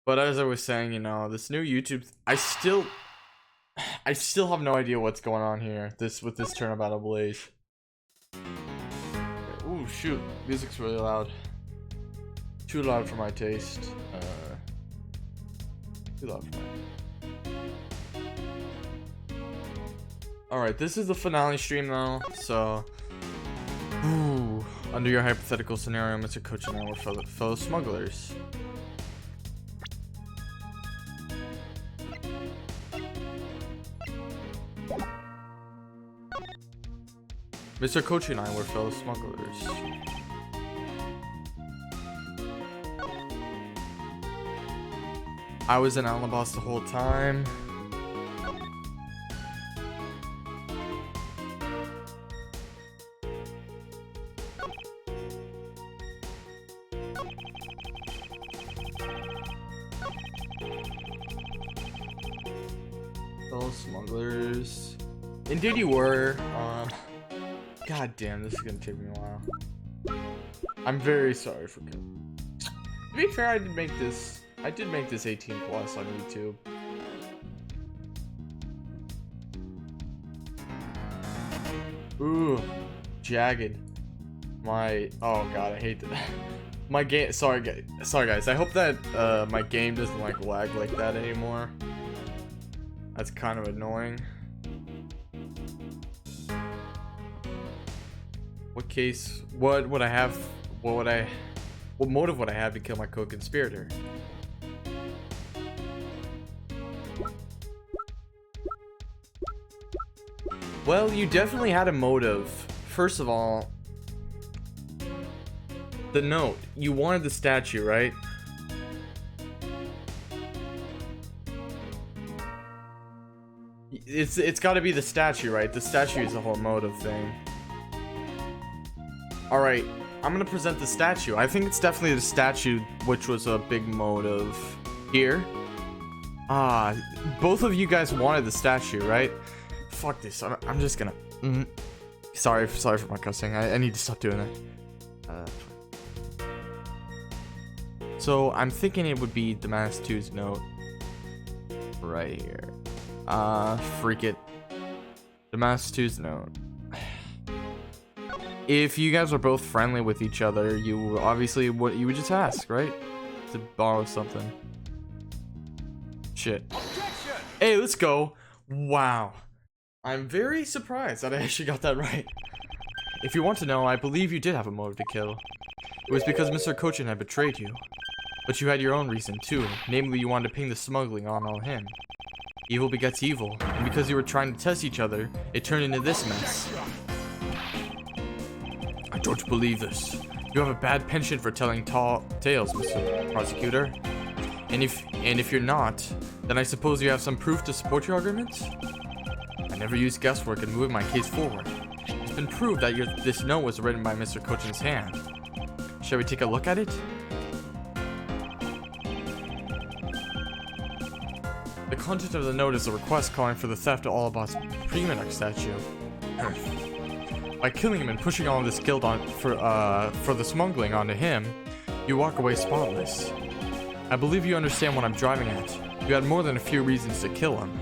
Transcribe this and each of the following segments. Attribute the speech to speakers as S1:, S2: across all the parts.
S1: But as I was saying, you know, this new YouTube, I still have no idea what's going on here. With this Turnabout Ablaze. Ooh, shoot, music's really loud. Too loud for my taste. Too loud for my. All right, this is the finale stream now, so. Ooh, under your hypothetical scenario, Mr. Coach and I were fellow smugglers. Mr. Coach and I were fellow smugglers. I was in Alabas the whole time. Fellow smugglers. Indeed you were. God damn, this is gonna take me a while. I'm very sorry for killing. To be fair, I did make this 18 plus on YouTube. Ooh, jagged. Oh god, I hate that. My game. Sorry guys. I hope that my game doesn't like lag like that anymore. That's kind of annoying. What motive would I have to kill my co-conspirator? Well, you definitely had a motive. First of all, the note. You wanted the statue, right? It's got to be the statue, right? The statue is the whole motive thing. Alright, I'm gonna present the statue. I think it's definitely the statue which was a big motive here. Both of you guys wanted the statue, right? Fuck this, I'm just gonna... Sorry for my cussing, I need to stop doing that. So, I'm thinking it would be Damas 2's note. Right here. Freak it. Damas 2's note. If you guys are both friendly with each other, you obviously you would just ask, right? To borrow something. Shit. Hey, let's go. Wow. I'm very surprised that I actually got that right. If you want to know, I believe you did have a motive to kill. It was because Mr. Cochin had betrayed you. But you had your own reason too. Namely, you wanted to ping the smuggling on all him. Evil begets evil. And because you were trying to test each other, it turned into this mess. I don't believe this. You have a bad penchant for telling tall tales, Mr. Prosecutor. And if you're not, then I suppose you have some proof to support your arguments? I never used guesswork in moving my case forward. It's been proved that this note was written by Mr. Cochin's hand. Shall we take a look at it? The content of the note is a request calling for the theft of Alabas' Premonarch statue. By killing him and pushing all of this guilt on for the smuggling onto him, you walk away spotless. I believe you understand what I'm driving at. You had more than a few reasons to kill him.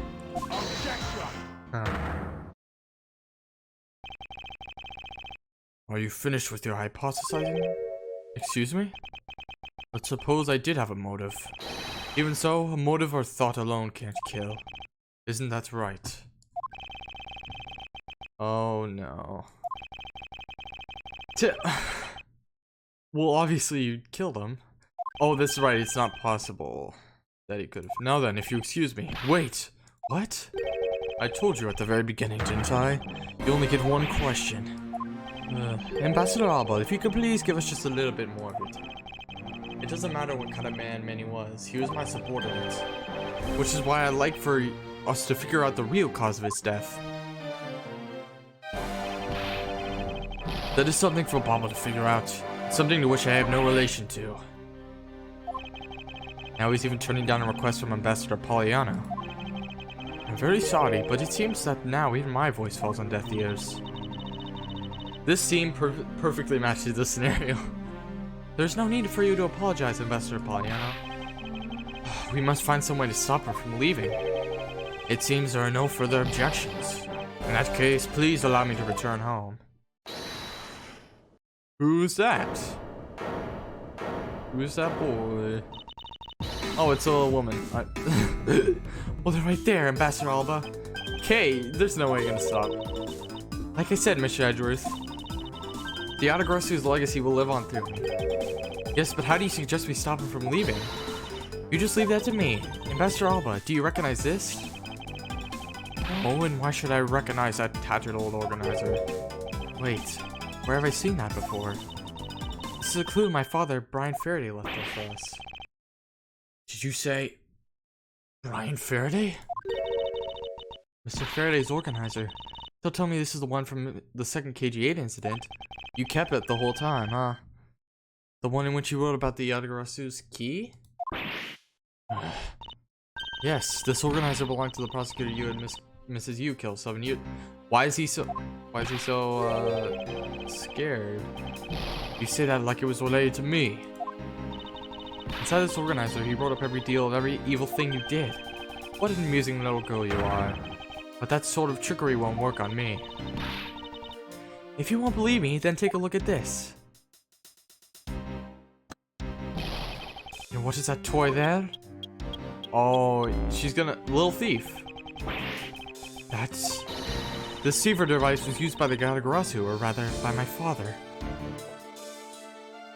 S1: Are you finished with your hypothesizing? Excuse me? Let's suppose I did have a motive. Even so, a motive or thought alone can't kill. Isn't that right? Oh no. Well, obviously you killed him. Oh, that's right, it's not possible that he could have. Now then, if you excuse me. Wait, what? I told you at the very beginning, didn't I? You only get one question. Ambassador Alba, if you could please give us just a little bit more of your time. It doesn't matter what kind of man Manny was, he was my subordinate. Which is why I'd like for us to figure out the real cause of his death. That is something for Baba to figure out. Something to which I have no relation to. Now he's even turning down a request from Ambassador Poliano. I'm very sorry, but it seems that now even my voice falls on deaf ears. This scene perfectly matches the scenario. There's no need for you to apologize, Ambassador Poliano. We must find some way to stop her from leaving. It seems there are no further objections. In that case, please allow me to return home. Who's that? Who's that boy? Oh, it's a woman. Well, they're right there, Ambassador Alba. Okay, there's no way you're gonna stop. Like I said, Mr. Edgeworth, the Adagrossu's legacy will live on through me. Yes, but how do you suggest we stop him from leaving? You just leave that to me. Ambassador Alba, do you recognize this? Oh, and why should I recognize that tattered old organizer? Wait, where have I seen that before? This is a clue my father, Brian Faraday, left there for us. Did you say Brian Faraday? Mr. Faraday's organizer. Don't tell me this is the one from the second KG8 incident. You kept it the whole time, huh? The one in which you wrote about the Adagrossu's key? Yes, this organizer belonged to the prosecutor you and Mrs. Yu killed. So you, why is he so scared? You say that like it was related to me. Inside this organizer, he wrote up every deal of every evil thing you did. What an amusing little girl you are. But that sort of trickery won't work on me. If you won't believe me, then take a look at this. And what is that toy there? Oh, she's gonna... Little thief. That's... The deceiver device was used by the Adagrossu, or rather, by my father.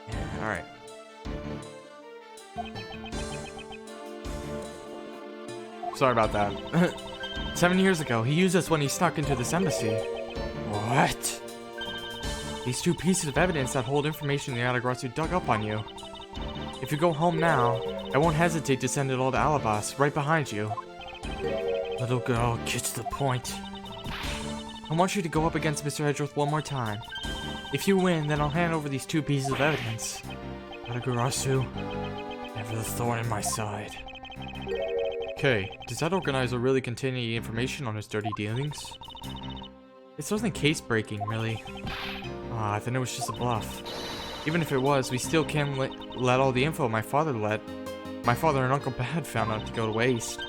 S1: Yeah, alright. Sorry about that. 7 years ago, he used us when he snuck into this embassy. What? These two pieces of evidence that hold information the Adagrossu dug up on you. If you go home now, I won't hesitate to send it all to Alabas, right behind you. Little girl, get to the point. I want you to go up against Mr. Edgeworth one more time. If you win, then I'll hand over these two pieces of evidence. Adagrossu, never the thorn in my side. Okay, does that organizer really contain any information on his dirty dealings? This wasn't case-breaking, really. Ah, then it was just a bluff. Even if it was, we still can't let all the info my father and Uncle Bad found out to go to waste.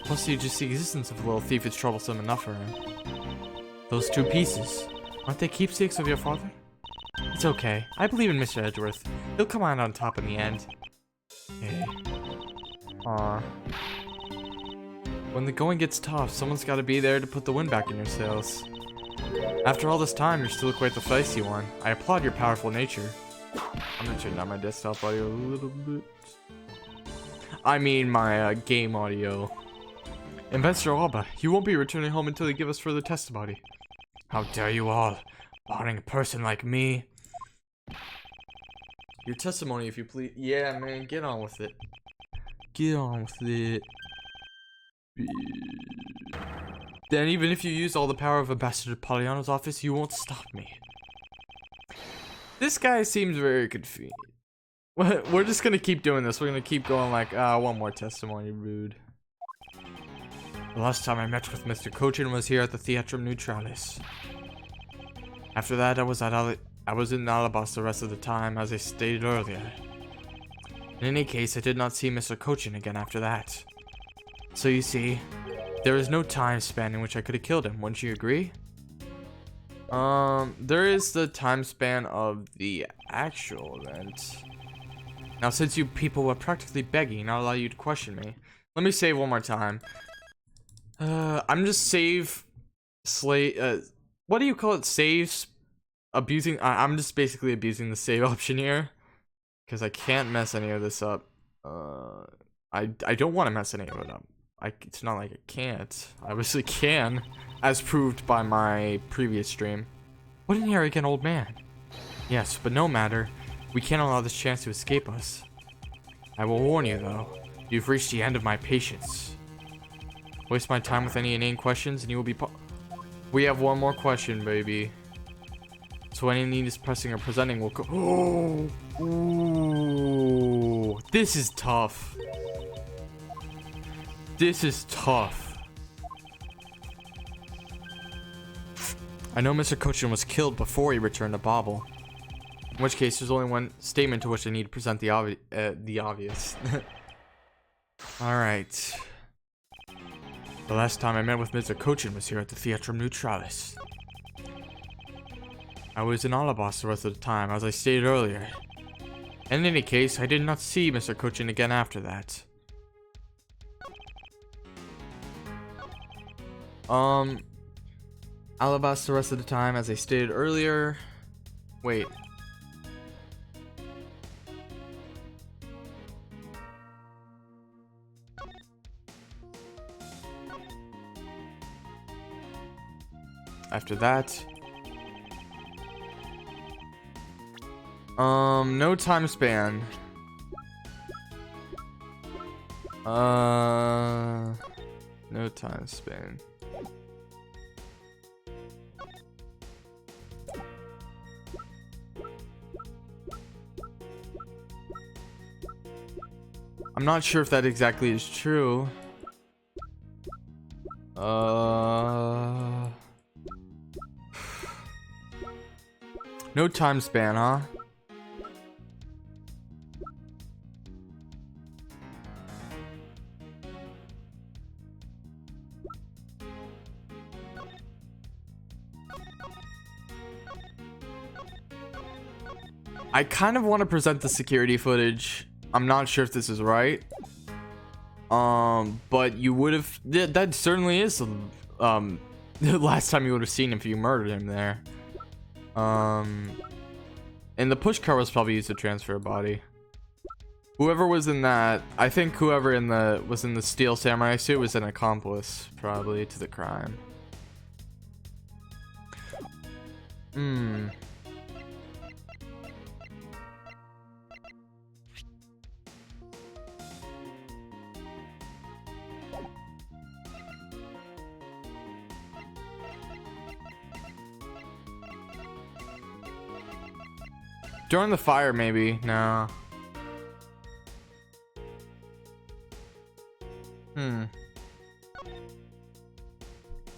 S1: Plus, just the existence of the little thief is troublesome enough for him. Those two pieces, aren't they keepsakes of your father? It's okay. I believe in Mr. Edgeworth. He'll come out on top in the end. Hey. Aww. When the going gets tough, someone's gotta be there to put the wind back in your sails. After all this time, you're still quite the feisty one. I applaud your powerful nature. I'm gonna turn down my desktop audio a little bit. I mean my game audio. Ambassador Alba, you won't be returning home until you give us further testimony. How dare you all, bothering a person like me? Your testimony, if you please. Yeah, man, get on with it. Get on with it. Then even if you use all the power of Ambassador Poliano's office, you won't stop me. This guy seems very confused. We're just gonna keep doing this. We're gonna keep going like, one more testimony, rude. The last time I met with Mr. Cochin was here at the Theatrum Neutralis. After that, I was in Alabas the rest of the time, as I stated earlier. In any case, I did not see Mr. Cochin again after that. So you see, there is no time span in which I could have killed him, wouldn't you agree? There is the time span of the actual event. Now, since you people were practically begging, I'll allow you to question me. Let me save one more time. I'm just what do you call it? Saves? I'm just basically abusing the save option here. Because I can't mess any of this up. I don't want to mess any of it up. It's not like I can't. I obviously can, as proved by my previous stream. What an arrogant old man. Yes, but no matter. We can't allow this chance to escape us. I will warn you, though. You've reached the end of my patience. Waste my time with any inane questions, and you will be We have one more question, baby. So any need is pressing or presenting will go. Oh, ooh, this is tough. This is tough. I know Mr. Cochin was killed before he returned to Bobble. In which case, there's only one statement to which I need to present the obvious. Alright. The last time I met with Mr. Cochin was here at the Theatrum Neutralis. I was in Alabas the rest of the time, as I stated earlier. In any case, I did not see Mr. Cochin again after that. Alabas the rest of the time, as I stated earlier. Wait. After that. No time span. No time span. I'm not sure if that exactly is true. No time span, huh? I kind of want to present the security footage. I'm not sure if this is right. But you would have that certainly is the last time you would have seen him if you murdered him there. And the push car was probably used to transfer a body. Whoever was in that, I think whoever was in the steel samurai suit was an accomplice probably to the crime. During the fire, maybe. No.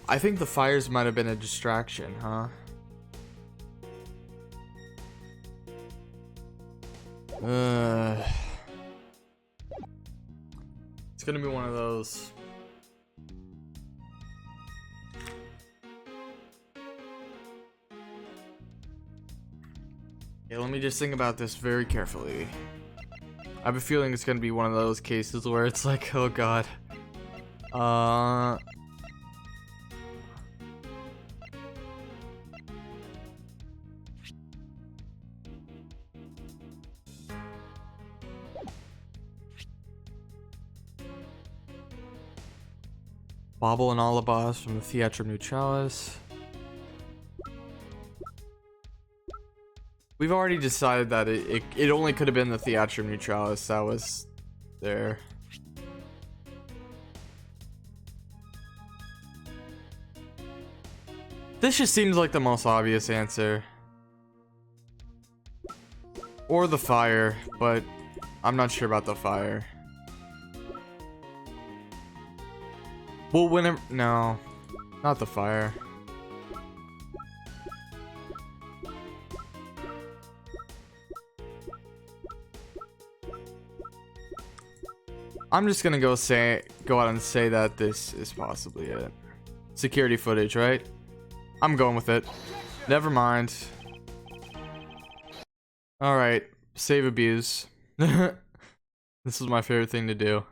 S1: I think the fires might have been a distraction, huh? It's gonna be one of those. Okay, let me just think about this very carefully. I have a feeling it's gonna be one of those cases where it's like, oh god. Bobble and Alabas from the Theatrum Neutralis. We've already decided that it only could have been the Theatrum Neutralis that was there. This just seems like the most obvious answer. Or the fire, but I'm not sure about the fire. Well, whenever... No. Not the fire. I'm just gonna go out and say that this is possibly it. Security footage, right? I'm going with it. Never mind. Alright. Save abuse. This is my favorite thing to do.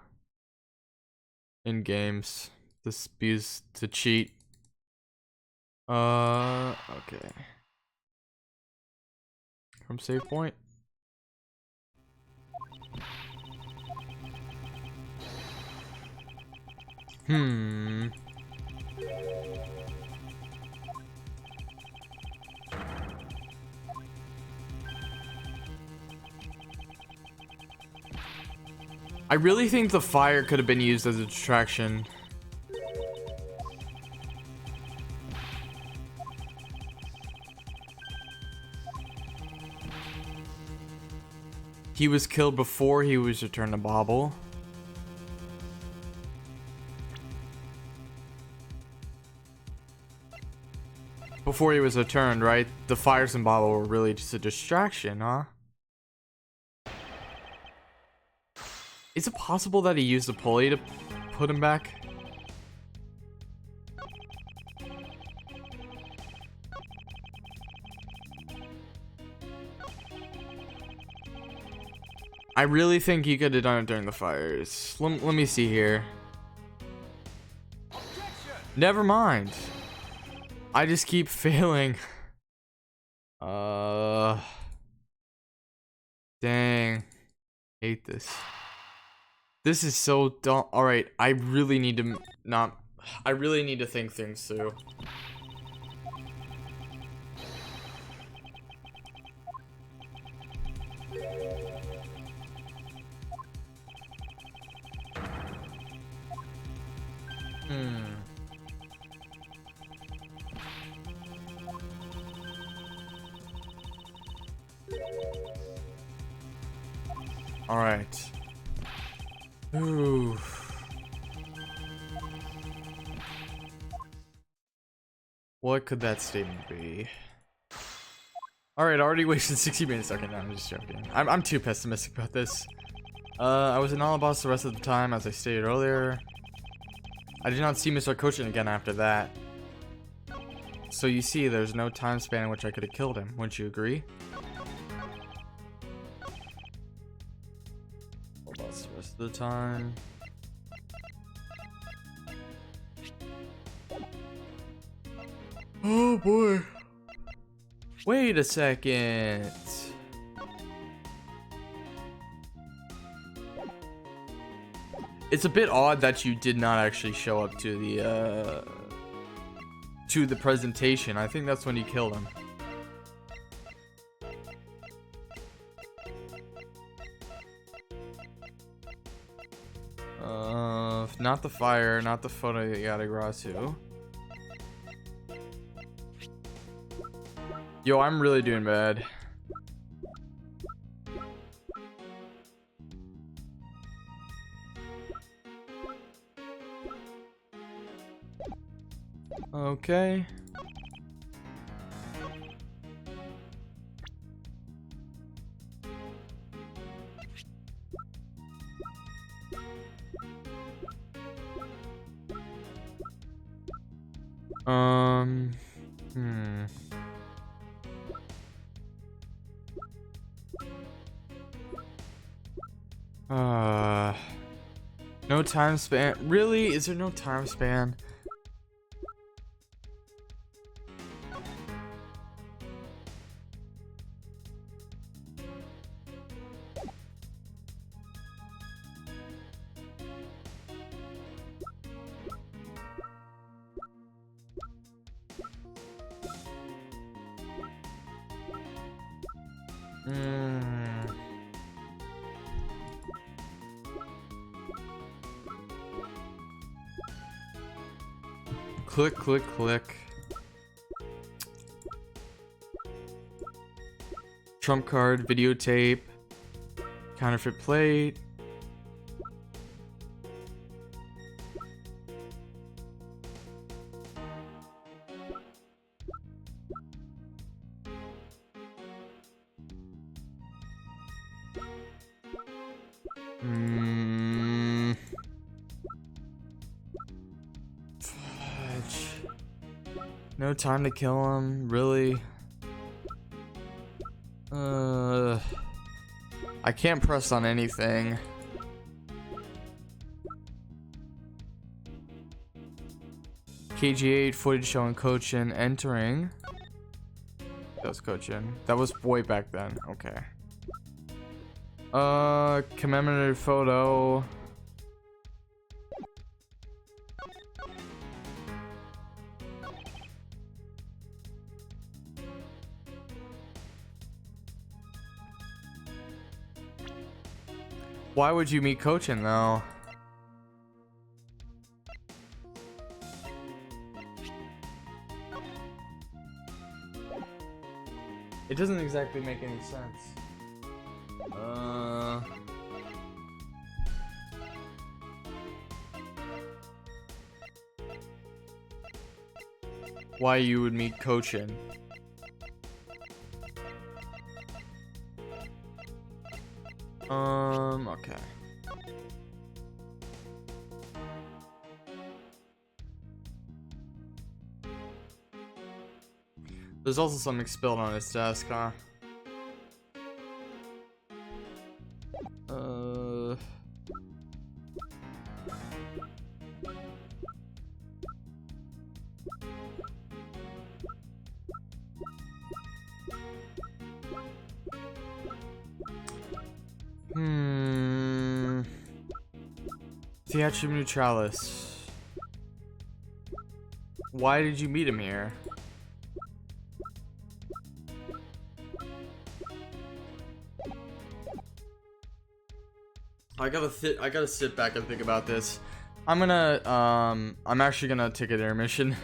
S1: In games. This abuse to cheat. Okay. From save point. I really think the fire could have been used as a distraction. He was killed before he was returned to Bobble. Before he was returned, right? The fires in Bobble were really just a distraction, huh? Is it possible that he used a pulley to put him back? I really think he could have done it during the fires. Let me see here. Never mind. I just keep failing. Dang. Hate this. This is so dumb. Alright, I really need to I really need to think things through. All right. Ooh. What could that statement be? All right, already wasted 60 minutes. Okay, no, I'm just joking. I'm too pessimistic about this. I was in Alabama the rest of the time, as I stated earlier. I did not see Mr. Kochin again after that. So you see, there's no time span in which I could have killed him. Wouldn't you agree? Alabama the rest of the time. Oh boy. Wait a second. It's a bit odd that you did not actually show up to the presentation. I think that's when you killed him. Not the fire, not the photo that Yadagrasu. Yo, I'm really doing bad. Okay. No time span. Really? Is there no time span? Click, click, click. Trump card, videotape, counterfeit plate. No time to kill him, really? I can't press on anything. KG8 footage showing Kochin entering. That was Kochin. That was way back then. Okay. Commemorative photo. Why would you meet Kochin though? It doesn't exactly make any sense. Why you would meet Kochin? Okay. There's also something spilled on his desk, huh? Theatrum Neutralis. Why did you meet him here? I gotta sit back and think about this. I'm actually gonna take an intermission.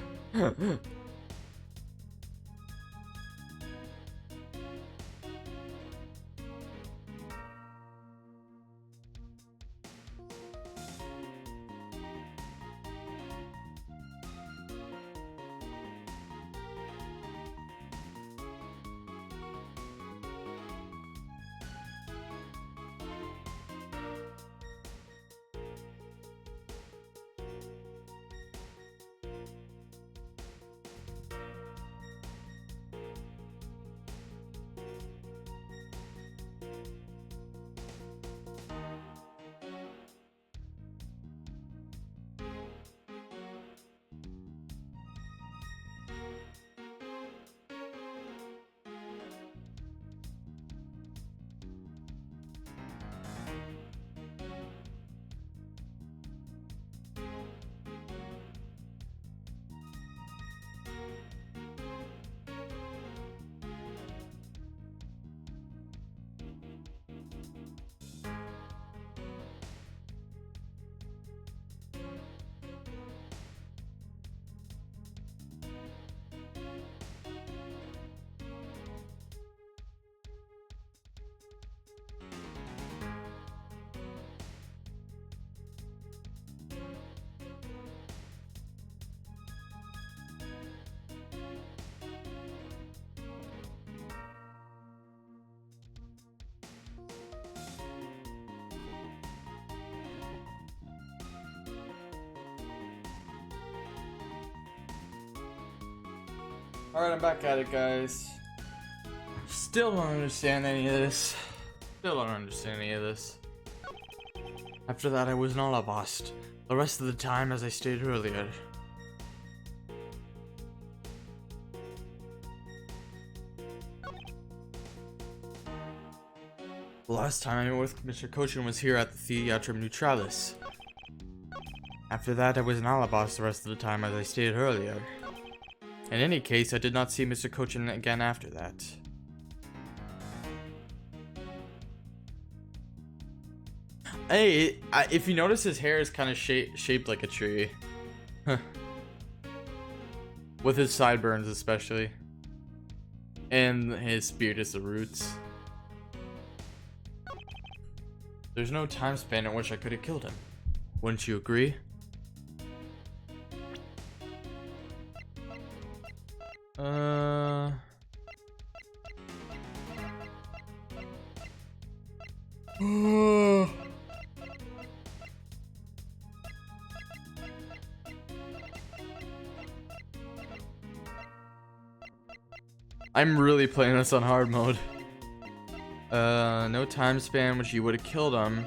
S1: Alright, I'm back at it, guys. Still don't understand any of this. After that, I was not a boss. The rest of the time, as I stated earlier. The last time I met with Mr. Cochin was here at the Theatrum Neutralis. After that, I was an Alabos the rest of the time, as I stated earlier. In any case, I did not see Mr. Cochin again after that. Hey, if you notice, his hair is kind of shaped like a tree. With his sideburns especially. And his beard is the roots. There's no time span in which I could have killed him. Wouldn't you agree? I'm really playing this on hard mode. No time span which you would have killed him.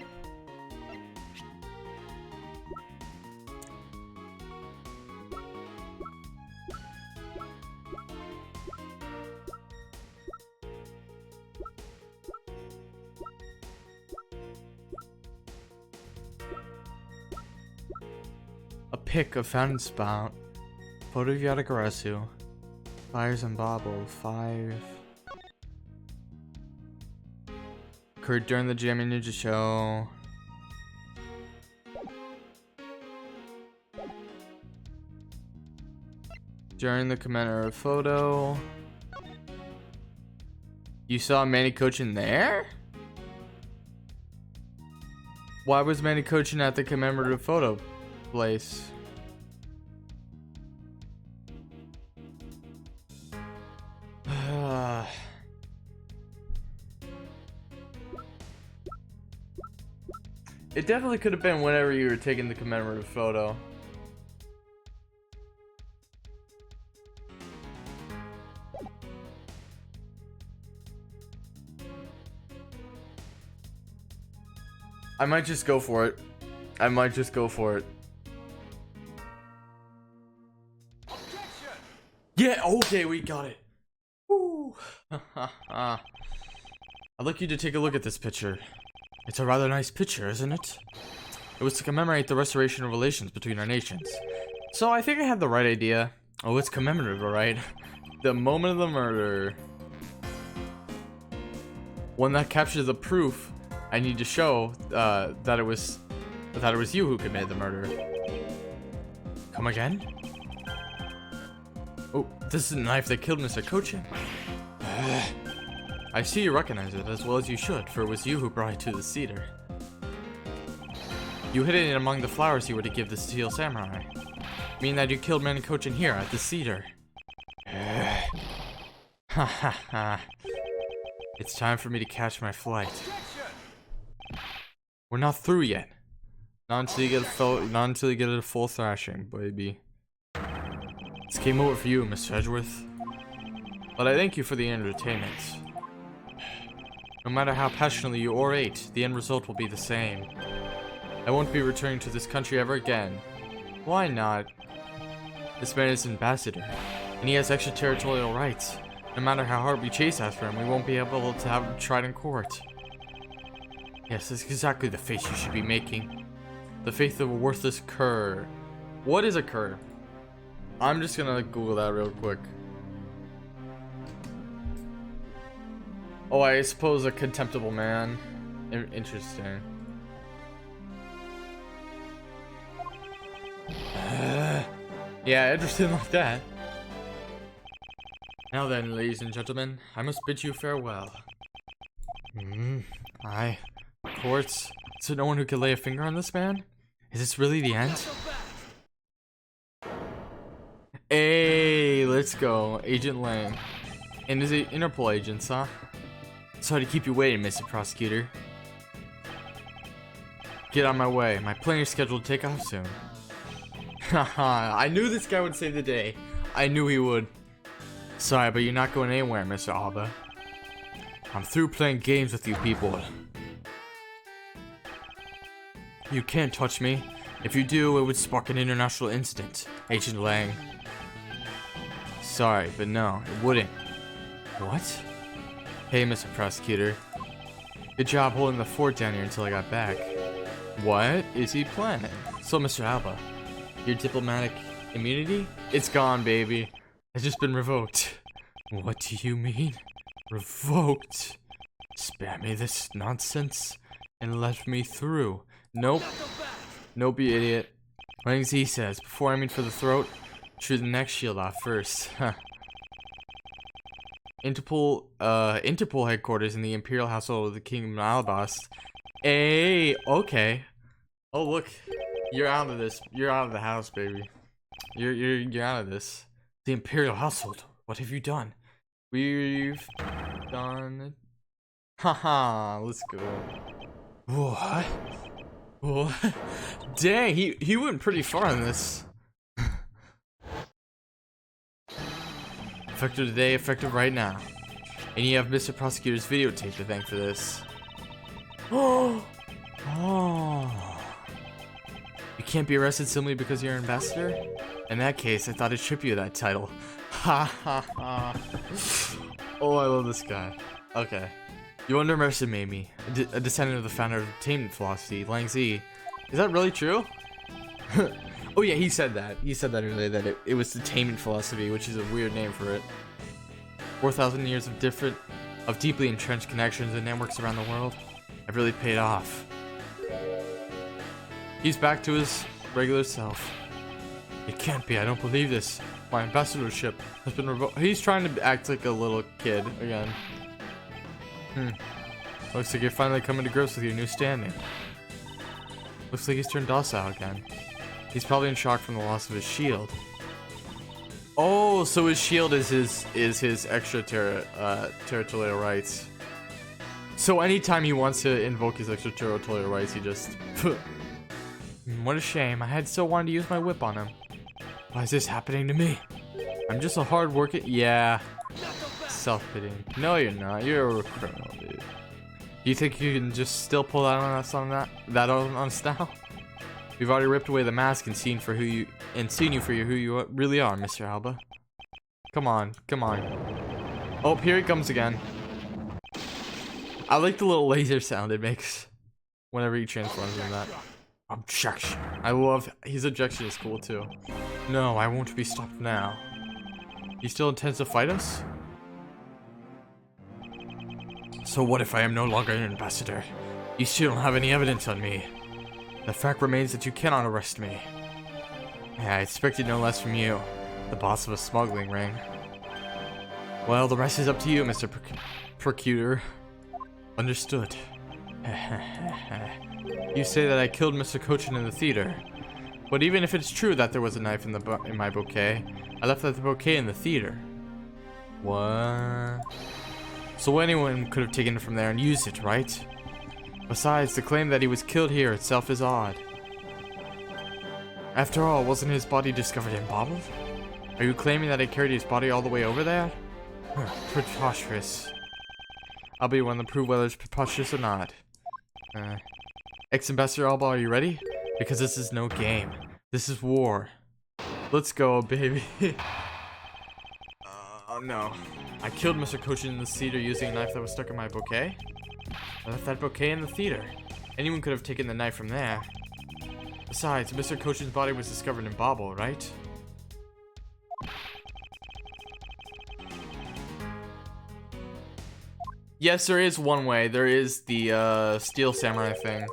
S1: A pick of fountain spout. Photo of Yatagarasu. Fires and Bobble, 5. Occurred during the Jammy Ninja show. During the commemorative photo. You saw Manny Cochin there? Why was Manny Cochin at the commemorative photo place? It definitely could have been whenever you were taking the commemorative photo. I might just go for it. I might just go for it. Yeah, okay, we got it. Woo. I'd like you to take a look at this picture. It's a rather nice picture, isn't it? It was to commemorate the restoration of relations between our nations. So I think I had the right idea. Oh, it's commemorative, right? The moment of the murder. One that captures the proof I need to show that it was you who committed the murder. Come again? Oh, this is the knife that killed Mr. Cochin. I see you recognize it as well as you should, for it was you who brought it to the cedar. You hid it among the flowers you were to give the steel samurai. Meaning that you killed Mr. Cochin here at the cedar. Ha ha ha. It's time for me to catch my flight. We're not through yet. Not until you get a full thrashing, baby. This game over for you, Mr. Edgeworth. But I thank you for the entertainment. No matter how passionately you orate, the end result will be the same. I won't be returning to this country ever again. Why not? This man is ambassador, and he has extraterritorial rights. No matter how hard we chase after him, we won't be able to have him tried in court. Yes, that's exactly the face you should be making. The face of a worthless cur. What is a cur? I'm just gonna Google that real quick. Oh, I suppose a contemptible man. Interesting. Yeah, interesting like that. Now then, ladies and gentlemen, I must bid you farewell. Courts? Is there no one who can lay a finger on this man? Is this really the end? Hey, let's go. Agent Lang. And is it Interpol agents, huh? Sorry to keep you waiting, Mr. Prosecutor. Get on my way. My plane is scheduled to take off soon. Haha, I knew this guy would save the day. I knew he would. Sorry, but you're not going anywhere, Mr. Alba. I'm through playing games with you people. You can't touch me. If you do, it would spark an international incident, Agent Lang. Sorry, but no, it wouldn't. What? Hey, Mr. Prosecutor. Good job holding the fort down here until I got back. What is he planning? So, Mr. Alba, your diplomatic immunity? It's gone, baby. It's just been revoked. What do you mean? Revoked? Spare me this nonsense and let me through. Nope. Nope, you idiot. Lang Z says, before aiming for the throat, shoot the neck shield off first. Huh. Interpol headquarters in the Imperial household of the Kingdom of Alabast. Hey, okay. Oh look, you're out of this. You're out of the house, baby. You're out of this. The Imperial household. What have you done? We've done. Haha. Let's go. What? What? Dang, he went pretty far on this. Effective today, effective right now. And you have Mr. Prosecutor's videotape to thank for this. Oh. You can't be arrested simply because you're an ambassador? In that case, I thought I'd strip you of that title. Ha ha ha. Oh, I love this guy. Okay. You underestimate me, a descendant of the founder of entertainment philosophy, Lang Z. Is that really true? Oh yeah, he said that. He said that earlier, that it was entertainment philosophy, which is a weird name for it. 4,000 years of deeply entrenched connections and networks around the world have really paid off. He's back to his regular self. It can't be, I don't believe this. My ambassadorship has been revoked. He's trying to act like a little kid again. Looks like you're finally coming to grips with your new standing. Looks like he's turned docile again. He's probably in shock from the loss of his shield. Oh, so his shield is his extra territorial rights. So anytime he wants to invoke his extraterritorial rights, he just... What a shame. I had so wanted to use my whip on him. Why is this happening to me? I'm just a hard working... Yeah. Self-pitying. No, you're not. You're a criminal, dude. Do you think you can just still pull that on us on that on us now? We've already ripped away the mask and seen you for who you really are, Mr. Alba. Come on, come on. Oh, here he comes again. I like the little laser sound it makes whenever he transforms in that. Objection. I love his objection is cool too. No, I won't be stopped now. He still intends to fight us? So what if I am no longer an ambassador? You still don't have any evidence on me. The fact remains that you cannot arrest me. Yeah, I expected no less from you, the boss of a smuggling ring. Well, the rest is up to you, Mr. Procutor. Understood. You say that I killed Mr. Cochin in the theater. But even if it's true that there was a knife in my bouquet, I left the bouquet in the theater. What? So anyone could have taken it from there and used it, right? Besides, the claim that he was killed here itself is odd. After all, wasn't his body discovered in Bobble? Are you claiming that I carried his body all the way over there? Preposterous. I'll be one to prove whether it's preposterous or not. Ex-Ambassador Alba, are you ready? Because this is no game. This is war. Let's go, baby. Oh no. I killed Mr. Cochin in the theater using a knife that was stuck in my bouquet. I left that bouquet in the theater. Anyone could have taken the knife from there. Besides, Mr. Cochin's body was discovered in Bobble, right? Yes, there is one way. There is the Steel Samurai thing.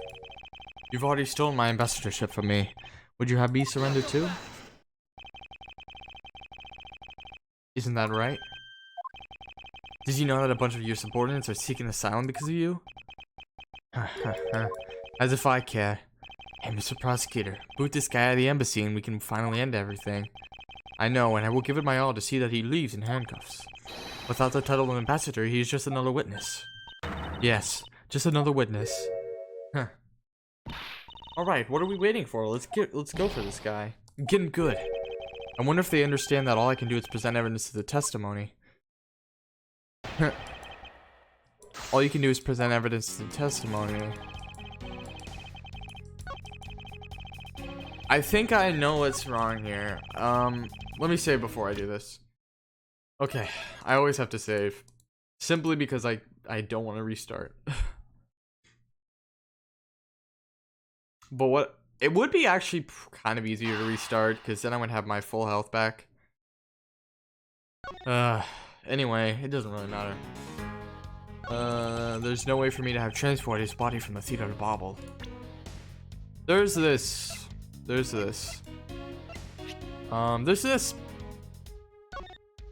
S1: You've already stolen my ambassadorship from me. Would you have me surrender too? Isn't that right? Did you know that a bunch of your subordinates are seeking asylum because of you? As if I care. Hey, Mr. Prosecutor, boot this guy out of the embassy and we can finally end everything. I know, and I will give it my all to see that he leaves in handcuffs. Without the title of ambassador, he is just another witness. Yes, just another witness. Huh. Alright, what are we waiting for? Let's go for this guy. Get him good. I wonder if they understand that all I can do is present evidence to the testimony. All you can do is present evidence to the testimony. I think I know what's wrong here. Let me save before I do this. Okay, I always have to save. Simply because I don't want to restart. But what... It would be actually kind of easier to restart, because then I would have my full health back. Anyway, it doesn't really matter. There's no way for me to have transported his body from the theater to Bobble. There's this. There's this. There's this.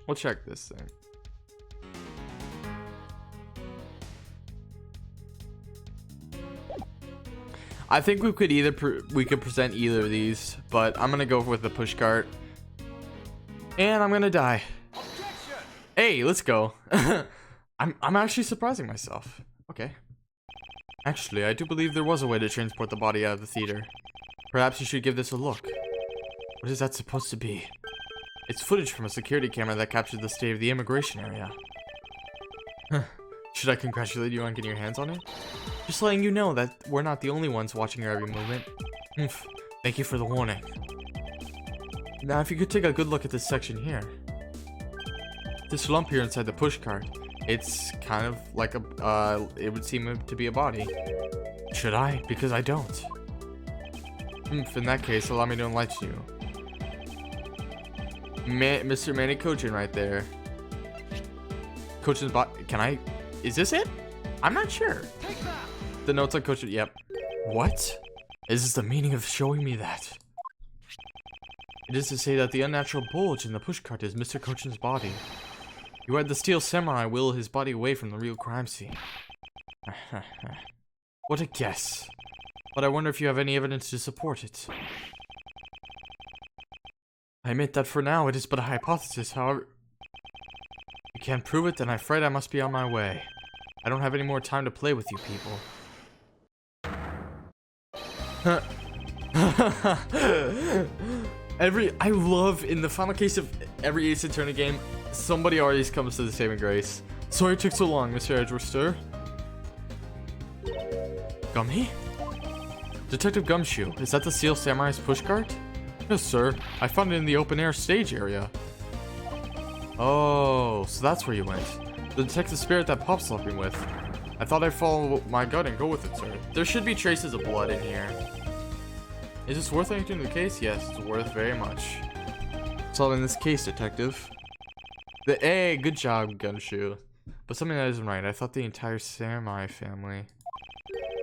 S1: We'll check this thing. I think we could present either of these, but I'm gonna go with the pushcart, and I'm gonna die. Hey, let's go. I'm actually surprising myself. Okay. Actually, I do believe there was a way to transport the body out of the theater. Perhaps you should give this a look. What is that supposed to be? It's footage from a security camera that captured the state of the immigration area. Should I congratulate you on getting your hands on it? Just letting you know that we're not the only ones watching your every movement. Thank you for the warning. Now, if you could take a good look at this section here. This lump here inside the pushcart, it's kind of like a, it would seem to be a body. Should I? Because I don't. In that case, allow me to enlighten you. Mr. Manny Cochin right there. Cochin's body, can I, is this it? I'm not sure. The notes on Cochin, yep. What? Is this the meaning of showing me that? It is to say that the unnatural bulge in the pushcart is Mr. Cochin's body. You had the Steel Samurai will his body away from the real crime scene. What a guess. But I wonder if you have any evidence to support it. I admit that for now it is but a hypothesis, however... You can't prove it, then I'm afraid I must be on my way. I don't have any more time to play with you people. I love, in the final case of every Ace Attorney game, somebody always comes to the saving grace. Sorry it took so long, Mr. Edgeworth, sir. Gummy? Detective Gumshoe, is that the Steel Samurai's pushcart? Yes, sir. I found it in the open air stage area. Oh, so that's where you went. The detective spirit that Pop's helping with. I thought I'd follow my gut and go with it, sir. There should be traces of blood in here. Is this worth anything to the case? Yes, it's worth very much. Solving this case, detective. Hey, good job, Gumshoe. But something that isn't right. I thought the entire samurai family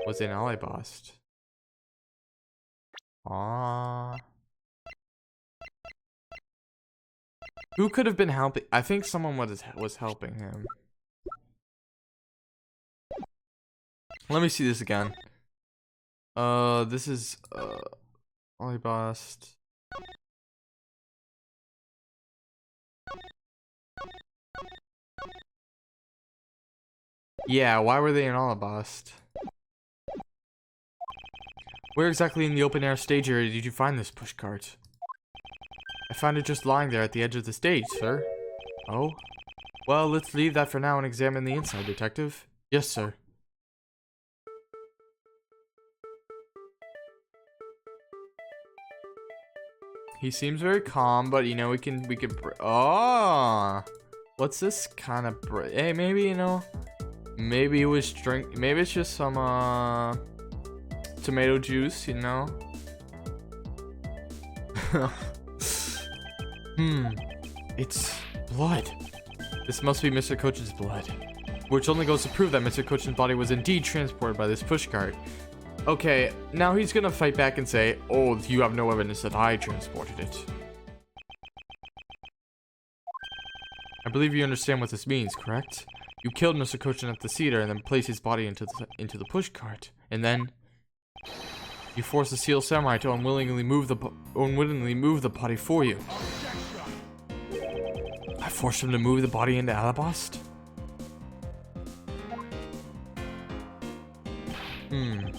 S1: was in Alibast. Ah. Who could have been helping? I think someone was helping him. Let me see this again. This is Alibast. Yeah, why were they in Alabast? Where exactly in the open air stage area did you find this pushcart? I found it just lying there at the edge of the stage, sir. Oh? Well, let's leave that for now and examine the inside, detective. Yes, sir. He seems very calm, but you know, we can oh! What's this kind of hey, maybe, you know, maybe it was maybe it's just some tomato juice, you know. It's blood. This must be Mr. Coach's blood, which only goes to prove that Mr. Coach's body was indeed transported by this pushcart. Okay, now he's gonna fight back and say, oh, you have no evidence that I transported it. I believe you understand what this means, correct? You killed Mr. Cochin at the cedar and then placed his body into the pushcart, and then you forced the Steel Samurai to unwillingly move the body for you. I forced him to move the body into Alabast?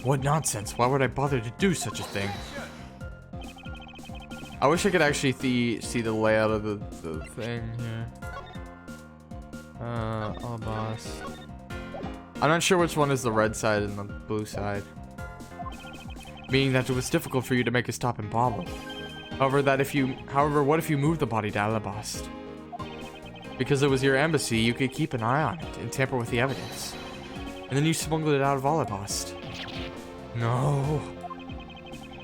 S1: What nonsense. Why would I bother to do such a thing? I wish I could actually see the layout of the thing here. Alabast. I'm not sure which one is the red side and the blue side. Meaning that it was difficult for you to make a stop in Bobble. However, what if you moved the body to Alabast? Because it was your embassy, you could keep an eye on it and tamper with the evidence. And then you smuggled it out of Alabast. No.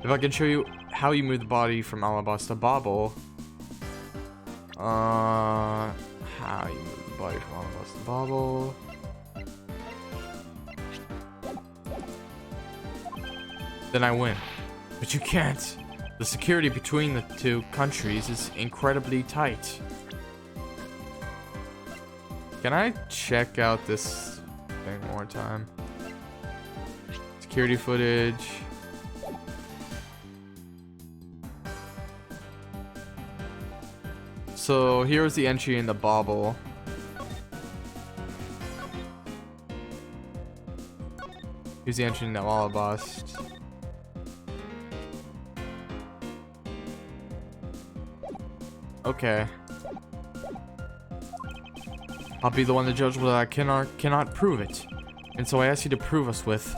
S1: If I can show you how you moved the body from Alabast to Bobble. How you moved the body from Alabast to Bobble. Then I win. But you can't. The security between the two countries is incredibly tight. Can I check out this thing one more time? Security footage. So here's the entry in the Bobble. Here's the entry in the Alabast. Okay. I'll be the one to judge whether I cannot prove it. And so I ask you to prove us with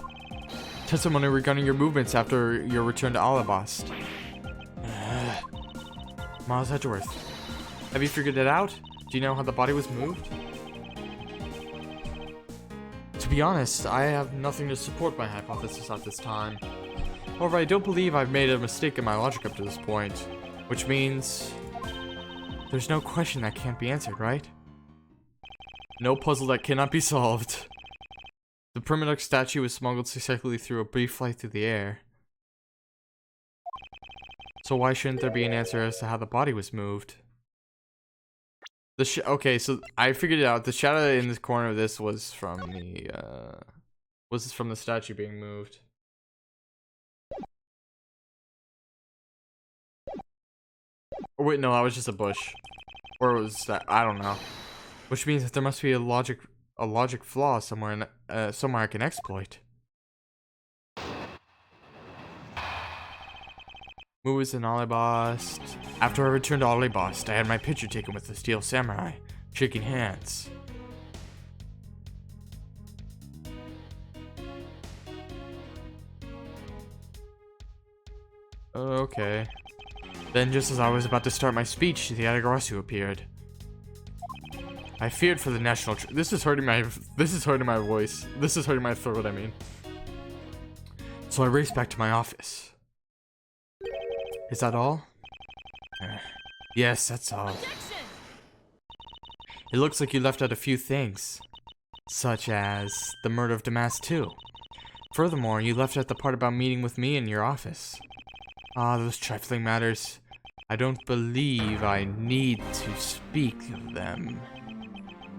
S1: testimony regarding your movements after your return to Alabast. Miles Edgeworth. Have you figured it out? Do you know how the body was moved? To be honest, I have nothing to support my hypothesis at this time. However, I don't believe I've made a mistake in my logic up to this point. Which means there's no question that can't be answered, right? No puzzle that cannot be solved. The primitive statue was smuggled successfully through a brief flight through the air. So why shouldn't there be an answer as to how the body was moved? Okay, so I figured it out. The shadow in this corner of this was from the statue being moved. Or wait, no, that was just a bush. Or was that? I don't know. Which means that there must be a logic flaw somewhere somewhere I can exploit. Moves in Alibast. After I returned to Alibast, I had my picture taken with the Steel Samurai, shaking hands. Okay. Then just as I was about to start my speech, the Adagarasu appeared. I feared for the national this is hurting my voice. This is hurting my throat, I mean. So I raced back to my office. Is that all? Yes, that's all. It looks like you left out a few things, such as the murder of Damas too. Furthermore, you left out the part about meeting with me in your office. Ah, those trifling matters. I don't believe I need to speak of them.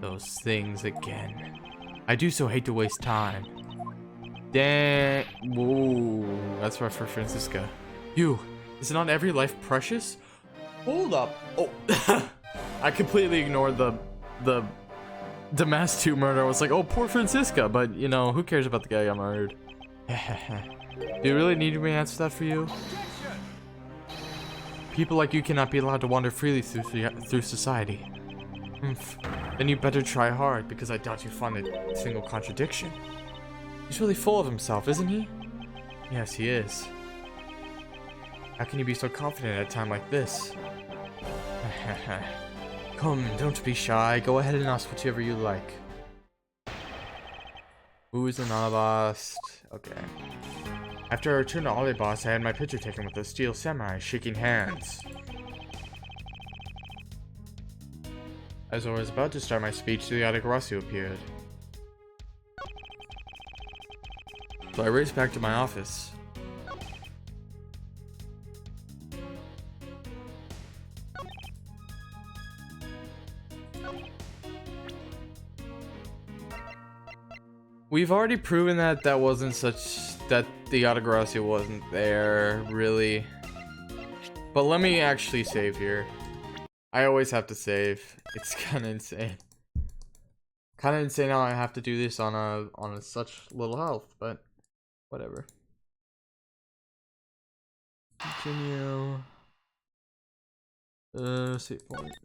S1: Those things again. I do so hate to waste time. Dang. Whoa. That's rough for Francisca. You. Is not every life precious? Hold up. Oh. I completely ignored the Damas 2 murder. I was like, oh, poor Francisca. But, you know, who cares about the guy I murdered? Do you really need me to answer that for you? People like you cannot be allowed to wander freely through society. Then you better try hard, because I doubt you find a single contradiction. He's really full of himself, isn't he? Yes, he is. How can you be so confident at a time like this? Come, don't be shy. Go ahead and ask whatever you like. Who is an Alabast? Okay. After I returned to Alabast, I had my picture taken with the steel samurai shaking hands. As I was about to start my speech, the Adagarasu appeared. So I raced back to my office. We've already proven that that the Adagarasu wasn't there, really. But let me actually save here. I always have to save. It's kind of insane. Kind of insane how I have to do this on a such little health, but whatever. Continue. Save point.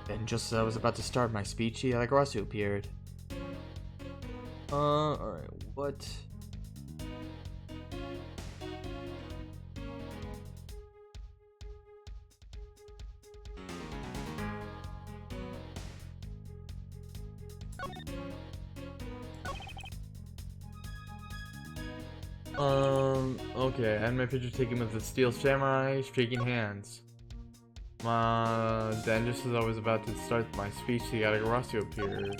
S1: And just as I was about to start my speech, the Adagarasu appeared. Alright, what? Okay, I had my picture taken with the steel samurai shaking hands. Then just as I was about to start my speech, the Adagarasu appeared.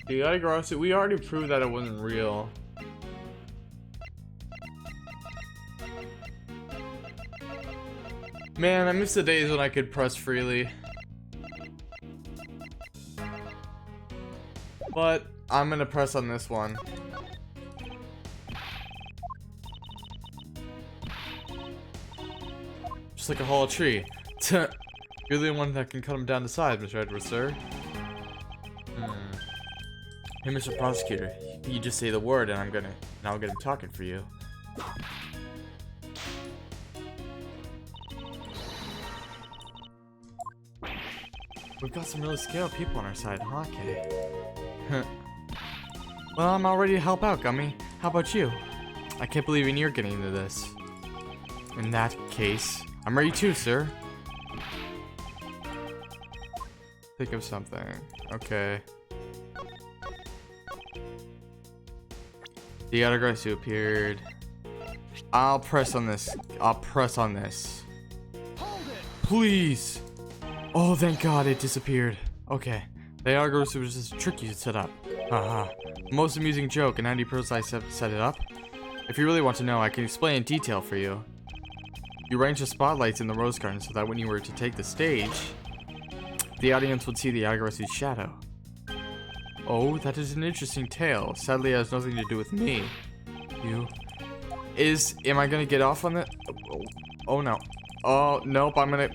S1: The Adagarasu, we already proved that it wasn't real. Man, I miss the days when I could press freely. But I'm gonna press on this one. Just like a hollow tree. You're the one that can cut him down to size, Mr. Edgeworth, sir. Hey, Mr. Prosecutor, you just say the word and I'll get him talking for you. We've got some really skilled people on our side, huh, Kay? Well, I'm all ready to help out, Gummy. How about you? I can't believe you're getting into this. In that case, I'm ready too, sir. Think of something. Okay. The Adagarasu appeared. I'll press on this. Please. Oh, thank God it disappeared. Okay. The Adagarasu was just tricky to set up. Haha. Most amusing joke, and how do you propose I set it up? If you really want to know, I can explain in detail for you. You arranged the spotlights in the rose garden so that when you were to take the stage, the audience would see the Aggressive shadow. Oh, that is an interesting tale. Sadly, it has nothing to do with me. Am I gonna get off on that? Oh no. Oh, nope, I'm gonna...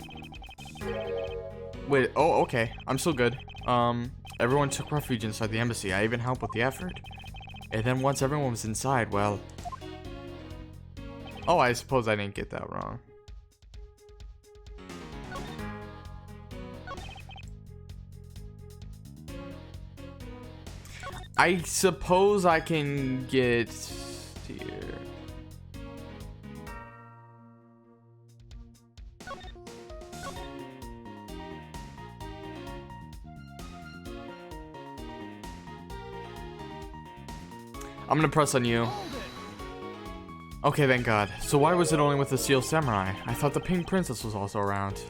S1: Wait, oh, okay. I'm still good. Everyone took refuge inside the embassy. I even helped with the effort. And then once everyone was inside, well... Oh, I suppose I didn't get that wrong. I suppose I can get here. I'm gonna press on you. Okay, thank God. So why was it only with the Steel Samurai? I thought the Pink Princess was also around.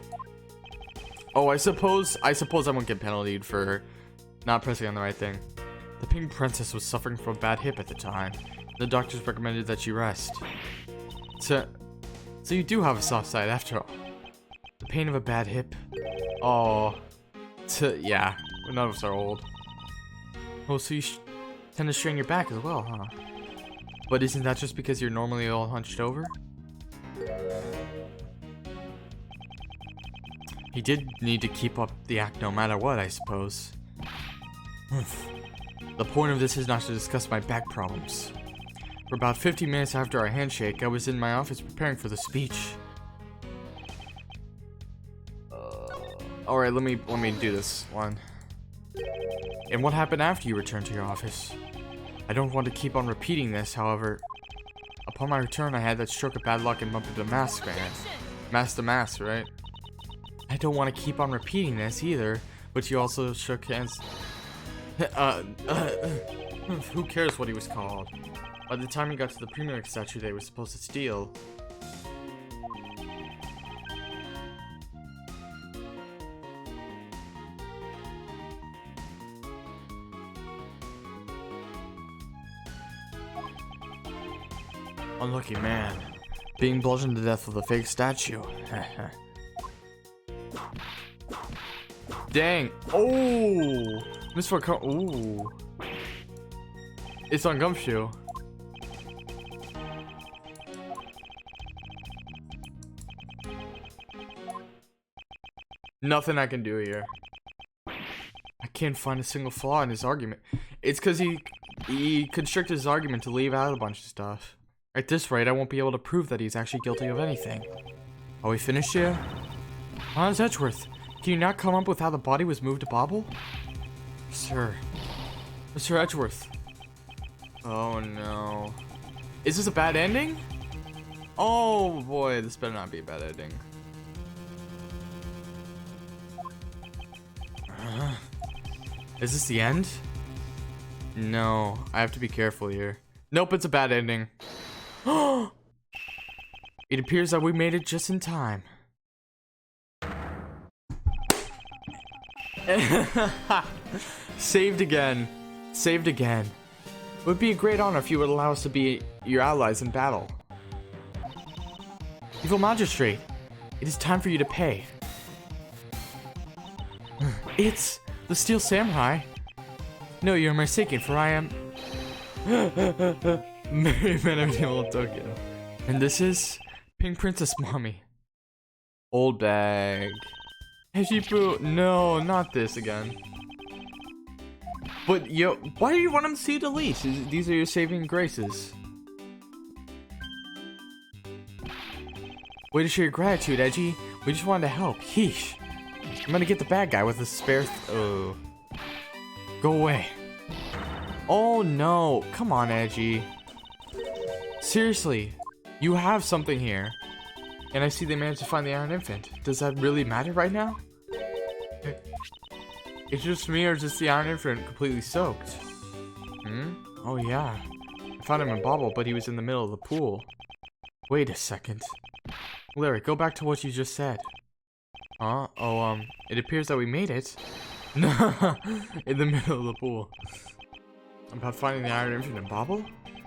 S1: Oh, I suppose I won't get penaltied for not pressing on the right thing. The Pink Princess was suffering from a bad hip at the time. The doctors recommended that she rest. So you do have a soft side after all. The pain of a bad hip. Oh. Yeah. None of us are old. Oh, so you tend to strain your back as well, huh? But isn't that just because you're normally all hunched over? He did need to keep up the act no matter what, I suppose. The point of this is not to discuss my back problems. For about 50 minutes after our handshake, I was in my office preparing for the speech. Alright, let me do this one. And what happened after you returned to your office? I don't want to keep on repeating this, however, upon my return I had that stroke of bad luck and bumped into the mask man. Mask to mask, right? I don't want to keep on repeating this either, but you also shook hands. Who cares what he was called? By the time he got to the Premier statue they were supposed to steal. Unlucky man. Being bludgeoned to death with a fake statue. Dang. Oh! Ooh. It's on Gumshoe. Nothing I can do here. I can't find a single flaw in his argument. It's because he constricted his argument to leave out a bunch of stuff. At this rate, I won't be able to prove that he's actually guilty of anything. Are we finished here? Hans Edgeworth, can you not come up with how the body was moved to Bobble? Sir. Mr. Edgeworth. Oh no. Is this a bad ending? Oh boy, this better not be a bad ending. Is this the end? No, I have to be careful here. Nope, it's a bad ending. It appears that we made it just in time. Saved again. Saved again. It would be a great honor if you would allow us to be your allies in battle. Evil Magistrate, it is time for you to pay. It's the Steel Samurai. No, you are mistaken, for I am... Merry Man of the Old Token. And this is Pink Princess Mommy. Old bag. Heshipu, no, not this again. But yo, why do you want him to see the least? These are your saving graces. Way to show your gratitude, Edgy. We just wanted to help. Yeesh. I'm gonna get the bad guy with a spare. Oh. Go away. Oh no. Come on, Edgy. Seriously. You have something here. And I see they managed to find the Iron Infant. Does that really matter right now? It's just me or just the Iron Infant completely soaked? Oh yeah. I found him in Bobble, but he was in the middle of the pool. Wait a second. Larry, go back to what you just said. It appears that we made it. In the middle of the pool. About finding the Iron Infant in Bobble?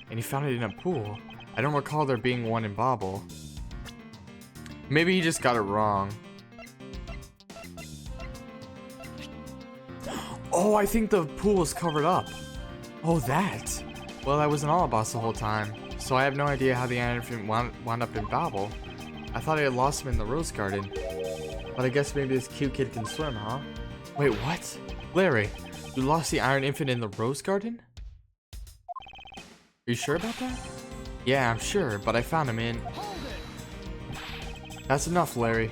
S1: And you found it in a pool. I don't recall there being one in Bobble. Maybe he just got it wrong. Oh, I think the pool was covered up. Oh, that. Well, I was an Alabas the whole time, so I have no idea how the Iron Infant wound up in Babel. I thought I had lost him in the Rose Garden. But I guess maybe this cute kid can swim, huh? Wait, what? Larry, you lost the Iron Infant in the Rose Garden? Are you sure about that? Yeah, I'm sure, but I found him in... That's enough, Larry.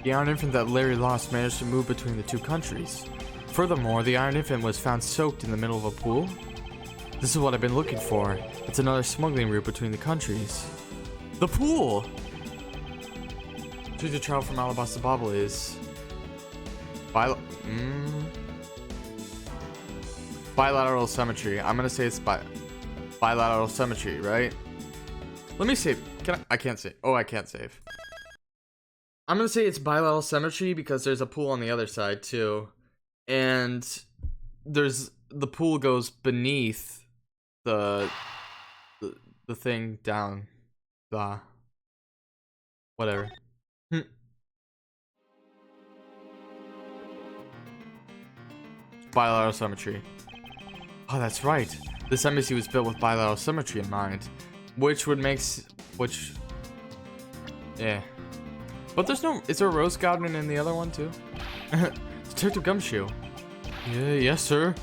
S1: The Iron Infant that Larry lost managed to move between the two countries. Furthermore, the Iron Infant was found soaked in the middle of a pool. This is what I've been looking for. It's another smuggling route between the countries. The pool! Choose your travel from Alabas to Babel is... Bilateral symmetry. I'm gonna say it's bilateral symmetry, right? Let me save. I can't save. Oh, I can't save. I'm gonna say it's bilateral symmetry because there's a pool on the other side too. And the pool goes beneath the thing down. Whatever. Bilateral symmetry. Oh, that's right. This embassy was built with bilateral symmetry in mind, yeah. But there's no. Is there a Rose Garden in the other one too? Detective Gumshoe. Yeah, yes, sir.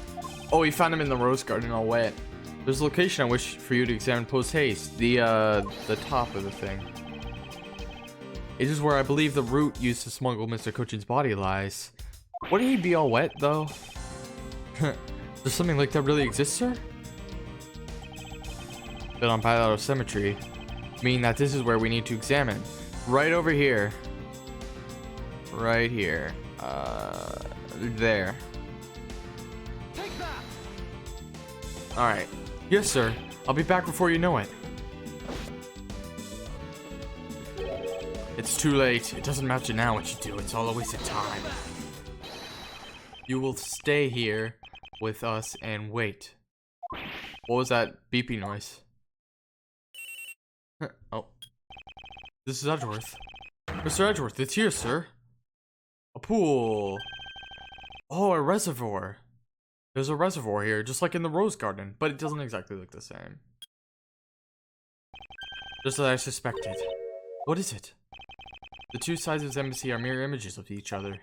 S1: Oh, you found him in the Rose Garden all wet. There's a location I wish for you to examine post haste. The top of the thing. It is where I believe the route used to smuggle Mr. Cochin's body lies. Wouldn't he be all wet though? Does something like that really exist, sir? But on bilateral symmetry, meaning that this is where we need to examine. Right over here. Right here. There. Alright. Yes, sir. I'll be back before you know it. It's too late. It doesn't matter now what you do. It's all a waste of time. You will stay here with us and wait. What was that beeping noise? Oh. This is Edgeworth. Mr. Edgeworth, it's here, sir. A pool. Oh, a reservoir. There's a reservoir here, just like in the Rose Garden, but it doesn't exactly look the same. Just as I suspected. What is it? The two sides of this embassy are mirror images of each other,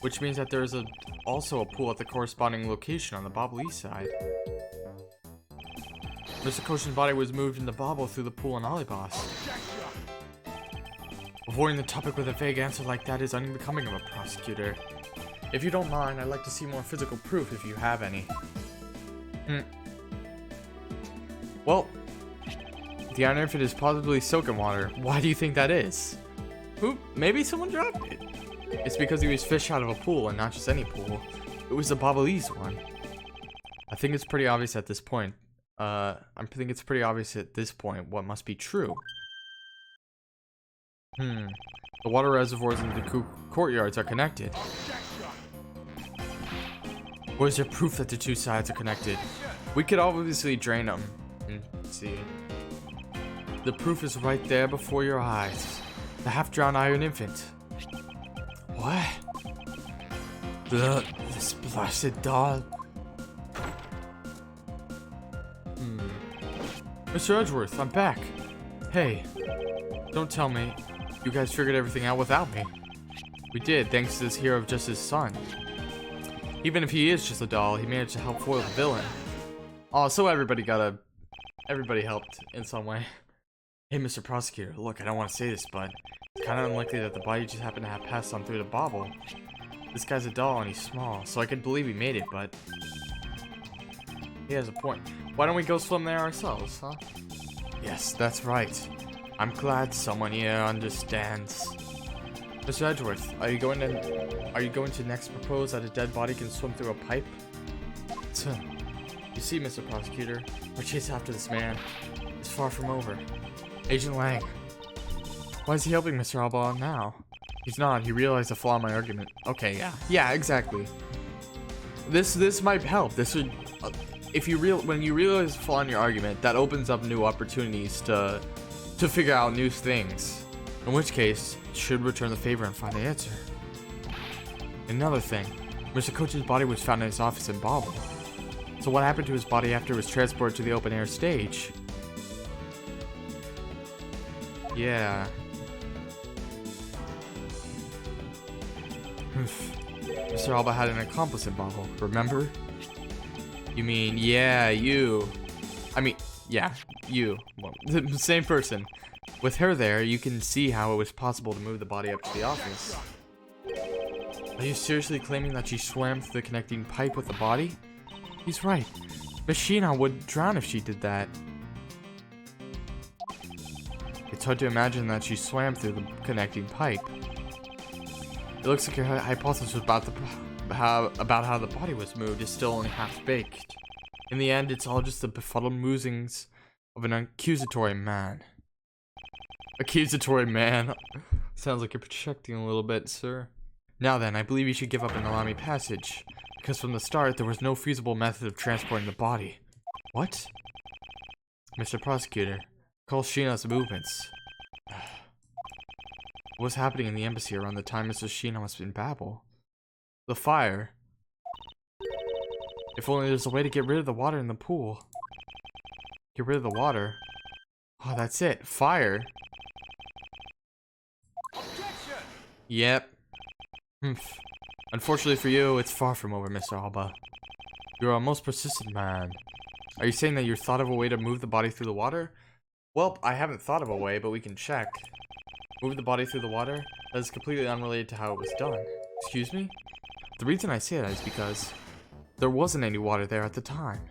S1: which means that there is also a pool at the corresponding location on the Babel East side. Mr. Cochin's body was moved into Babel through the pool in Alibas. Avoiding the topic with a vague answer like that is unbecoming of a prosecutor. If you don't mind, I'd like to see more physical proof if you have any. Well, the Iron Infant is positively soaked in water. Why do you think that is? Oop, maybe someone dropped it. It's because he was fished out of a pool, and not just any pool. It was the Babelese one. I think it's pretty obvious at this point. I think it's pretty obvious at this point what must be true. The water reservoirs and the courtyards are connected. Where's your proof that the two sides are connected? We could obviously drain them. See. The proof is right there before your eyes. The half-drowned Iron Infant. What? This blasted dog. Mr. Edgeworth, I'm back. Hey, don't tell me you guys figured everything out without me. We did, thanks to this hero of justice's son. Even if he is just a doll, he managed to help foil the villain. Oh, so everybody helped in some way. Hey, Mr. Prosecutor, look, I don't want to say this, but it's kind of unlikely that the body just happened to have passed on through the Babel. This guy's a doll and he's small, so I could believe he made it, but he has a point. Why don't we go swim there ourselves, huh? Yes, that's right. I'm glad someone here understands. Mr. Edgeworth, are you going to next propose that a dead body can swim through a pipe? You see, Mr. Prosecutor, our chase after this man is far from over. Agent Lang. Why is he helping Mr. Alba now? He's not. He realized the flaw in my argument. Okay, yeah. Yeah, exactly. This might help. This would... when you realize the flaw in your argument, that opens up new opportunities to to figure out new things. In which case, should return the favor and find the answer. Another thing, Mr. Coach's body was found in his office in Bobble. So what happened to his body after it was transported to the open air stage? Yeah. Mr. Alba had an accomplice in Bobble, remember? You mean, yeah, you. I mean, yeah, you. Well, the same person. With her there, you can see how it was possible to move the body up to the office. Are you seriously claiming that she swam through the connecting pipe with the body? He's right. Miss Sheena would drown if she did that. It's hard to imagine that she swam through the connecting pipe. It looks like your hypothesis about how the body was moved is still only half-baked. In the end, it's all just the befuddled musings of an accusatory man. Accusatory man? Sounds like you're projecting a little bit, sir. Now then, I believe you should give up and allow me passage. Because from the start, there was no feasible method of transporting the body. What? Mr. Prosecutor, call Sheena's movements. What was happening in the embassy around the time Mr. Sheena was in Babel? The fire. If only there's a way to get rid of the water in the pool. Get rid of the water? Oh, that's it. Fire. Objection! Yep. Unfortunately for you, it's far from over, Mr. Alba. You're a most persistent man. Are you saying that you thought of a way to move the body through the water? Well, I haven't thought of a way, but we can check. Move the body through the water? That is completely unrelated to how it was done. Excuse me? The reason I say that is because there wasn't any water there at the time.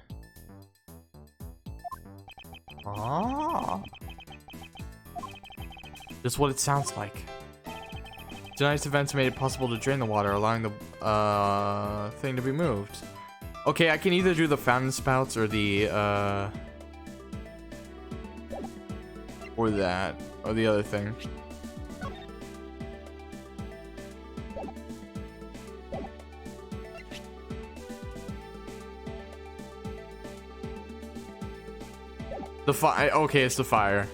S1: Ah. Just what it sounds like. Tonight's events made it possible to drain the water, allowing the thing to be moved. Okay, I can either do the fountain spouts or the or the other thing. The fire. Okay, it's the fire.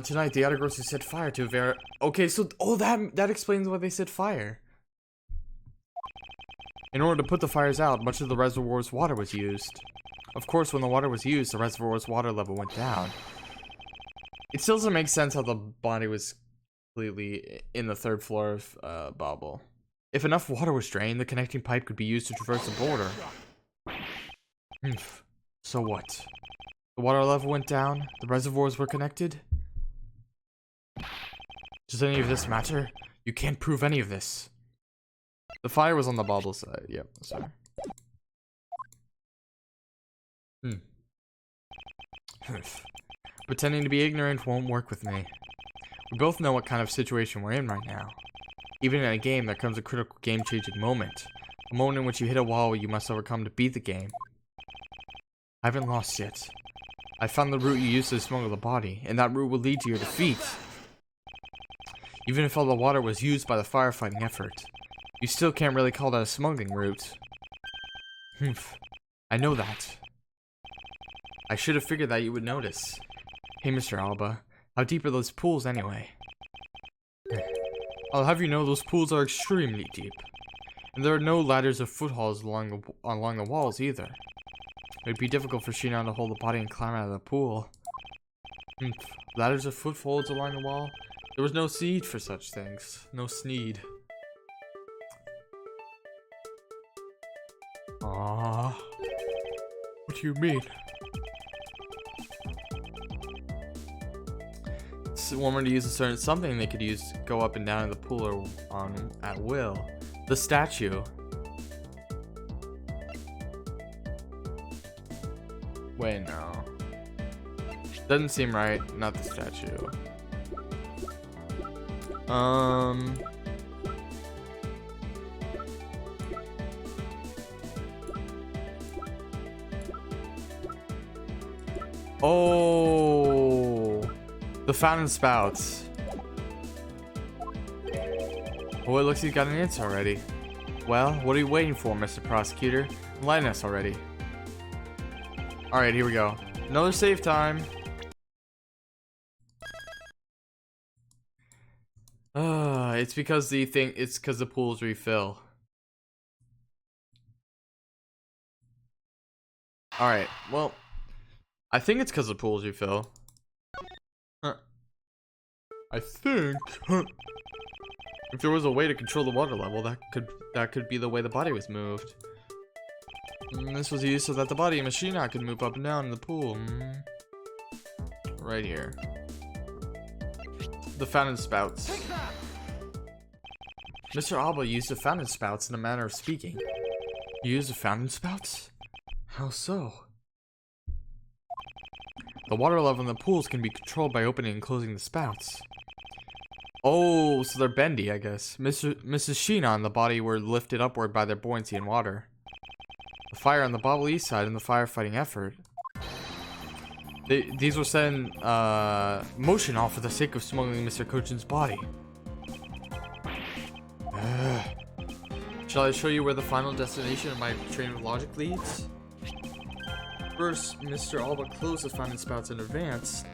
S1: Tonight the outer grocery set fire to a okay, so that explains why they said fire. In order to put the fires out, much of the reservoir's water was used. Of course, when the water was used, the reservoir's water level went down. It still doesn't make sense how the body was completely in the third floor of Bobble. If enough water was drained, the connecting pipe could be used to traverse the border. So what? The water level went down, the reservoirs were connected? Does any of this matter? You can't prove any of this. The fire was on the Bobble side. Yep, sorry. Pretending to be ignorant won't work with me. We both know what kind of situation we're in right now. Even in a game, there comes a critical game-changing moment. A moment in which you hit a wall you must overcome to beat the game. I haven't lost yet. I found the route you used to smuggle the body, and that route will lead to your defeat. Even if all the water was used by the firefighting effort, you still can't really call that a smuggling route. I know that. I should have figured that you would notice. Hey, Mr. Alba, how deep are those pools anyway? I'll have you know those pools are extremely deep. And there are no ladders or footholds along the walls either. It would be difficult for Sheena to hold the body and climb out of the pool. Ladders or footholds along the wall? There was no need for such things. No sneed. Ah, what do you mean? Someone to use a certain something they could use to go up and down in the pool or at will. The statue. Wait, no. Doesn't seem right. Not the statue. Oh, the fountain spouts. Oh, it looks like you got an answer already. Well, what are you waiting for, Mr. Prosecutor? Enlighten us already. Alright, here we go. Another save time. It's because the pools refill. Alright, well, I think it's because the pools refill. Huh. I think if there was a way to control the water level, that could be the way the body was moved. This was used so that the body machine could move up and down in the pool. Right here. The fountain spouts. Mr. Alba used the fountain spouts in a manner of speaking. You used the fountain spouts? How so? The water level in the pools can be controlled by opening and closing the spouts. Oh, so they're bendy, I guess. Mrs. Sheena and the body were lifted upward by their buoyancy in water. The fire on the Bobble East side and the firefighting effort. These were set in motion all for the sake of smuggling Mr. Cochin's body. Shall I show you where the final destination of my train of logic leads? First, Mr. Alba closed the fountain spouts in advance,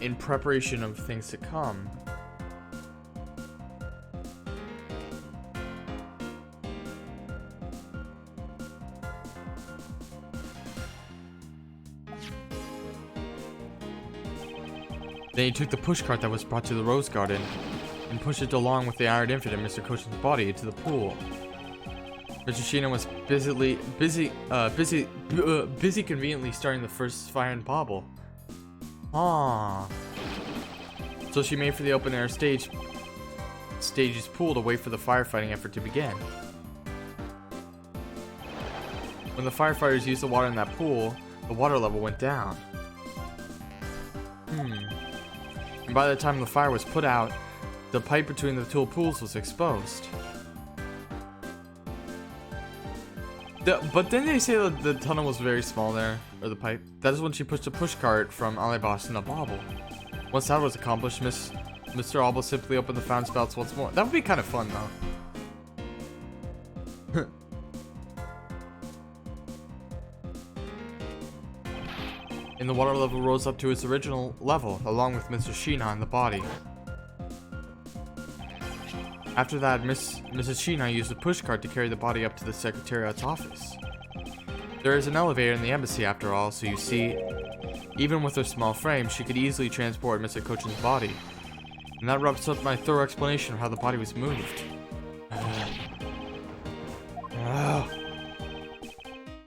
S1: in preparation of things to come. Then he took the pushcart that was brought to the rose garden and pushed it along with the Iron Infant and Mr. Cochin's body into the pool. Mr. Sheena was busy conveniently starting the first fire in Bobble. So she made for the open air stage's pool to wait for the firefighting effort to begin. When the firefighters used the water in that pool, the water level went down. And by the time the fire was put out, the pipe between the two pools was exposed. But then they say that the tunnel was very small there, or the pipe. That is when she pushed a pushcart from Alibos in a Bobble. Once that was accomplished, Mr. Alba simply opened the fountain spouts once more. That would be kind of fun, though. And the water level rose up to its original level, along with Mr. Sheena and the body. After that, Mrs. Sheena used a pushcart to carry the body up to the Secretariat's office. There is an elevator in the embassy after all, so you see, even with her small frame, she could easily transport Mr. Cochin's body. And that wraps up my thorough explanation of how the body was moved.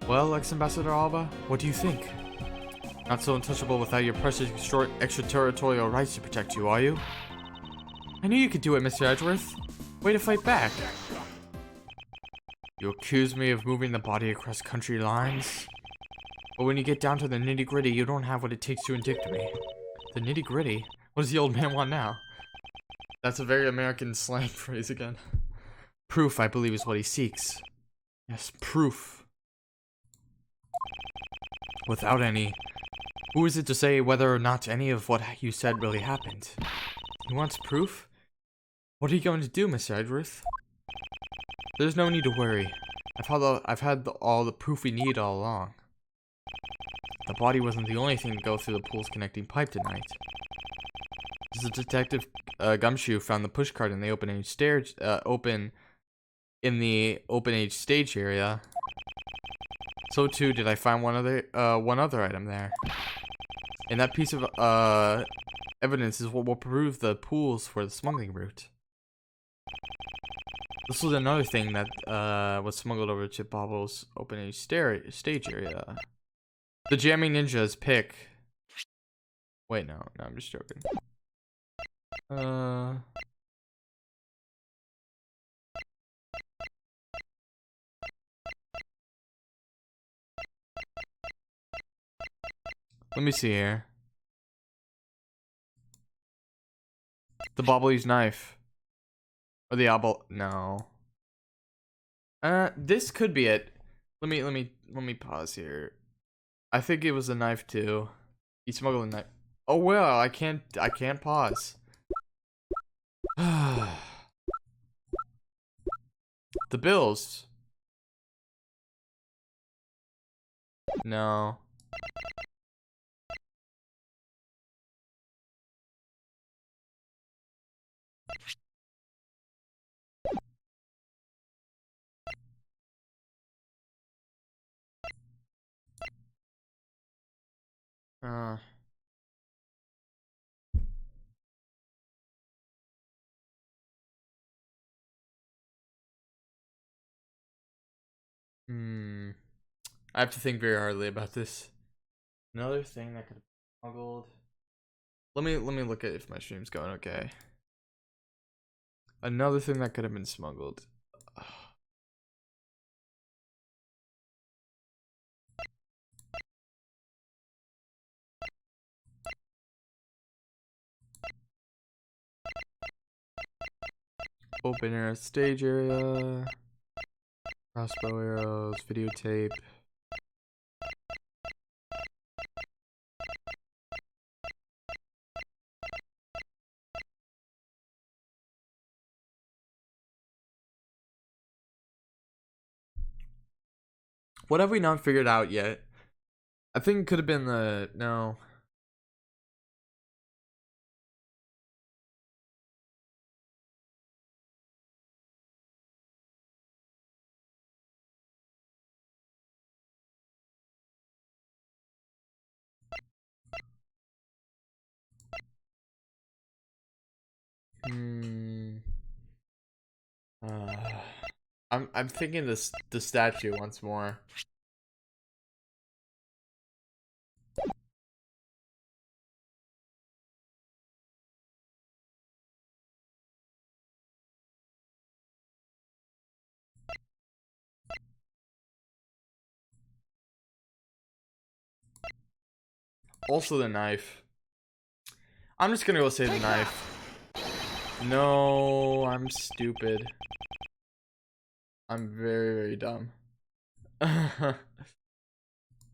S1: Well, ex-Ambassador Alba, what do you think? Not so untouchable without your precious extraterritorial rights to protect you, are you? I knew you could do it, Mr. Edgeworth. Way to fight back. You accuse me of moving the body across country lines? But when you get down to the nitty-gritty, you don't have what it takes to indict me. The nitty-gritty? What does the old man want now? That's a very American slang phrase again. Proof, I believe, is what he seeks. Yes, proof. Without any, who is it to say whether or not any of what you said really happened? He wants proof? What are you going to do, Mr. Edgeworth? There's no need to worry. I've had all the proof we need all along. The body wasn't the only thing to go through the pool's connecting pipe tonight. The detective Gumshoe found the pushcart in the open age stage area. So too did I find one other item there. And that piece of evidence is what will prove the pools for the smuggling route. This was another thing that was smuggled over to Bobble's open age stage area. The jamming ninja's pick. Wait, no, I'm just joking. Let me see here. The Bobbly's knife. Or the obel. No. This could be it. Let me pause here. I think it was a knife too. He smuggled a knife. Oh well, I can't pause. The bills. No. Uh, hmm. I have to think very hardly about this. Another thing that could have smuggled. Let me look at if my stream's going okay. Another thing that could have been smuggled. Open air stage area. Crossbow arrows, videotape. What have we not figured out yet? I think it could have been the no. Hmm. Uh, I'm thinking this the statue once more. Also the knife. I'm just gonna go say the knife. No, I'm stupid. I'm very, very dumb.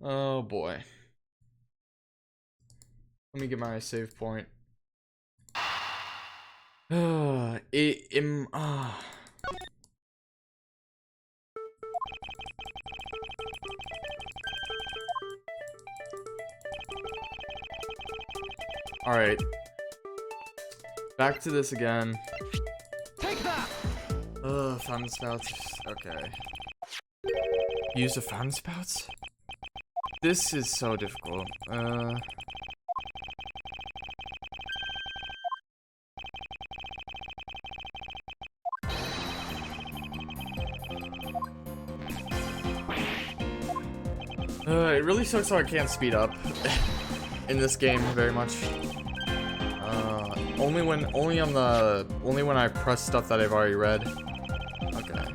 S1: Oh boy. Let me get my save point. Alright. Back to this again.
S2: Take that!
S1: Fountain spouts. Okay. Use the fountain spouts? This is so difficult. It really sucks how I can't speed up in this game very much. Only when I press stuff that I've already read. Okay.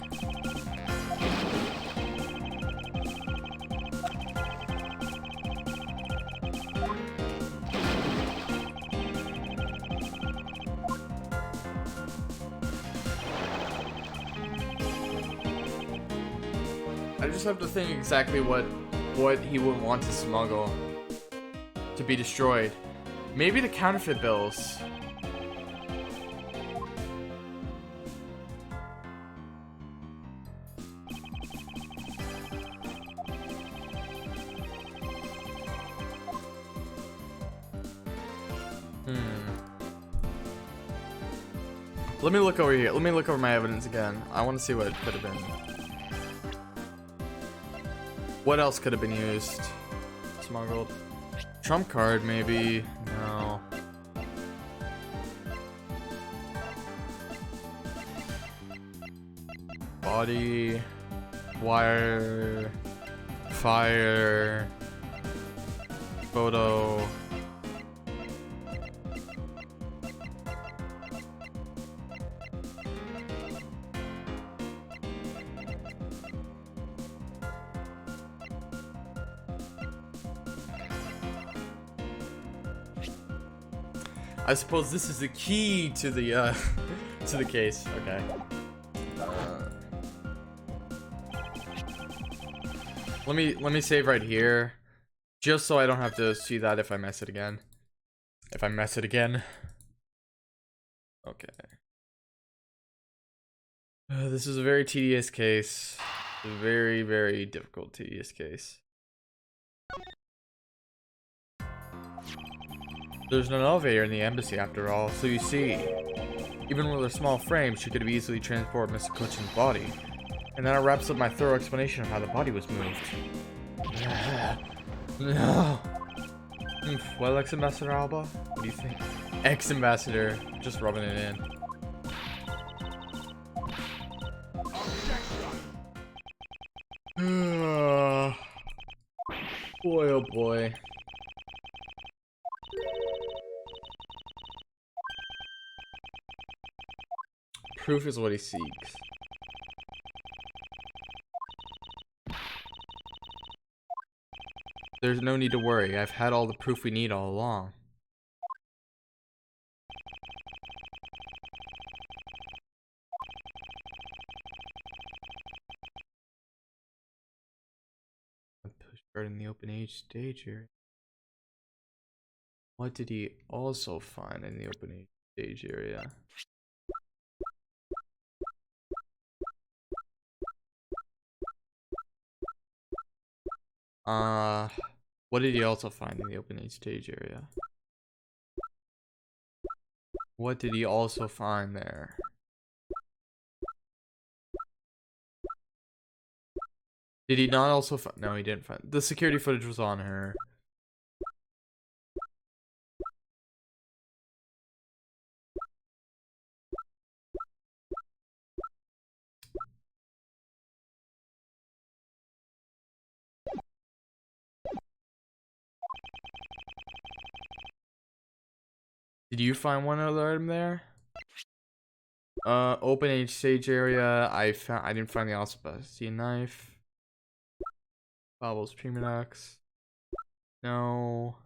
S1: I just have to think exactly what he would want to smuggle to be destroyed. Maybe the counterfeit bills. Let me look over here. Let me look over my evidence again. I want to see what it could have been. What else could have been used? Smuggled. Trump card, maybe. No. Body. Wire. Fire. Photo. I suppose this is the key to the to the case. Okay. Let me save right here, just so I don't have to see that if I mess it again. If I mess it again. Okay. This is a very tedious case. A very, very difficult, tedious case. There's no elevator in the embassy after all, so you see, even with a small frame, she could have easily transported Mr. Clutchin's body. And that wraps up my thorough explanation of how the body was moved. No. Well, ex-ambassador Alba, what do you think? Ex-ambassador, just rubbing it in. Boy, oh boy. Proof is what he seeks. There's no need to worry. I've had all the proof we need all along. Push guard in the open age stage area. What did he also find in the open age stage area? What did he also find in the open age stage area? What did he also find there? Did he not also find? No, he didn't find. The security footage was on her. Did you find one other item there? Open age stage area. I didn't find the Alcibasian knife. Bobbles Primodox. No.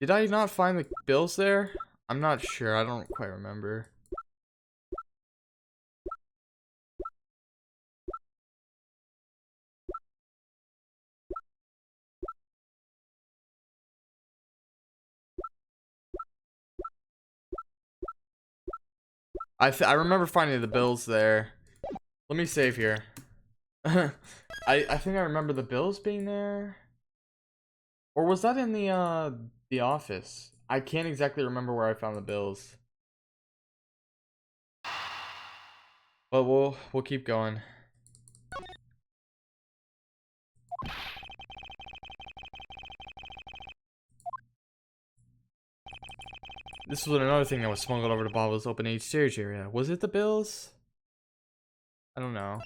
S1: Did I not find the bills there? I'm not sure. I don't quite remember. I remember finding the bills there. Let me save here. I think I remember the bills being there. Or was that in the office? I can't exactly remember where I found the bills. But we'll keep going. This was another thing that was smuggled over to Bob's open age stage area. Was it the bills? I don't know.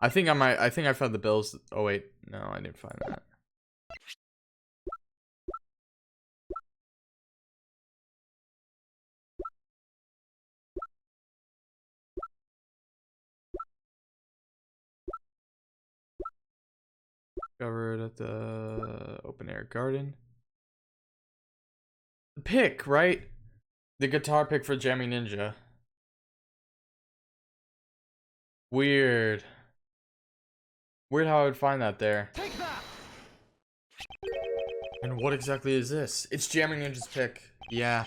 S1: I think I found the bills. Oh wait, no, I didn't find that. Discovered at the open air garden. The pick, right? The guitar pick for Jammy Ninja. Weird. Weird how I would find that there.
S2: Take that!
S1: And what exactly is this? It's Jammy Ninja's pick. Yeah.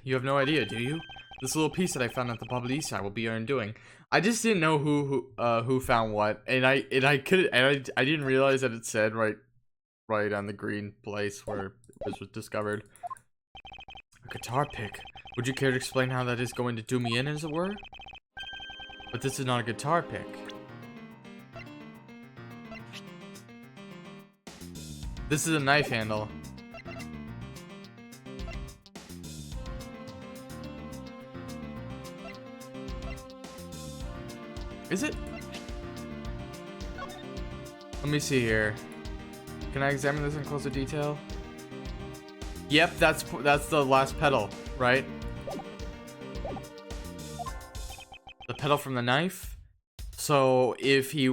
S1: You have no idea, do you? This little piece that I found at the Publicista will be your undoing. I just didn't know who found what, and I didn't realize that it said right on the green place where it was discovered. A guitar pick. Would you care to explain how that is going to do me in, as it were? But this is not a guitar pick. This is a knife handle. Is it? Let me see here. Can I examine this in closer detail? Yep, that's the last pedal, right? The pedal from the knife. So if we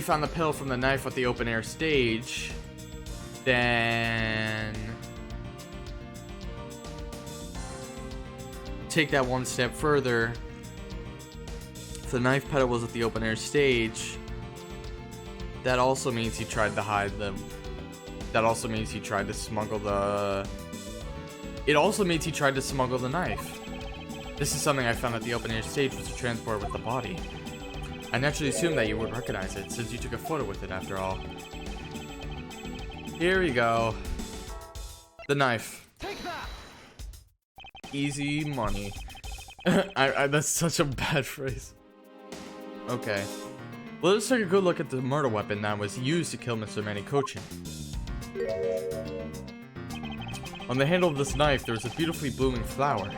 S1: found the pedal from the knife at the open air stage, then take that one step further. If the knife pedal was at the open air stage, that also means he tried to hide the That also means he tried to smuggle the... It also means he tried to smuggle the knife. This is something I found at the open air stage was a transport with the body. I naturally assumed that you would recognize it, since you took a photo with it after all. Here we go. The knife.
S2: Take that.
S1: Easy money. That's such a bad phrase. Okay. Well, let's take a good look at the murder weapon that was used to kill Mr. Manny Cochin. On the handle of this knife, there is a beautifully blooming flower.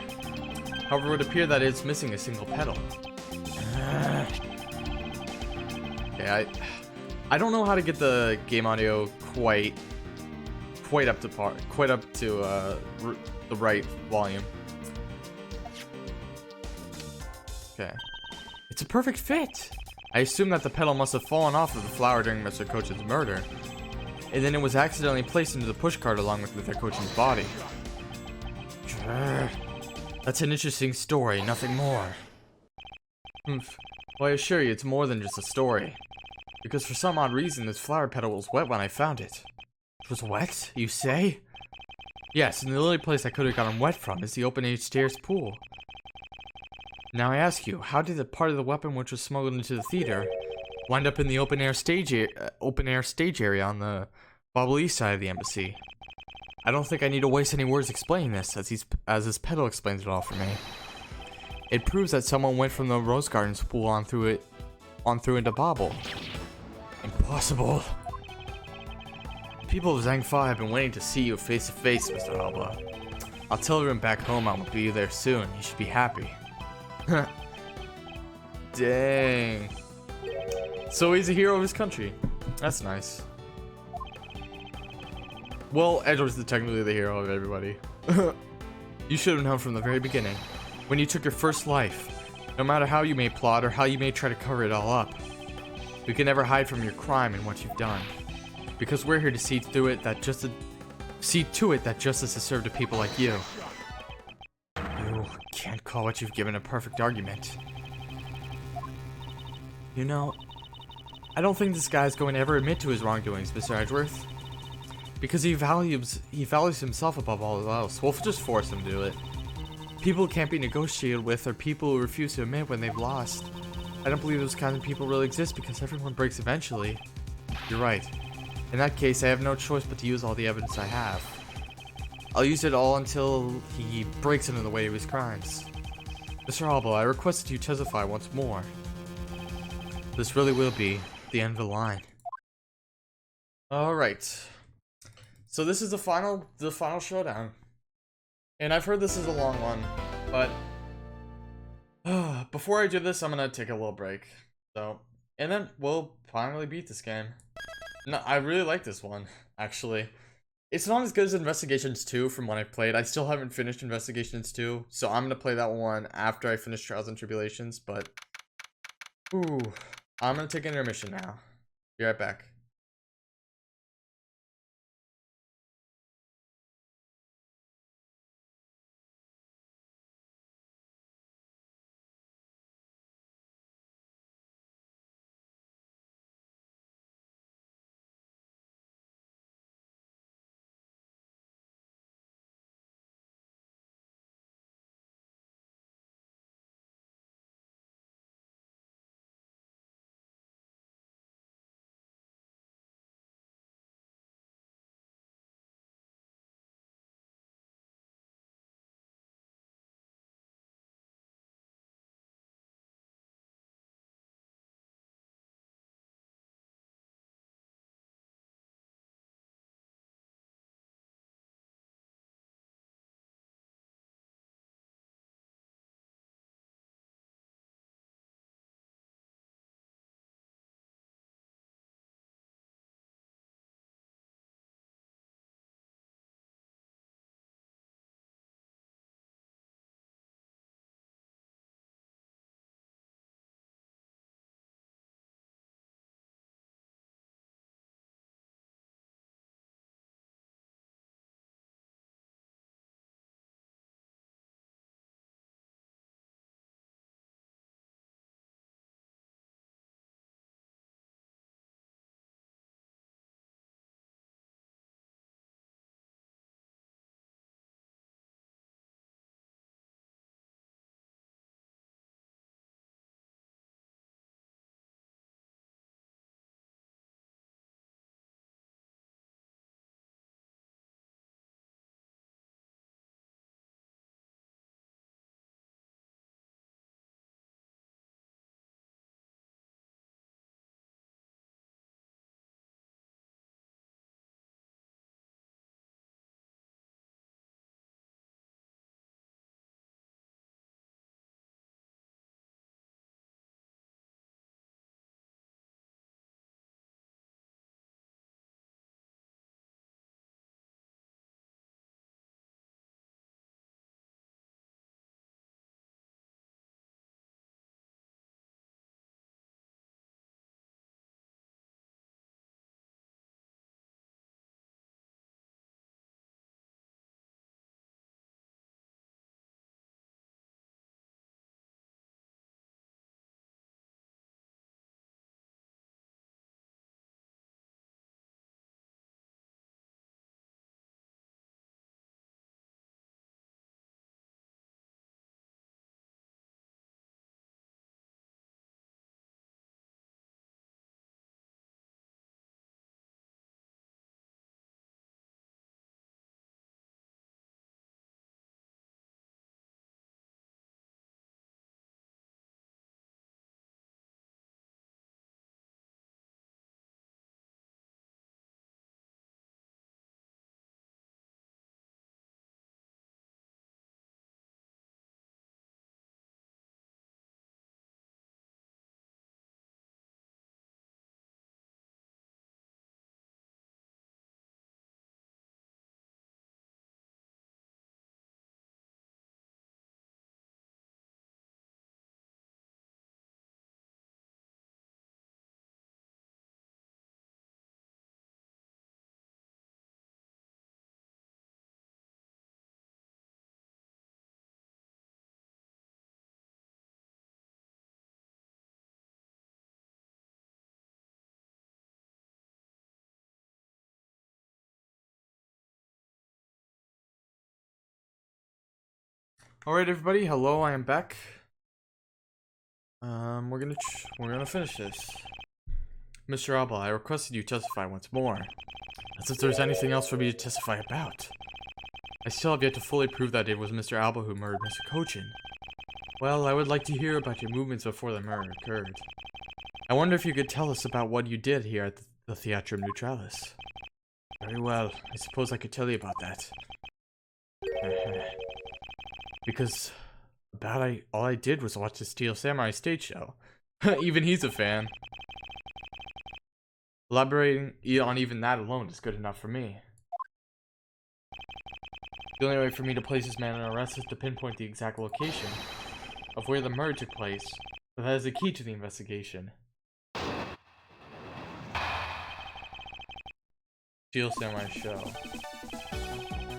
S1: However, it would appear that it's missing a single petal. Okay, I don't know how to get the game audio quite up to par, the right volume. Okay, it's a perfect fit. I assume that the petal must have fallen off of the flower during Mr. Cochin's murder, and then it was accidentally placed into the pushcart along with Mr. Cochin's body. That's an interesting story, nothing more. Well, I assure you, it's more than just a story. Because for some odd reason, this flower petal was wet when I found it. It was wet, you say? Yes, and the only place I could have gotten wet from is the open-air stairs pool. Now I ask you, how did the part of the weapon which was smuggled into the theater wind up in the open-air stage area on the Bobble East side of the embassy? I don't think I need to waste any words explaining this, as this petal explains it all for me. It proves that someone went from the Rose Gardens pool on through into Bobble. Impossible. People of Zhangfa have been waiting to see you face to face, Mr. Alba. I'll tell everyone back home I will be there soon. You should be happy. Dang. So he's a hero of his country. That's nice. Well, Edgeworth is technically the hero of everybody. You should have known from the very beginning. When you took your first life. No matter how you may plot or how you may try to cover it all up. You can never hide from your crime and what you've done. Because we're here to see to it that justice is served to people like you. You can't call what you've given a perfect argument. You know, I don't think this guy's going to ever admit to his wrongdoings, Mr. Edgeworth. Because he values himself above all else. We'll just force him to do it. People who can't be negotiated with are people who refuse to admit when they've lost. I don't believe those kind of people really exist because everyone breaks eventually. You're right. In that case, I have no choice but to use all the evidence I have. I'll use it all until he breaks into the way of his crimes. Mr. Alba, I request that you testify once more. This really will be the end of the line. Alright. So this is the final showdown. And I've heard this is a long one, but before I do this, I'm gonna take a little break. So, and then we'll finally beat this game. No, I really like this one, actually. It's not as good as Investigations 2 from when I played. I still haven't finished Investigations 2, so I'm gonna play that one after I finish Trials and Tribulations, but ooh, I'm gonna take an intermission now. Be right back. Alright everybody, hello, I am back. We're gonna finish this. Mr. Alba, I requested you testify once more. As if there's anything else for me to testify about. I still have yet to fully prove that it was Mr. Alba who murdered Mr. Kochin. Well, I would like to hear about your movements before the murder occurred. I wonder if you could tell us about what you did here at the Theatrum Neutralis. Very well, I suppose I could tell you about that. Because all I did was watch the Steel Samurai stage show. Even he's a fan. Elaborating on even that alone is good enough for me. The only way for me to place this man in arrest is to pinpoint the exact location of where the murder took place, but that is the key to the investigation. Steel Samurai show.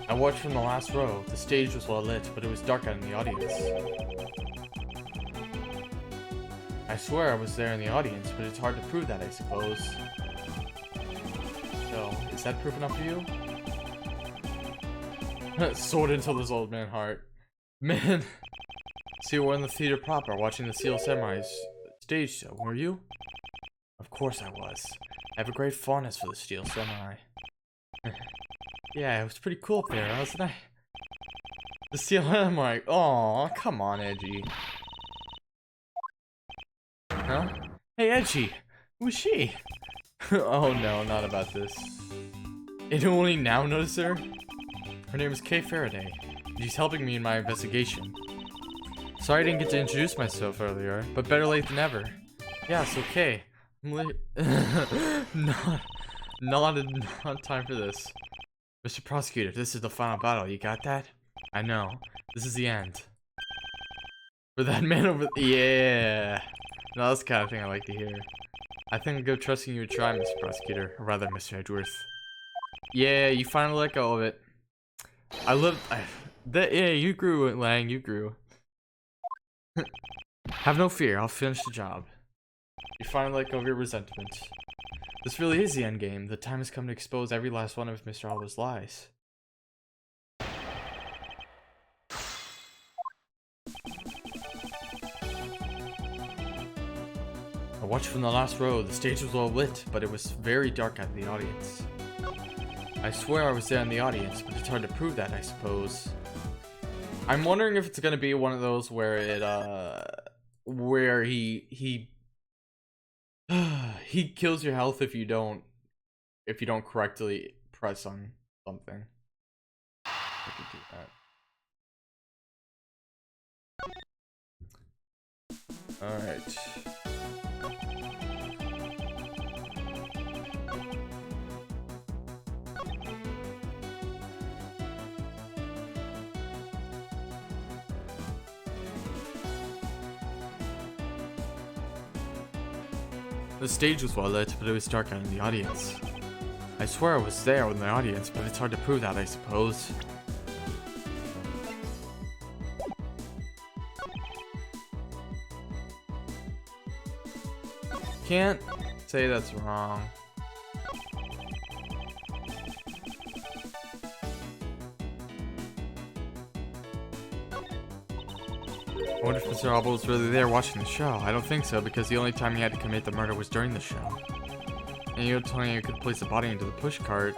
S1: I watched from the last row. The stage was well lit, but it was dark out in the audience. I swear I was there in the audience, but it's hard to prove that, I suppose. So, is that proof enough for you? Sword into this old man heart. Man. See, we're in the theater proper, watching the Steel Samurai's stage show, were you? Of course I was. I have a great fondness for the Steel Samurai. Yeah, it was pretty cool up there, wasn't I? The Steel Samurai. Aw, come on, Edgy. Huh? Hey, Edgy. Who's she? Oh no, not about this. It only now notice her? Her name is Kay Faraday. And she's helping me in my investigation. Sorry I didn't get to introduce myself earlier, but better late than never. Yeah, it's okay. Not time for this. Mr. Prosecutor, this is the final battle, you got that? I know. This is the end. For that man over yeah. No, that's the kind of thing I like to hear. I think I'm good trusting you to try, Mr. Prosecutor. Or rather, Mr. Edgeworth. Yeah, you finally let go of it. Yeah, you grew, Lang, you grew. Have no fear, I'll finish the job. You finally let go of your resentment. This really is the end game. The time has come to expose every last one of Mr. Alba's lies. I watched from the last row. The stage was well lit, but it was very dark out in the audience. I swear I was there in the audience, but it's hard to prove that, I suppose. I'm wondering if it's gonna be one of those where it, where he kills your health if you don't correctly press on something. I could do that. Alright. The stage was well lit, but it was dark out in the audience. I swear I was there in the audience, but it's hard to prove that, I suppose. Can't say that's wrong. I wonder if Mr. Alba was really there watching the show. I don't think so, because the only time he had to commit the murder was during the show. And you told me you could place the body into the pushcart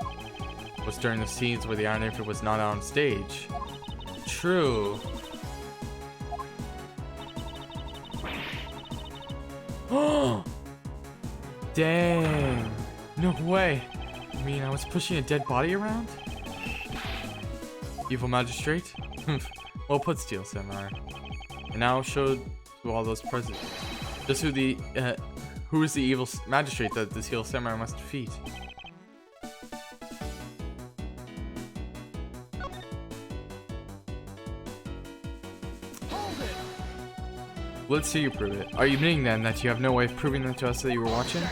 S1: was during the scenes where the Iron Infant was not on stage. True. Oh! Dang. No way. You mean I was pushing a dead body around? Evil magistrate? Well put, Steel Samurai. And now show to all those present just who is the evil magistrate that the Steel Samurai must defeat. Let's see you prove it. Are you admitting then that you have no way of proving them to us that you were watching?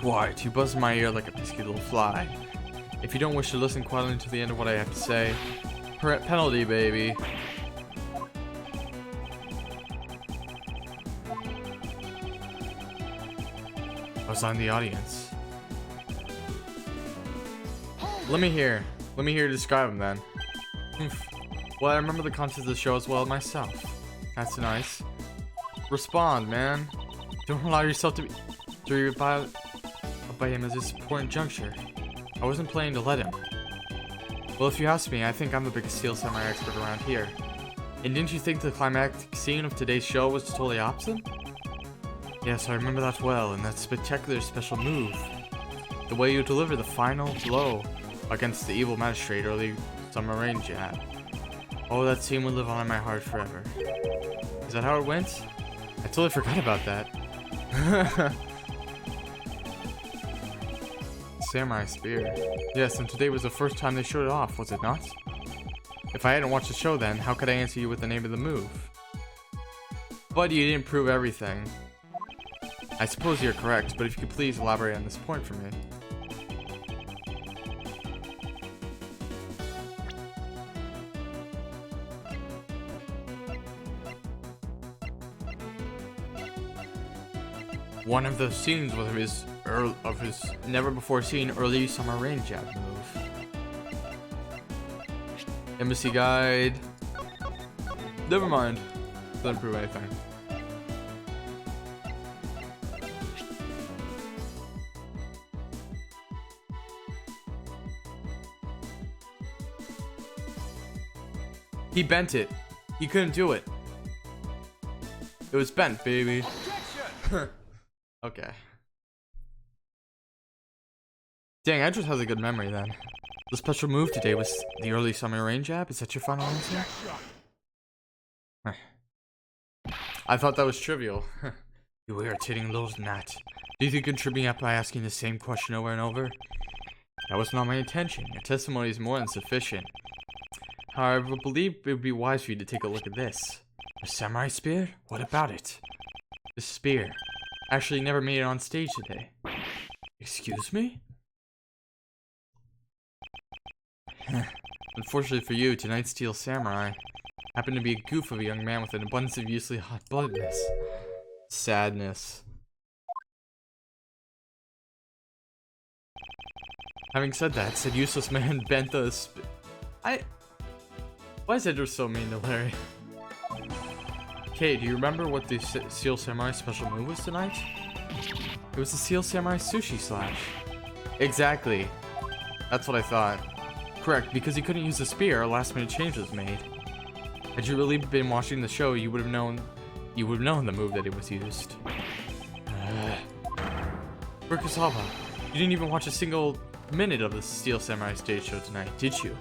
S1: Quiet, you buzz in my ear like a pesky little fly. If you don't wish to listen quietly to the end of what I have to say, penalty, baby. I was on the audience. Let me hear you describe him then. Well, I remember the content of the show as well myself. That's nice. Respond, man. Don't allow yourself to be by him at this important juncture. I wasn't planning to let him. Well, if you ask me, I think I'm the biggest Steel Samurai expert around here. And didn't you think the climactic scene of today's show was totally opposite? Yes, I remember that well, and that spectacular special move. The way you deliver the final blow against the evil magistrate early summer rain jab. Oh, that scene will live on in my heart forever. Is that how it went? I totally forgot about that. Samurai spear. Yes, and today was the first time they showed it off, was it not? If I hadn't watched the show then, how could I answer you with the name of the move? But you didn't prove everything. I suppose you're correct, but if you could please elaborate on this point for me. One of those scenes was of his never before seen early summer rain jab move. Embassy guide. Never mind. Doesn't prove anything. He bent it. He couldn't do it. It was bent, baby. Okay. Dang, I just have a good memory then. The special move today was the early summer rain jab. Is that your final answer? I thought that was trivial. You irritating little gnat. Do you think you can trip me up by asking the same question over and over? That was not my intention. Your testimony is more than sufficient. However, I believe it would be wise for you to take a look at this. A samurai spear? What about it? The spear actually never made it on stage today. Excuse me? Unfortunately for you, tonight's Steel Samurai happened to be a goof of a young man with an abundance of usually hot-bloodedness. Sadness. Having said that, said useless man bent the Why is Edgeworth so mean to Larry? Okay, do you remember what the Steel Samurai special move was tonight? It was the Steel Samurai Sushi Slash. Exactly. That's what I thought. Correct, because he couldn't use the spear, a last minute change was made. Had you really been watching the show, you would have known the move that it was used. Rikusawa, you didn't even watch a single minute of the Steel Samurai stage show tonight, did you?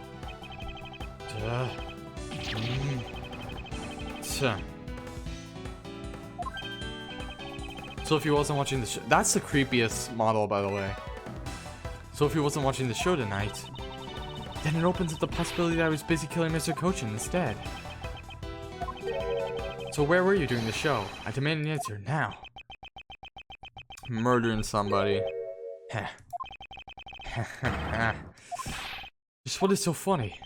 S1: So if he wasn't watching the show, that's the creepiest model, by the way. So if he wasn't watching the show tonight, then it opens up the possibility that I was busy killing Mr. Kochin instead. So where were you during the show? I demand an answer now. Murdering somebody. Just what is so funny?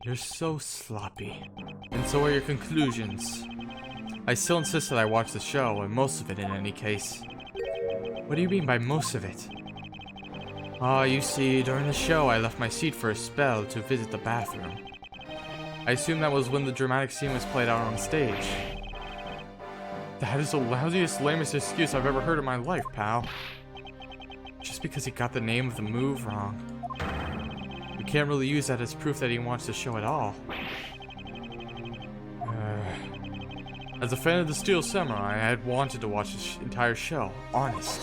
S1: You're so sloppy. And so are your conclusions. I still insist that I watch the show, and most of it in any case. What do you mean by most of it? Ah, you see, during the show I left my seat for a spell to visit the bathroom. I assume that was when the dramatic scene was played out on stage. That is the lousiest, lamest excuse I've ever heard in my life, pal. Just because he got the name of the move wrong. We can't really use that as proof that he wants the show at all. As a fan of the Steel Samurai, I had wanted to watch the entire show, honest.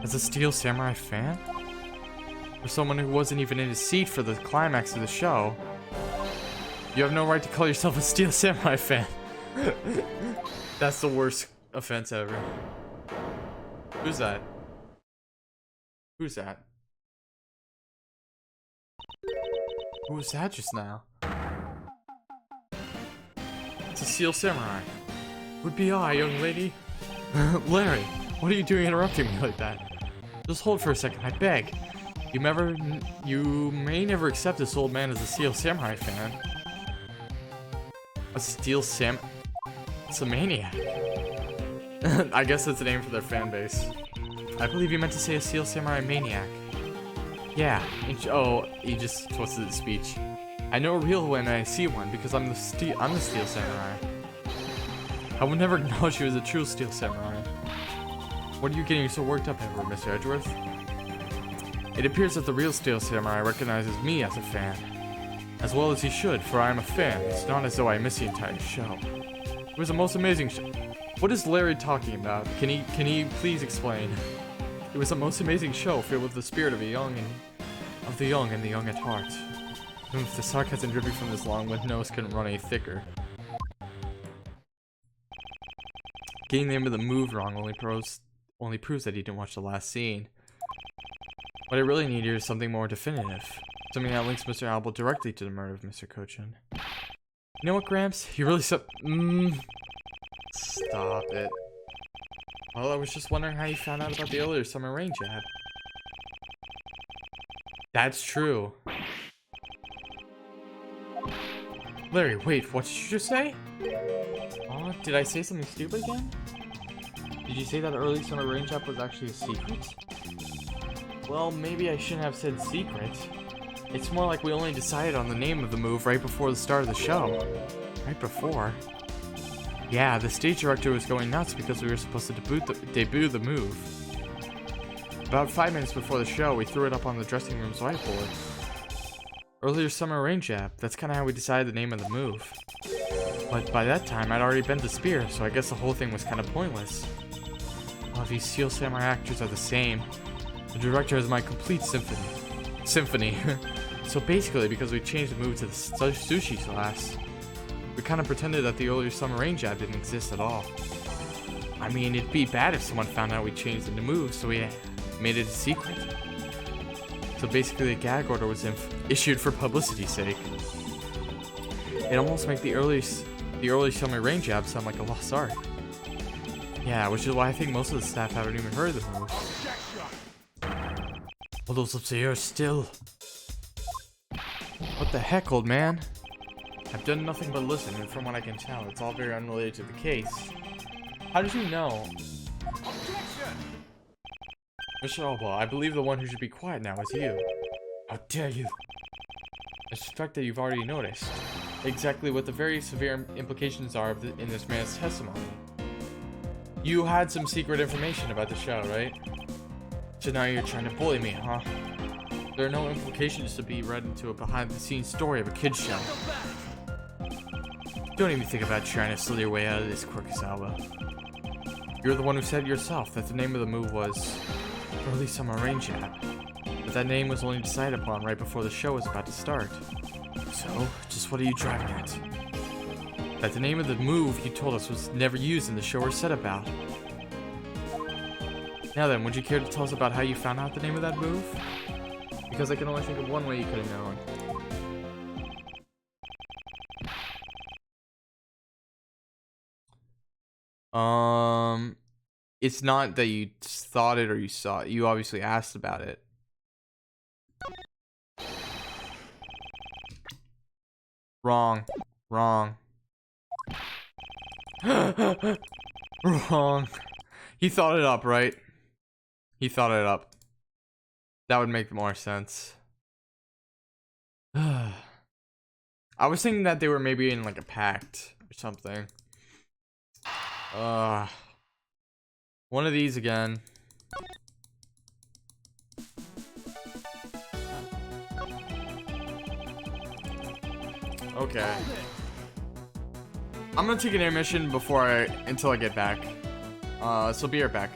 S1: As a Steel Samurai fan? For someone who wasn't even in his seat for the climax of the show, you have no right to call yourself a Steel Samurai fan. That's the worst offense ever. Who's that? Who's that? Who was that just now? It's a Steel Samurai. Would be I, young lady. Larry, what are you doing interrupting me like that? Just hold for a second, I beg. You may never accept this old man as a Steel Samurai fan. A Steel Sam... It's a maniac. I guess that's the name for their fan base. I believe you meant to say a Steel Samurai maniac. Yeah. Oh, he just twisted his speech. I know a real when I see one because I'm the steel samurai. I would never acknowledge you as a true steel samurai. What are you getting so worked up over, Mr. Edgeworth? It appears that the real steel samurai recognizes me as a fan. As well as he should, for I am a fan. It's not as though I miss the entire show. It was the most amazing show. What is Larry talking about? Can he please explain? It was the most amazing show filled with the spirit of the young and the young at heart. If the sarcasm dripping from this long-winded nose couldn't run any thicker. Getting the name of the move wrong only proves that he didn't watch the last scene. What I really need here is something more definitive. Something that links Mr. Albert directly to the murder of Mr. Cochin. You know what, Gramps? You really Stop it. Well, I was just wondering how you found out about the earlier summer rain jab. That's true. Larry, wait, what did you just say? Oh, did I say something stupid again? Did you say that early summer rain jab was actually a secret? Well, maybe I shouldn't have said secret. It's more like we only decided on the name of the move right before the start of the show. Right before? Yeah, the stage director was going nuts because we were supposed to debut the move. About 5 minutes before the show, we threw it up on the dressing room's whiteboard. Earlier summer rain jab, that's kinda how we decided the name of the move. But by that time, I'd already been to Spear, so I guess the whole thing was kinda pointless. Well, these Steel Samurai actors are the same. The director has my complete symphony. So basically, because we changed the move to the sushi class, we kind of pretended that the earlier summer rain jab didn't exist at all. I mean, it'd be bad if someone found out we changed the move, so we made it a secret. So basically, a gag order was issued for publicity's sake. It almost makes the early summer rain jab sound like a lost art. Yeah, which is why I think most of the staff haven't even heard of the move. All those lips of yours still. What the heck, old man? I've done nothing but listen, and from what I can tell, it's all very unrelated to the case. How did you know? Mr. Alba, I believe the one who should be quiet now is you. How dare you? I suspect that you've already noticed exactly what the very severe implications are in this man's testimony. You had some secret information about the show, right? So now you're trying to bully me, huh? There are no implications to be read into a behind-the-scenes story of a kid's show. Don't even think about trying to slither your way out of this, Alba. You're the one who said yourself that the name of the move was Early Summer Rain Jab. But that name was only decided upon right before the show was about to start. So, just what are you driving at? That the name of the move you told us was never used in the show or said about. Now then, would you care to tell us about how you found out the name of that move? Because I can only think of one way you could have known. It's not that you thought it or you saw it. You obviously asked about it. Wrong. Wrong. Wrong. He thought it up, right? He thought it up. That would make more sense. I was thinking that they were maybe in like a pact or something. One of these again. Okay. I'm gonna take an intermission until I get back. So be right back.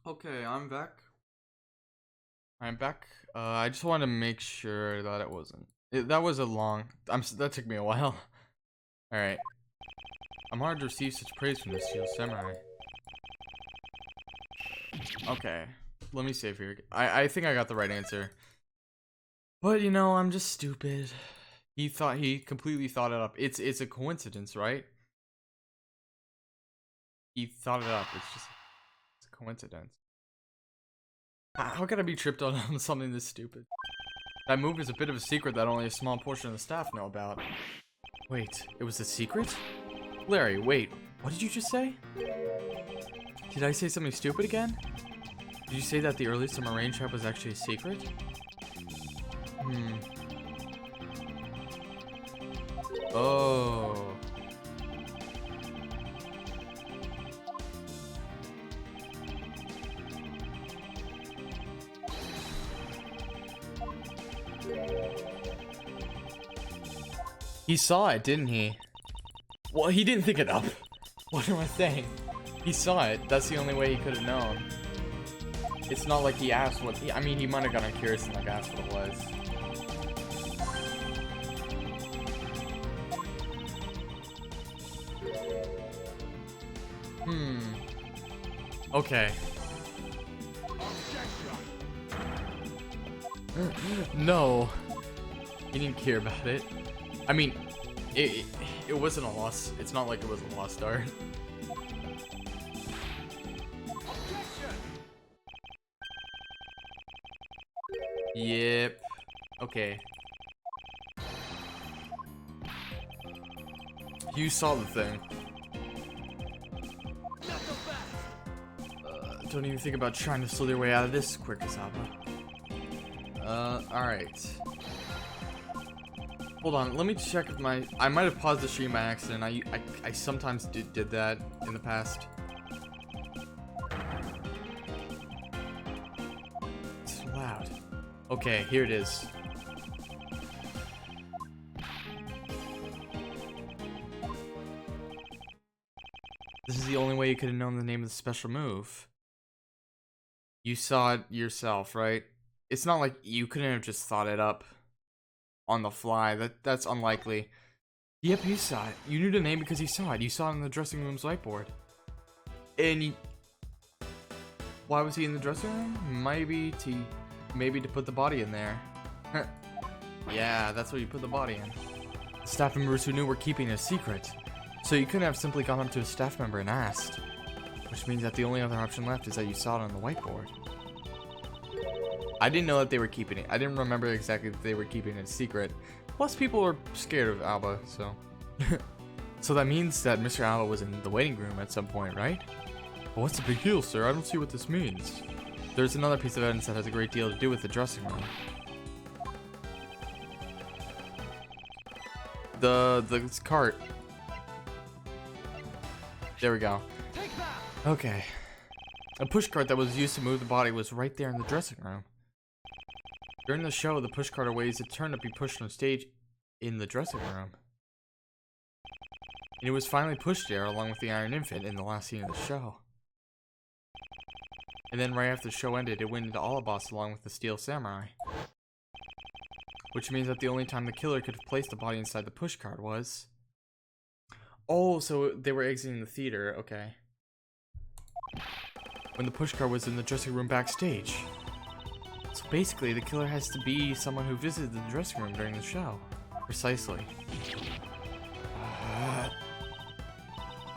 S1: Okay, I'm back. I'm back. I just wanted to make sure that it wasn't. That was a long. That took me a while. All right. I'm hard to receive such praise from the Steel Samurai. Okay. Let me save here. I think I got the right answer. But you know, I'm just stupid. He completely thought it up. It's a coincidence, right? He thought it up. It's a coincidence. How could I be tripped on something this stupid? That move is a bit of a secret that only a small portion of the staff know about. Wait, it was a secret? Larry, wait, what did you just say? Did I say something stupid again? Did you say that the early summer rain trap was actually a secret? Oh. He saw it, didn't he? Well, he didn't think it up. What am I saying? He saw it. That's the only way he could have known. It's not like he asked what. I mean, he might have gotten curious and like asked what it was. Okay. No. He didn't care about it. I mean, it wasn't a loss. It's not like it was a lost art. Yep. Okay. You saw the thing. Don't even think about trying to slither your way out of this quick, Asaba. Alright. Hold on, let me check if I might have paused the stream by accident. I sometimes did that in the past. It's so loud. Okay, here it is. This is the only way you could have known the name of the special move. You saw it yourself, right? It's not like you couldn't have just thought it up on the fly. That's unlikely. Yep, you saw it. You knew the name because you saw it. You saw it on the dressing room's whiteboard. And why was he in the dressing room? Maybe to put the body in there. Yeah, that's what you put the body in. The staff members who knew were keeping it a secret. So you couldn't have simply gone up to a staff member and asked. Which means that the only other option left is that you saw it on the whiteboard. I didn't know that they were keeping it. I didn't remember exactly that they were keeping it a secret. Plus, people were scared of Alba, so... So that means that Mr. Alba was in the waiting room at some point, right? Well, what's the big deal, sir? I don't see what this means. There's another piece of evidence that has a great deal to do with the dressing room. The cart. There we go. Okay. A pushcart that was used to move the body was right there in the dressing room. During the show, the pushcart awaits its turn to be pushed on stage in the dressing room. And it was finally pushed there along with the Iron Infant in the last scene of the show. And then right after the show ended, it went into Alabas along with the Steel Samurai. Which means that the only time the killer could have placed the body inside the pushcart was... Oh, so they were exiting the theater, okay. When the pushcart was in the dressing room backstage. So basically, the killer has to be someone who visited the dressing room during the show. Precisely.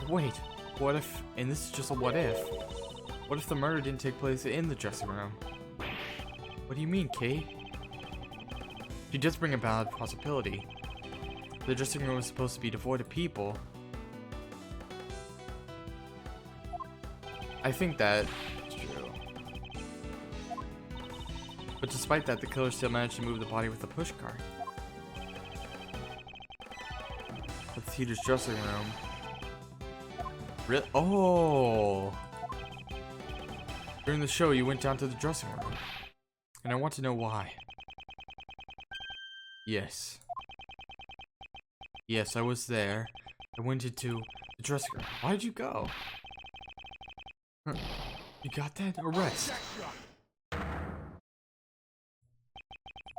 S1: Wait, what if, and this is just a what if the murder didn't take place in the dressing room? What do you mean, Kate? She does bring a valid possibility. The dressing room was supposed to be devoid of people. I think that is true. But despite that, the killer still managed to move the body with the pushcart. The theater's dressing room. Really? Oh! During the show, you went down to the dressing room. And I want to know why. Yes. Yes, I was there. I went into the dressing room. Why did you go? You got that? Arrest.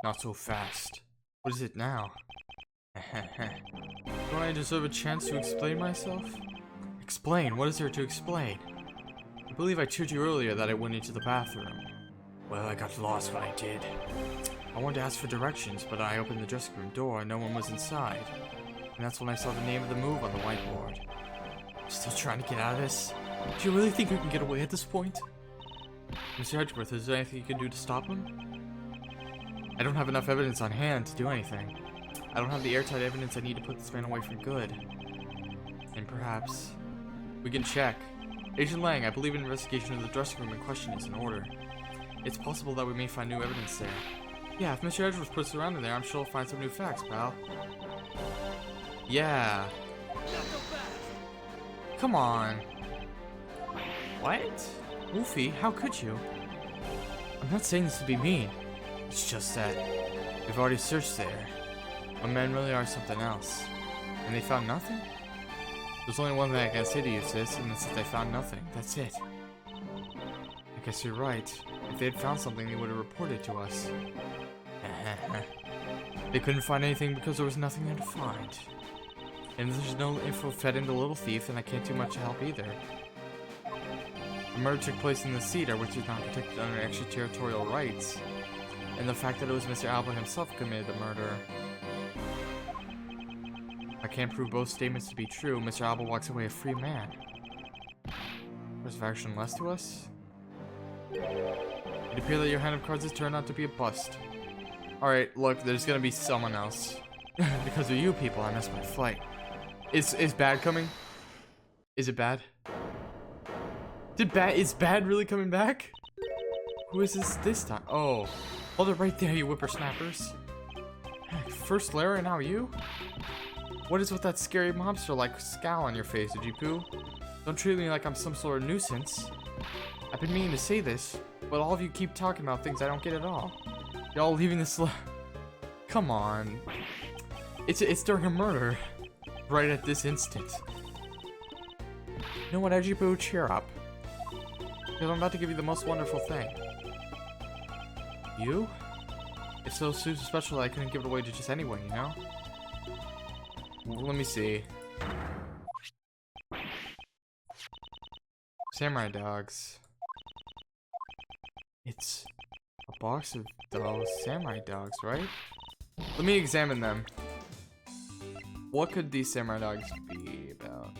S1: Not so fast. What is it now? Don't I deserve a chance to explain myself? Explain? What is there to explain? I believe I told you earlier that I went into the bathroom. Well, I got lost when I did. I wanted to ask for directions, but I opened the dressing room door and no one was inside. And that's when I saw the name of the move on the whiteboard. Still trying to get out of this? Do you really think we can get away at this point? Mr. Edgeworth, is there anything you can do to stop him? I don't have enough evidence on hand to do anything. I don't have the airtight evidence I need to put this man away for good. And perhaps we can check. Agent Lang, I believe an investigation of the dressing room in question is in order. It's possible that we may find new evidence there. Yeah, if Mr. Edgeworth puts around in there, I'm sure he'll find some new facts, pal. Yeah. Come on. What? Wolfie, how could you? I'm not saying this to be mean. It's just that we've already searched there. Our men really are something else. And they found nothing? There's only one thing I can say to you, sis, and that's that they found nothing. That's it. I guess you're right. If they had found something, they would have reported to us. They couldn't find anything because there was nothing there to find. And there's no info fed into Little Thief, and I can't do much to help either. The murder took place in the Cedar, which is not protected under extraterritorial rights. And the fact that it was Mr. Albert himself who committed the murder. I can't prove both statements to be true. Mr. Albert walks away a free man. Was faction less to us? It appears that your hand of cards has turned out to be a bust. Alright, look, there's gonna be someone else. Because of you people, I missed my flight. Is bad coming? Is it bad? Is bad really coming back? Who is this time? Oh. Hold it right there, you whippersnappers. Heck, first Lara and now you? What is with that scary mobster-like scowl on your face, Ujipu? Don't treat me like I'm some sort of nuisance. I've been meaning to say this, but all of you keep talking about things I don't get at all. Y'all leaving this Come on. It's during a murder. Right at this instant. You know what, Ujipu? Cheer up. Because I'm about to give you the most wonderful thing. You? It's so super special that I couldn't give it away to just anyone, you know? Well, let me see. Samurai dogs. It's a box of those samurai dogs, right? Let me examine them. What could these samurai dogs be about?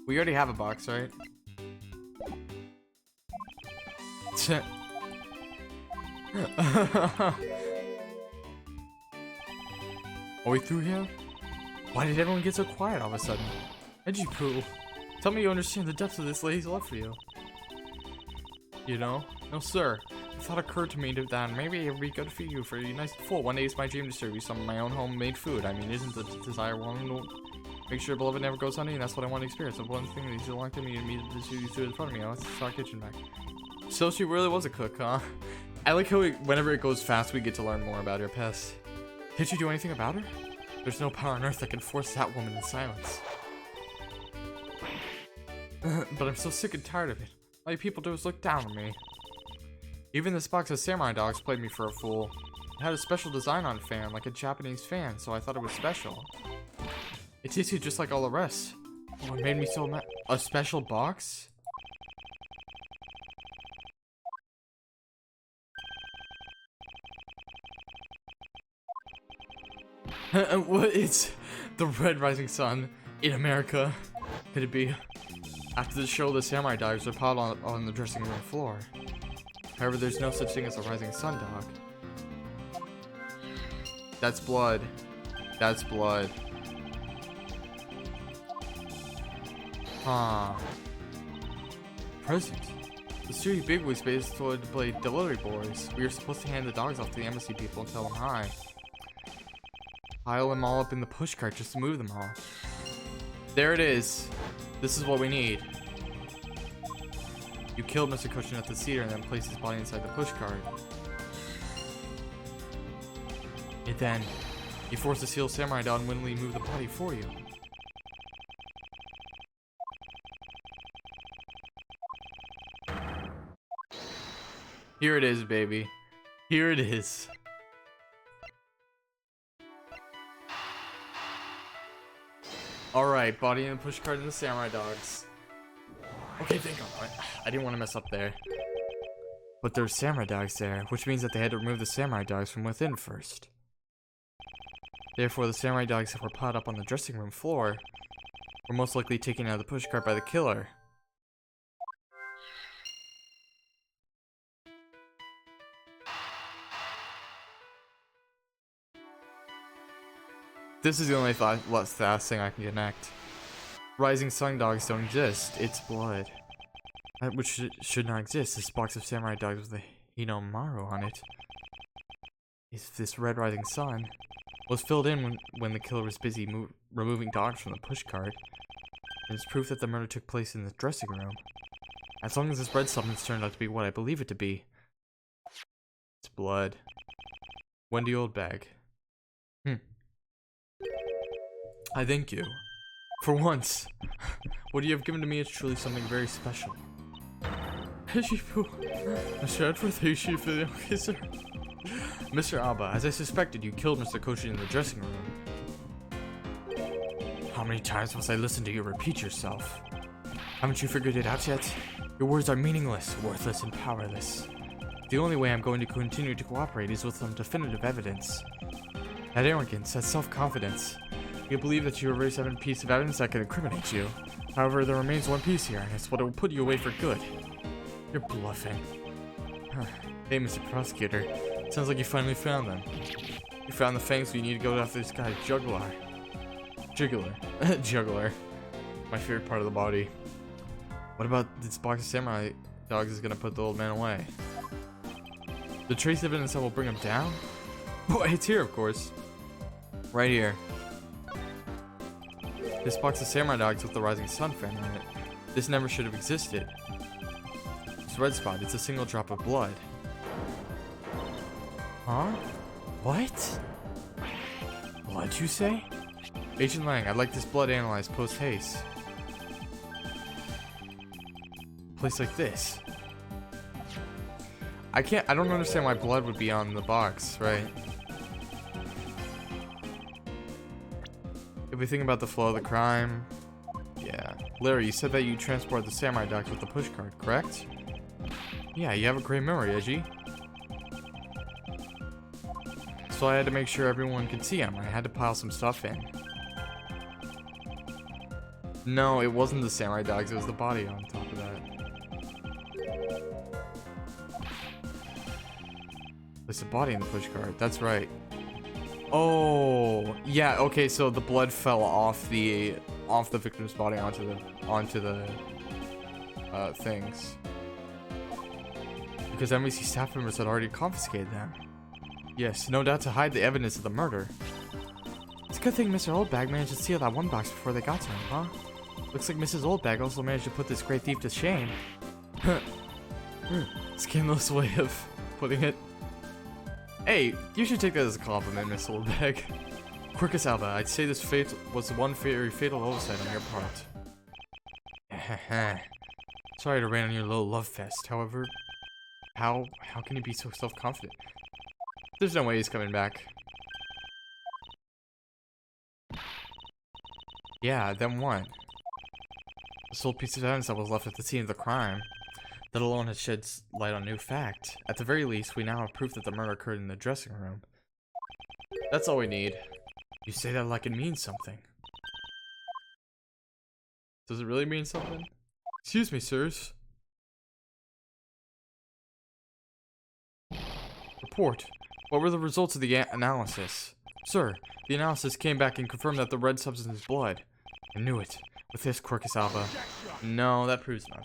S1: We already have a box, right? Are we through here? Why did everyone get so quiet all of a sudden? Edgy-poo, tell me you understand the depth of this lady's love for you. You know? No, sir. The thought occurred to me that maybe it would be good for you for a nice full. One day it's my dream to serve you some of my own homemade food. I mean, isn't the desire one to make sure beloved never goes hungry? And that's what I want to experience. The one thing that he's belonged to me and me to do in front of me. Let's start kitchen back. So she really was a cook, huh? I like how whenever it goes fast, we get to learn more about her past. Did you do anything about her? There's no power on earth that can force that woman in silence. But I'm so sick and tired of it. All you people do is look down on me. Even this box of samurai dogs played me for a fool. It had a special design on fan, like a Japanese fan, so I thought it was special. It tasted just like all the rest. Oh, it made me so mad. A special box? What is the Red Rising Sun in America? Could it be? After the show, the samurai dogs were piled on the dressing room floor. However, there's no such thing as a rising sun dog. That's blood. That's blood. Huh. Present. The city bigwigs basically to play delivery boys. We were supposed to hand the dogs off to the embassy people and tell them hi. Pile them all up in the pushcart just to move them all. There it is. This is what we need. You killed Mr. Cushion at the Cedar and then placed his body inside the pushcart. And then, you forced the sealed samurai dog and willingly move the body for you. Here it is, baby. Here it is. Alright, body and pushcart and the samurai dogs. Okay, thank God. I didn't want to mess up there. But there's samurai dogs there, which means that they had to remove the samurai dogs from within first. Therefore, the samurai dogs that were piled up on the dressing room floor were most likely taken out of the pushcart by the killer. This is the only last thing I can connect. Rising sun dogs don't exist. It's blood. That which should not exist. This box of samurai dogs with the Hinomaru on it. Is this red rising sun was filled in when the killer was busy removing dogs from the pushcart. It's proof that the murder took place in the dressing room. As long as this red substance turned out to be what I believe it to be. It's blood. Wendy Oldbag. I thank you. For once, what you have given to me is truly something very special. Mr. Edgeworth, okay, sir. Mr. Alba, as I suspected, you killed Mr. Koshi in the dressing room. How many times must I listen to you repeat yourself? Haven't you figured it out yet? Your words are meaningless, worthless, and powerless. The only way I'm going to continue to cooperate is with some definitive evidence. That arrogance, that self-confidence. You believe that you have raised a piece of evidence that can incriminate you. However, there remains one piece here, and it's what will put you away for good. You're bluffing. Hey, Mr. Prosecutor. Sounds like you finally found them. You found the fangs, so you need to go after this guy, Juggler. Juggler. My favorite part of the body. What about this box of samurai dogs is gonna put the old man away? The trace evidence that will bring him down? Oh, it's here, of course. Right here. This box of samurai dogs with the rising sun fan on it. This never should have existed. This red spot, it's a single drop of blood. Huh? What? What'd you say? Agent Lang, I'd like this blood analyzed post-haste. Place like this. I don't understand why blood would be on the box, right? If we think about the flow of the crime... Yeah. Larry, you said that you transported the samurai dogs with the pushcart, correct? Yeah, you have a great memory, Edgy. So I had to make sure everyone could see him. I had to pile some stuff in. No, it wasn't the samurai dogs, it was the body on top of that. There's a body in the pushcart, that's right. Oh, yeah, okay, so the blood fell off the victim's body onto the things. Because NBC staff members had already confiscated them. Yes, no doubt to hide the evidence of the murder. It's a good thing Mr. Oldbag managed to steal that one box before they got to him, huh? Looks like Mrs. Oldbag also managed to put this great thief to shame. Scandalous way of putting it. Hey, you should take that as a compliment, Miss Oldbag. Quirkus Alba, I'd say this fate was one very fatal oversight on your part. Sorry to rain on your little love fest, however... How can you be so self-confident? There's no way he's coming back. Yeah, then what? The sole piece of evidence that was left at the scene of the crime. That alone has shed light on a new fact. At the very least, we now have proof that the murder occurred in the dressing room. That's all we need. You say that like it means something. Does it really mean something? Excuse me, sirs. Report. What were the results of the analysis? Sir, the analysis came back and confirmed that the red substance is blood. I knew it. With this, Quirkus Alba. No, that proves nothing.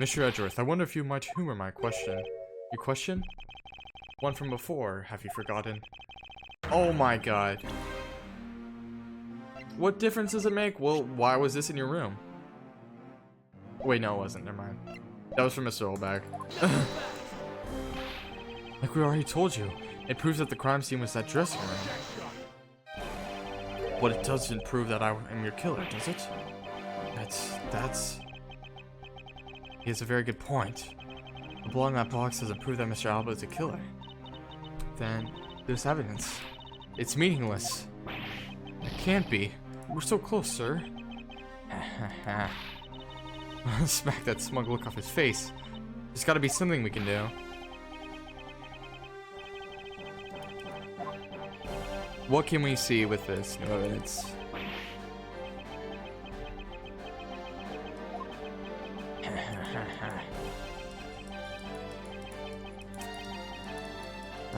S1: Mr. Edgeworth, I wonder if you might humor my question. Your question? One from before, have you forgotten? Oh my god. What difference does it make? Well, why was this in your room? Wait, no it wasn't, never mind. That was from Mr. Oldbag. Like we already told you, it proves that the crime scene was that dressing room. But it doesn't prove that I am your killer, does it? That's... He has a very good point. The blood in that box doesn't prove that Mr. Alba is a killer. Then there's evidence. It's meaningless. It can't be. We're so close, sir. Smack that smug look off his face. There's gotta be something we can do. What can we see with this new evidence?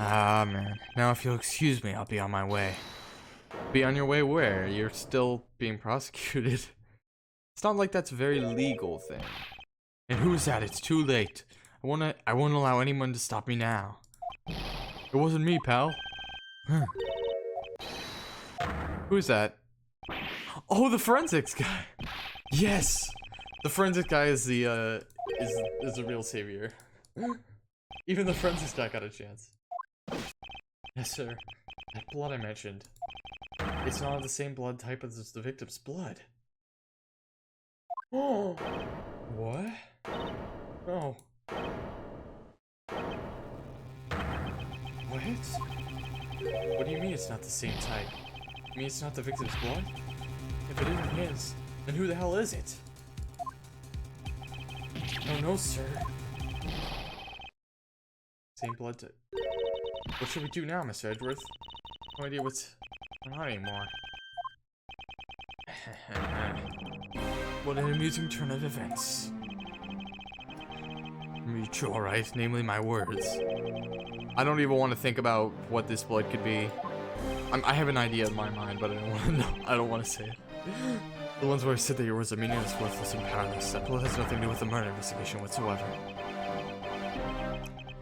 S1: Ah, man. Now if you'll excuse me, I'll be on my way. Be on your way where? You're still being prosecuted. It's not like that's a very legal thing. And who's that? It's too late. I won't allow anyone to stop me now. It wasn't me, pal. Who's that? Oh, the forensics guy. Yes, the forensic guy is the is the real savior. Even the forensics guy got a chance. Yes, sir. That blood I mentioned. It's not the same blood type as the victim's blood. Oh. What? Oh. What? What do you mean it's not the same type? You mean it's not the victim's blood? If it isn't his, then who the hell is it? Oh no, sir. Same blood type. What should we do now, Mr. Edgeworth? No idea what's going on anymore. What an amusing turn of events. True, alright, namely my words. I don't even want to think about what this blood could be. I have an idea in my mind, but I don't want to know. I don't want to say it. The ones where I said that your words are meaningless, worthless, and powerless. That blood has nothing to do with the murder investigation whatsoever.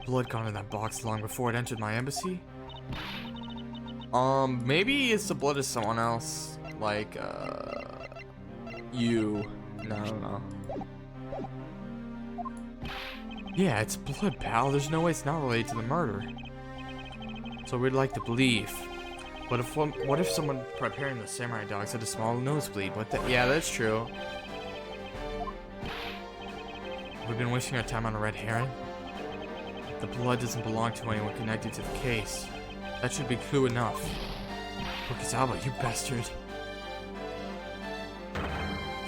S1: Blood gone in that box long before it entered my embassy? Maybe it's the blood of someone else. Like, you. No. Yeah, it's blood, pal. There's no way it's not related to the murder. So we'd like to believe. But what if someone preparing the samurai dogs had a small nosebleed? Yeah, that's true. We've been wasting our time on a red herring. The blood doesn't belong to anyone connected to the case. That should be clue enough. Okazawa, you bastard.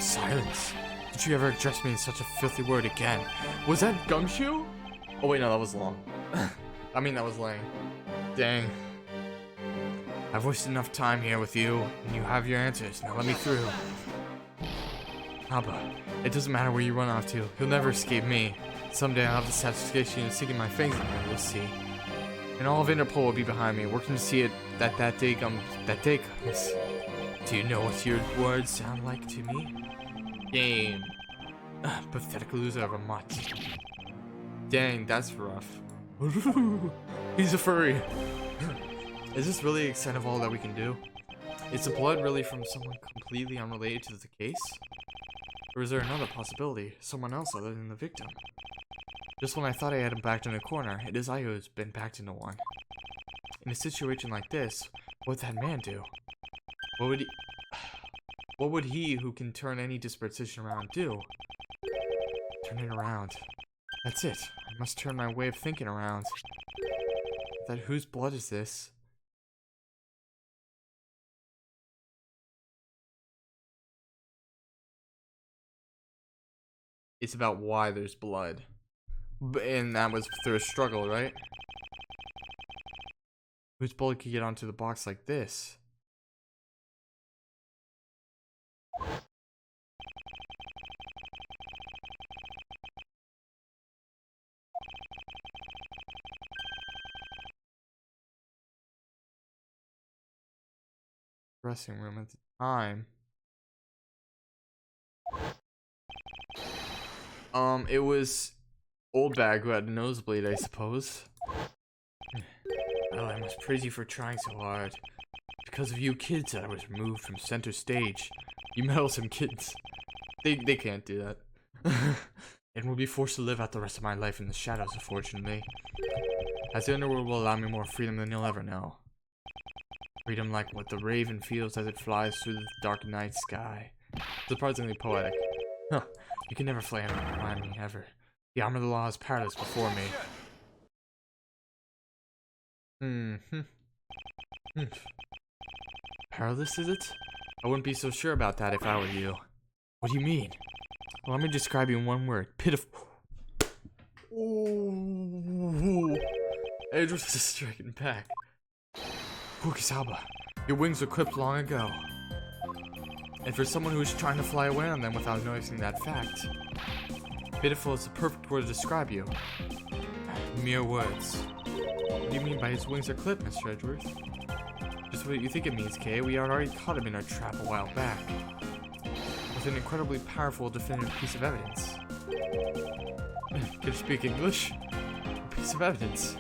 S1: Silence. Don't you ever address me in such a filthy word again. Was that Gumshoe? Oh wait, no, that was Long. I mean, that was Lang. Dang. I've wasted enough time here with you, and you have your answers. Now let me through. Abba, it doesn't matter where you run off to. You'll never escape me. Someday I'll have the satisfaction of sticking my fangs in there, you'll see. And all of Interpol will be behind me, working to see it that day comes. Do you know what your words sound like to me? Game. Pathetic loser of a mutt. Dang, that's rough. He's a furry. Is this really the extent of all that we can do? Is the blood really from someone completely unrelated to the case? Or is there another possibility? Someone else other than the victim? Just when I thought I had him backed in a corner, it is I who has been backed into one. In a situation like this, what would that man do? What would he who can turn any disparate situation around do? Turn it around. That's it. I must turn my way of thinking around. That whose blood is this? It's about why there's blood. And that was through a struggle, right? Whose blood could get onto the box like this? Dressing room at the time. It was Old Bag who had a nosebleed, I suppose. Well, I must praise you for trying so hard. Because of you kids that I was removed from center stage. You meddlesome kids. They can't do that. And will be forced to live out the rest of my life in the shadows, unfortunately. As the underworld will allow me more freedom than you'll ever know. Freedom like what the raven feels as it flies through the dark night sky. Surprisingly poetic. Huh. You can never fly me, ever. The arm of the law is powerless before me. Hmm. Powerless, is it? I wouldn't be so sure about that if I were you. What do you mean? Well, let me describe you in one word. Pitiful. Ooh. Edgeworth is stricken back. Pukisaba, your wings were clipped long ago. And for someone who's trying to fly away on them without noticing that fact, pitiful is the perfect word to describe you. Mere words. What do you mean by his wings are clipped, Mr. Edgeworth? Just what you think it means, Kay. We had already caught him in our trap a while back. With an incredibly powerful, definitive piece of evidence. Can you speak English? A piece of evidence.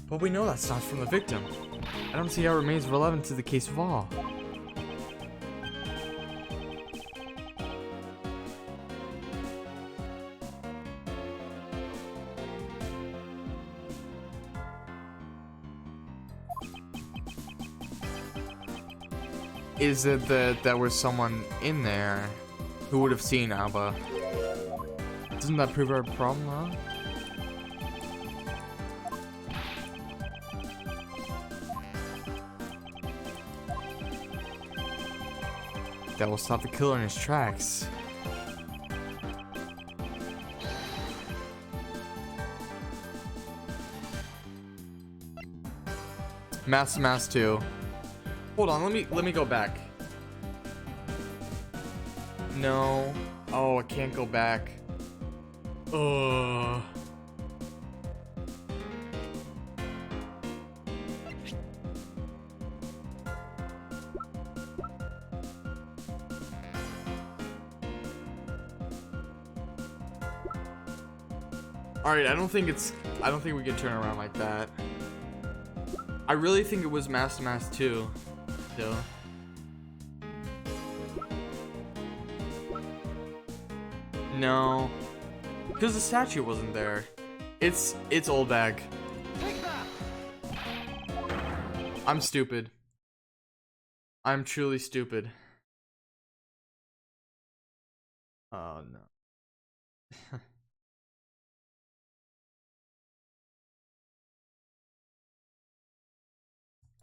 S1: But we know that's not from the victim. I don't see how it remains relevant to the case of all. Is it that there was someone in there who would have seen Alba? Doesn't that prove our problem, huh? That will stop the killer in his tracks. Mass 2. Hold on, let me go back. No. Oh, I can't go back. Ugh. Alright, I don't think we can turn around like that. I really think it was Mass 2. Still. No. Because the statue wasn't there. It's old bag. I'm stupid. I'm truly stupid. Oh no.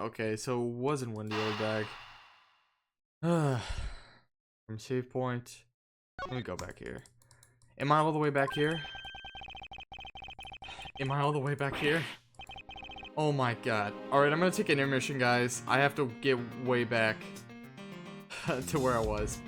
S1: Okay, so it wasn't Wendy old bag. From save point. Let me go back here. Am I all the way back here? Am I all the way back here? Oh my god. Alright, I'm gonna take an intermission, guys. I have to get way back to where I was.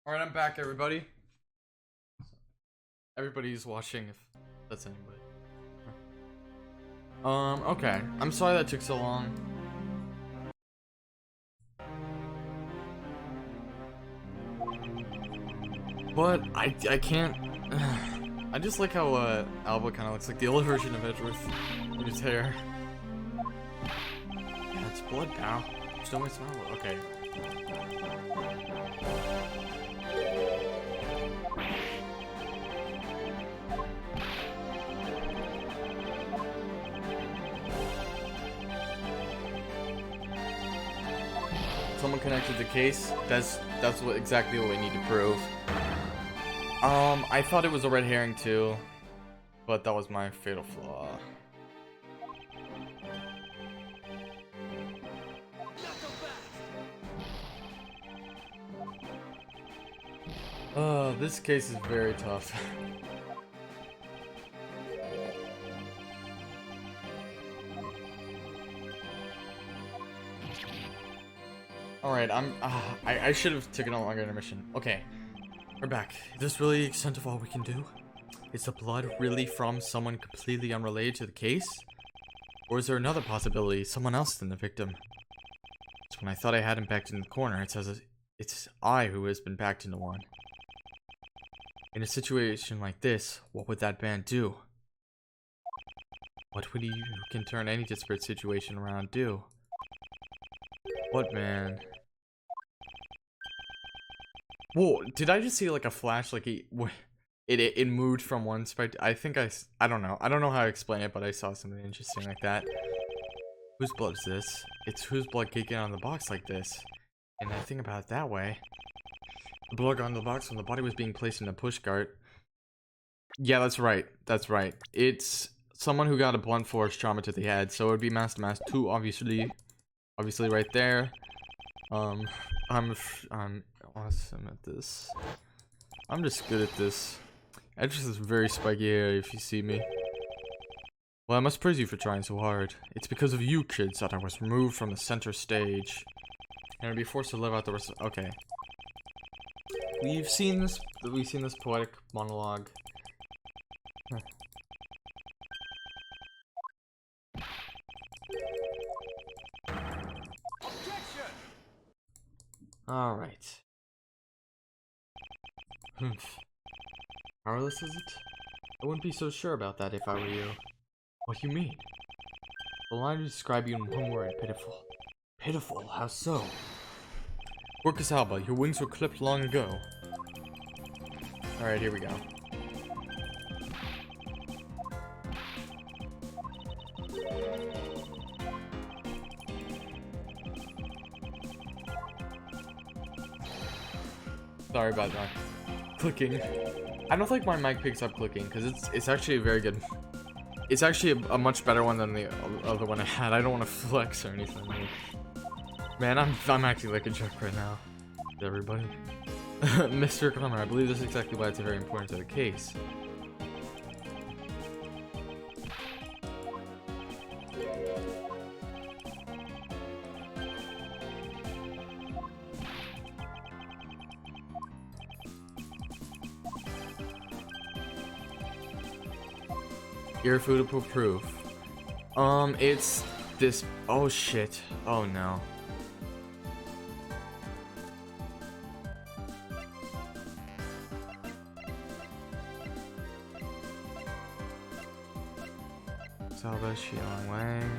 S1: Alright, I'm back, everybody. Everybody's watching, if that's anybody. Okay. I'm sorry that took so long. But I can't. I just like how Alba kind of looks like the old version of Edgeworth in his hair. Yeah, it's blood now. Still my smell. Okay. Someone connected the case. That's what exactly what we need to prove. I thought it was a red herring too, but that was my fatal flaw. This case is very tough. Alright, I should have taken a longer intermission. Okay, we're back. Is this really the extent of all we can do? Is the blood really from someone completely unrelated to the case? Or is there another possibility, someone else than the victim? So when I thought I had him backed in the corner, it says it's I who has been backed into one. In a situation like this, what would that man do? What would he who can turn any disparate situation around do? What man? Whoa, did I just see like a flash, like it moved from one spot? I think I don't know how to explain it, but I saw something interesting like that. Whose blood is this? It's whose blood could get on the box like this? And I think about it that way. The blood got on the box when the body was being placed in a pushcart. Yeah, that's right. That's right. It's someone who got a blunt force trauma to the head, so it would be mass to mass 2, obviously right there. I'm awesome at this. I'm just good at this. Edgeworth is very spiky area if you see me. Well, I must praise you for trying so hard. It's because of you kids that I was removed from the center stage. And I'd be forced to live out the rest of— okay. We've seen this poetic monologue. Huh. Alright. Powerless, is it? I wouldn't be so sure about that if I were you. What do you mean? The line to describe you in one word, pitiful. Pitiful, how so? Quercus alba, your wings were clipped long ago. Alright, here we go. Sorry about that. Clicking. I don't think my mic picks up clicking because it's actually a very good. It's actually a much better one than the other one I had. I don't want to flex or anything. Man, I'm acting like a jerk right now. Everybody. Mr. Clemmer, I believe this is exactly why it's very important to the case. Irrefutable proof. It's this. Oh shit. Oh no. Salva, Xiang Wang,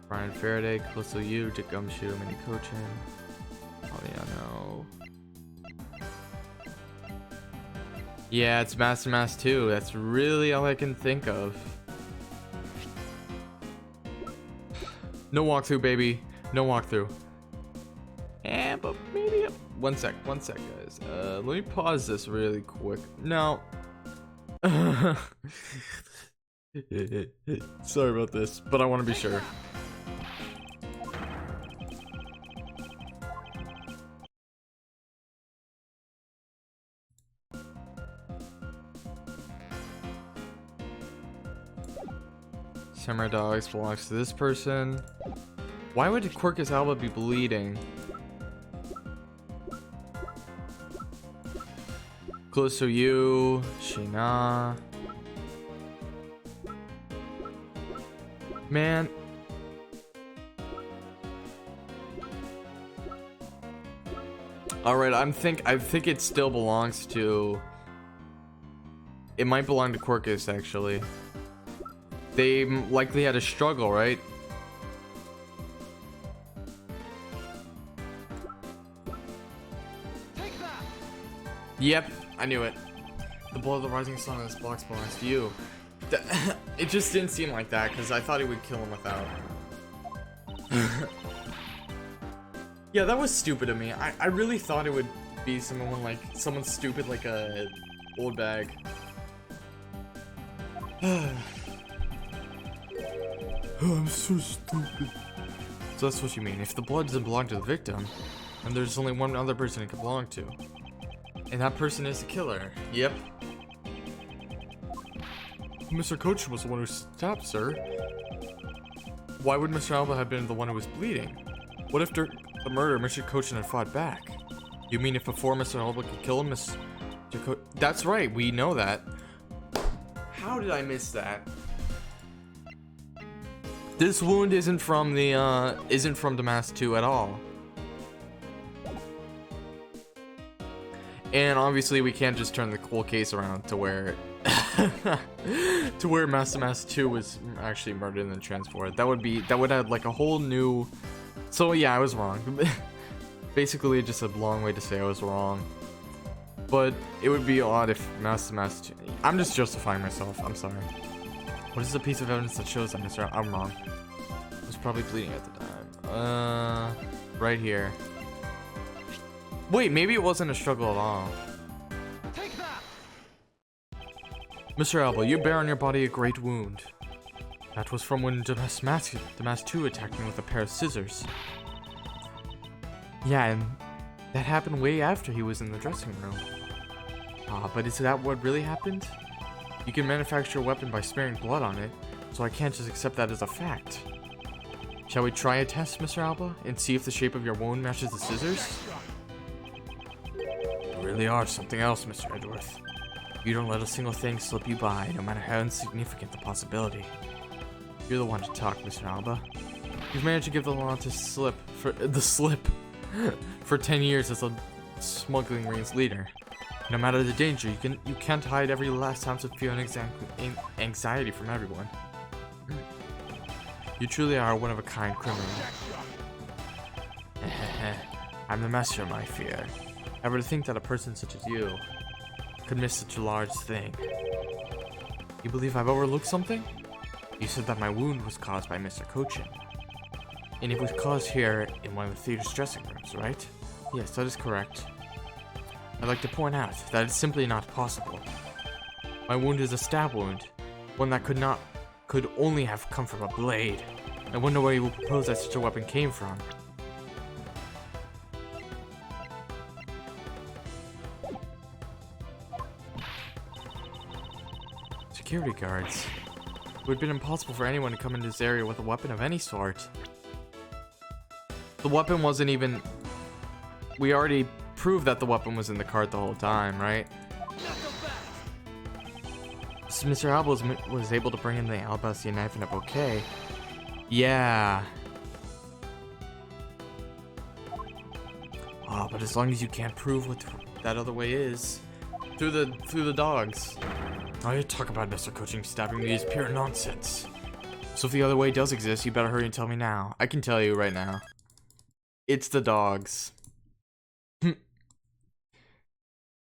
S1: Brian Faraday, Callisto Yu, Dick Gumshoe, Mini Cochin. Oh yeah, no. Yeah, it's Master Mass 2. That's really all I can think of. No walkthrough, baby. No walkthrough. And but maybe one sec, guys. Let me pause this really quick. No. Sorry about this, but I want to be sure. Samurai dogs belongs to this person. Why would Quercus alba be bleeding? Close to you, Shina. Man. All right, I think it still belongs to. It might belong to Quirkus actually. They likely had a struggle, right?
S2: Take that.
S1: Yep, I knew it. The blow of the rising sun in this box belongs to you. It just didn't seem like that because I thought he would kill him without. Yeah, that was stupid of me. I really thought it would be someone stupid like a old bag. I'm so stupid. So that's what you mean. If the blood doesn't belong to the victim, then there's only one other person it can belong to. And that person is the killer. Yep. Mr. Coach was the one who stopped, sir. Why would Mr. Alba have been the one who was bleeding? What if during the murder, Mr. Cochin had fought back? You mean if before Mr. Alba could kill him, Mr. That's right, we know that. How did I miss that? This wound isn't from the Mask 2 at all. And obviously we can't just turn the whole case around to where Master Mask 2 was actually murdered in the transport. That would add like a whole new. So yeah, I was wrong. Basically just a long way to say I was wrong. But it would be odd if Master Mask 2. I'm just justifying myself. I'm sorry. What is the piece of evidence that shows that I'm wrong? I was probably bleeding at the time. Right here. Wait, maybe it wasn't a struggle at all.
S2: Take that.
S1: Mr. Alba, you bear on your body a great wound. That was from when the Mask 2 attacked me with a pair of scissors. Yeah, and that happened way after he was in the dressing room. But is that what really happened? You can manufacture a weapon by smearing blood on it, so I can't just accept that as a fact. Shall we try a test, Mr. Alba, and see if the shape of your wound matches the scissors? You really are something else, Mr. Edgeworth. You don't let a single thing slip you by, no matter how insignificant the possibility. You're the one to talk, Mr. Alba. You've managed to give the law for 10 years as a smuggling ring's leader. No matter the danger, you can't hide every last ounce of fear and anxiety from everyone. You truly are one of a kind criminal. I'm the master of my fear. Ever to think that a person such as you could miss such a large thing? You believe I've overlooked something? You said that my wound was caused by Mr. Cochin. And it was caused here in one of the theater's dressing rooms, right? Yes, that is correct. I'd like to point out that it's simply not possible. My wound is a stab wound, one that could only have come from a blade. I wonder where you would propose that such a weapon came from. Security guards. It would have been impossible for anyone to come into this area with a weapon of any sort. The weapon wasn't even. We already proved that the weapon was in the cart the whole time, right? So Mr. Alba was able to bring in the alabaster knife and a bouquet. Yeah. Oh, but as long as you can't prove what that other way is, through the dogs. All you talk about Mr. Coaching stabbing me is pure nonsense. So if the other way does exist, you better hurry and tell me now. I can tell you right now. It's the dogs.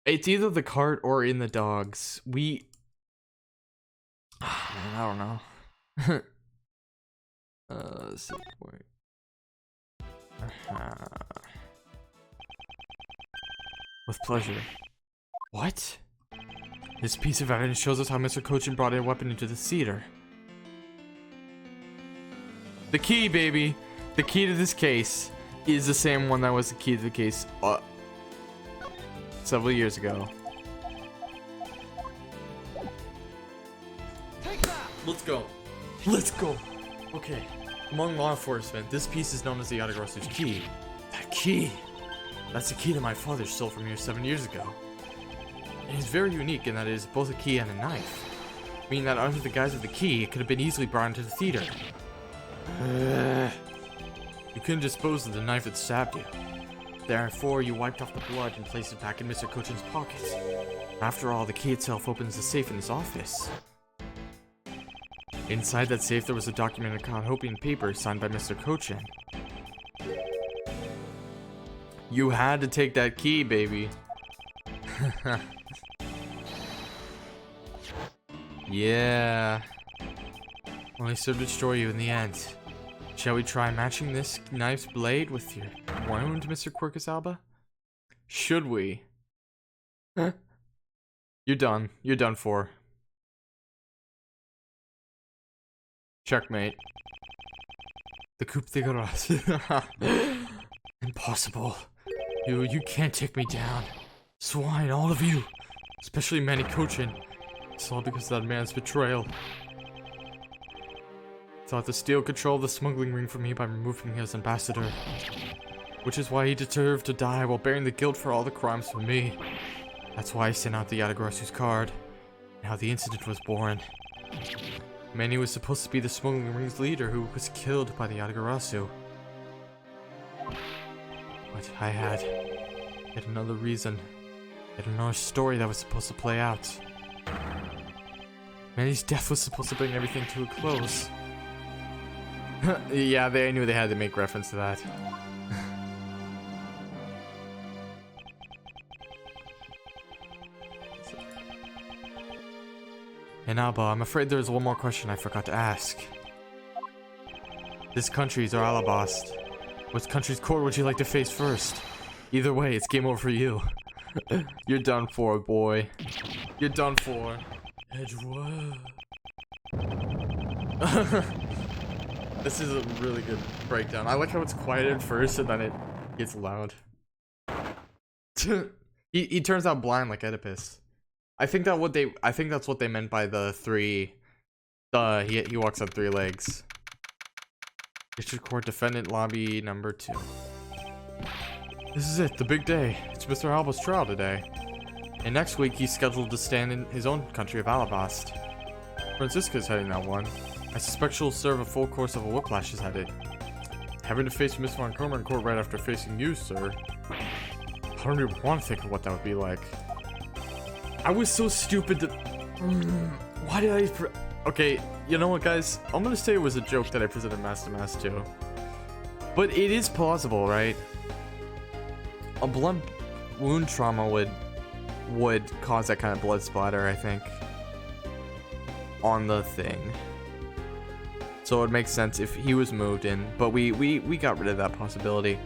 S1: It's either the cart or in the dogs. Man, I don't know. Save point. With pleasure. What? This piece of evidence shows us how Mr. Cochin brought a weapon into the theater. The key, baby! The key to this case is the same one that was the key to the case several years ago.
S2: Take that.
S1: Let's go. Let's go. Okay. Among law enforcement, this piece is known as the Yatagrossu's key. That key! That's the key that my father stole from here 7 years ago. It is very unique in that it is both a key and a knife, meaning that under the guise of the key, it could have been easily brought into the theater. You couldn't dispose of the knife that stabbed you. Therefore, you wiped off the blood and placed it back in Mr. Cochin's pocket. After all, the key itself opens the safe in his office. Inside that safe, there was a documented copy and paper signed by Mr. Cochin. You had to take that key, baby. Yeah. Only served to destroy you in the end. Shall we try matching this knife's blade with your wound, Mr. Quercus Alba? Should we? You're done. You're done for. Checkmate. The coup de grace. Impossible. You can't take me down. Swine, all of you. Especially Manny Cochin. It's all because of that man's betrayal. Thought to steal control of the smuggling ring from me by removing me as ambassador. Which is why he deserved to die while bearing the guilt for all the crimes from me. That's why I sent out the Yatagarasu's card. And how the incident was born. Manny was supposed to be the smuggling ring's leader who was killed by the Yatagarasu. But I had yet another reason. Yet another story that was supposed to play out. Manny's death was supposed to bring everything to a close. Yeah, they knew they had to make reference to that. And Alba, I'm afraid there's one more question I forgot to ask. This country's or Alabast. Which country's court would you like to face first? Either way, it's game over for you. You're done for, boy. You're done for. Edgeworth. This is a really good breakdown. I like how it's quiet at first and then it gets loud. he turns out blind like Oedipus. I think that's what they meant by the three. He walks on three legs. District Court Defendant Lobby number 2. This is it, the big day. It's Mr. Alba's trial today. And next week he's scheduled to stand in his own country of Alabast. Francisca's heading that one. I suspect she'll serve a full course of a whiplash is headed. Having to face Miss Von Comer in court right after facing you, sir. I don't even want to think of what that would be like. I was so stupid to... Why did I... Okay, you know what, guys? I'm gonna say it was a joke that I presented Master Mass to. But it is plausible, right? A blunt wound trauma would cause that kind of blood splatter, I think. On the thing. So it makes sense if he was moved in. But we got rid of that possibility.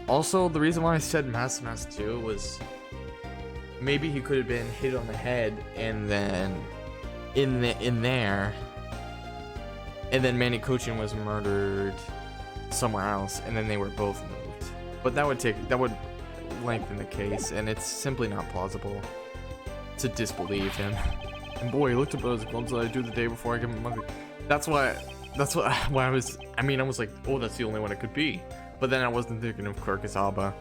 S1: Also, the reason why I said Master Mass 2 was... Maybe he could have been hit on the head and then... in there, and then Manny Cochin was murdered somewhere else, and then they were both moved. But that would lengthen the case, and it's simply not plausible to disbelieve him. And boy, he looked at those gloves that I do the day before I give him money. That's why I was like, oh, that's the only one it could be. But then I wasn't thinking of Quercus Alba.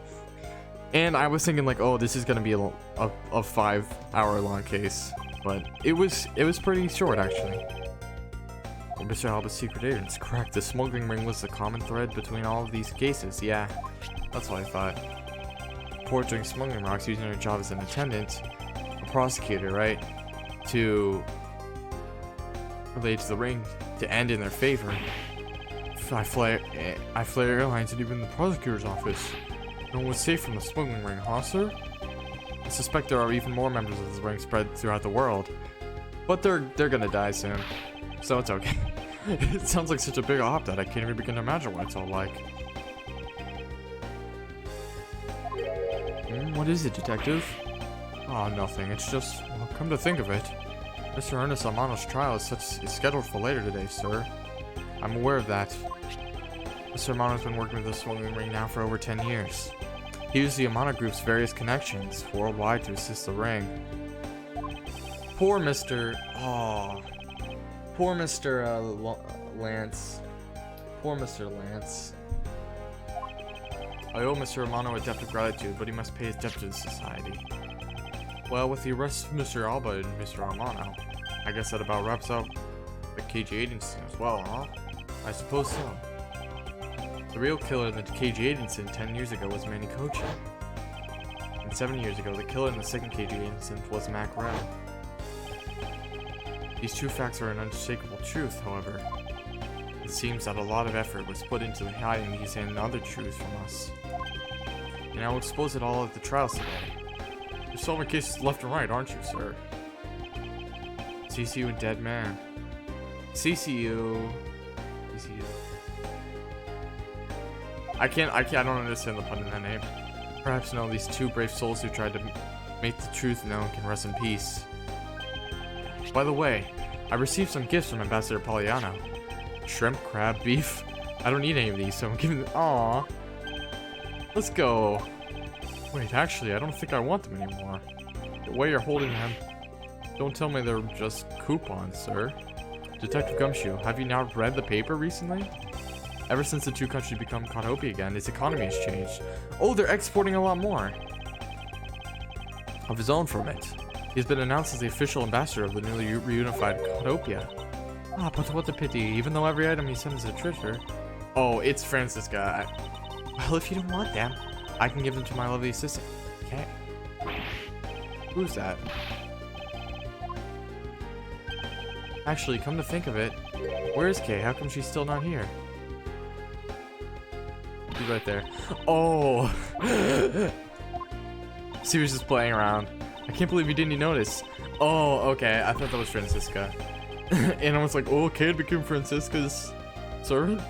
S1: And I was thinking like, oh, this is gonna be a 5-hour-long case. But it was pretty short, actually. Well, Mr. Alba's secret agent's correct. The smuggling ring was the common thread between all of these cases. Yeah, that's what I thought. Forging smuggling rocks using her job as an attendant, a prosecutor, right? To relate to the ring to end in their favor. I flare airlines and even the prosecutor's office. No one was safe from the smuggling ring, huh, sir? I suspect there are even more members of this ring spread throughout the world. But they're gonna die soon. So it's okay. It sounds like such a big op that I can't even begin to imagine what it's all like. What is it, detective? Oh, nothing. It's just, well, come to think of it. Mr. Ernest Amano's trial is scheduled for later today, sir. I'm aware of that. Mr. Amano's been working with the smuggling ring now for over 10 years. He used the Amano Group's various connections worldwide to assist the ring. Poor Mr. Oh. Poor Mr. Lance. Poor Mr. Lance. I owe Mr. Amano a debt of gratitude, but he must pay his debt to the society. Well, with the arrest of Mr. Alba and Mr. Romano, I guess that about wraps up the KG8 incident as well, huh? I suppose so. The real killer in the KG8 incident 10 years ago was Manny Kochi. And 7 years ago, the killer in the second KG8 incident was Mac Rao. These two facts are an unshakable truth, however. It seems that a lot of effort was put into hiding these and other truths from us. And I will expose it all at the trials today. You're solving cases left and right, aren't you, sir? CCU and Dead Man. CCU. I don't understand the pun in that name. Perhaps none of these two brave souls who tried to make the truth known can rest in peace. By the way, I received some gifts from Ambassador Poliano. Shrimp, crab, beef. I don't eat any of these, so I'm giving them. Aww. Let's go. Wait, actually, I don't think I want them anymore. The way you're holding them. Don't tell me they're just coupons, sir. Detective Gumshoe, have you not read the paper recently? Ever since the two countries become Canopy again, its economy has changed. Oh, they're exporting a lot more of his own from it. He's been announced as the official ambassador of the newly reunified Canopia. Ah, but what a pity, even though every item he sends is a treasure. Oh, it's Francisca. Well, if you don't want them, I can give them to my lovely assistant. Okay. Who's that? Actually, come to think of it, where's Kay? How come she's still not here? She's right there. Oh! She was just playing around. I can't believe you didn't notice. Oh, okay. I thought that was Francisca. And I was like, oh, Kay became Francisca's servant?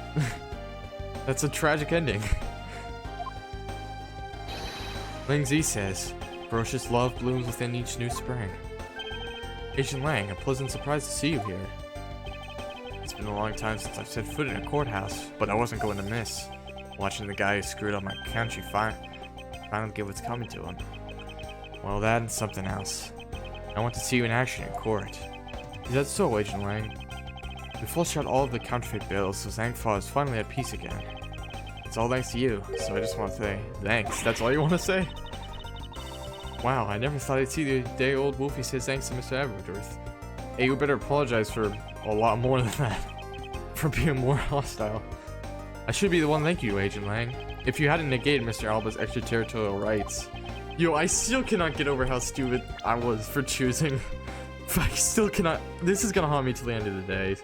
S1: That's a tragic ending. Ling Zi says, ferocious love blooms within each new spring. Agent Lang, a pleasant surprise to see you here. It's been a long time since I've set foot in a courthouse, but I wasn't going to miss. Watching the guy who screwed up my country finally get what's coming to him. Well, that and something else. I want to see you in action in court. Is that so, Agent Lang? We flushed out all of the counterfeit bills, so Zhangfa is finally at peace again. It's all thanks to you, so I just want to say thanks. That's all you want to say? Wow, I never thought I'd see the day old Wolfie says thanks to Mr. Edgeworth. Hey, you better apologize for a lot more than that. For being more hostile. I should be the one thank you, Agent Lang. If you hadn't negated Mr. Alba's extraterritorial rights. Yo, I still cannot get over how stupid I was for choosing. I still cannot. This is gonna haunt me till the end of the day.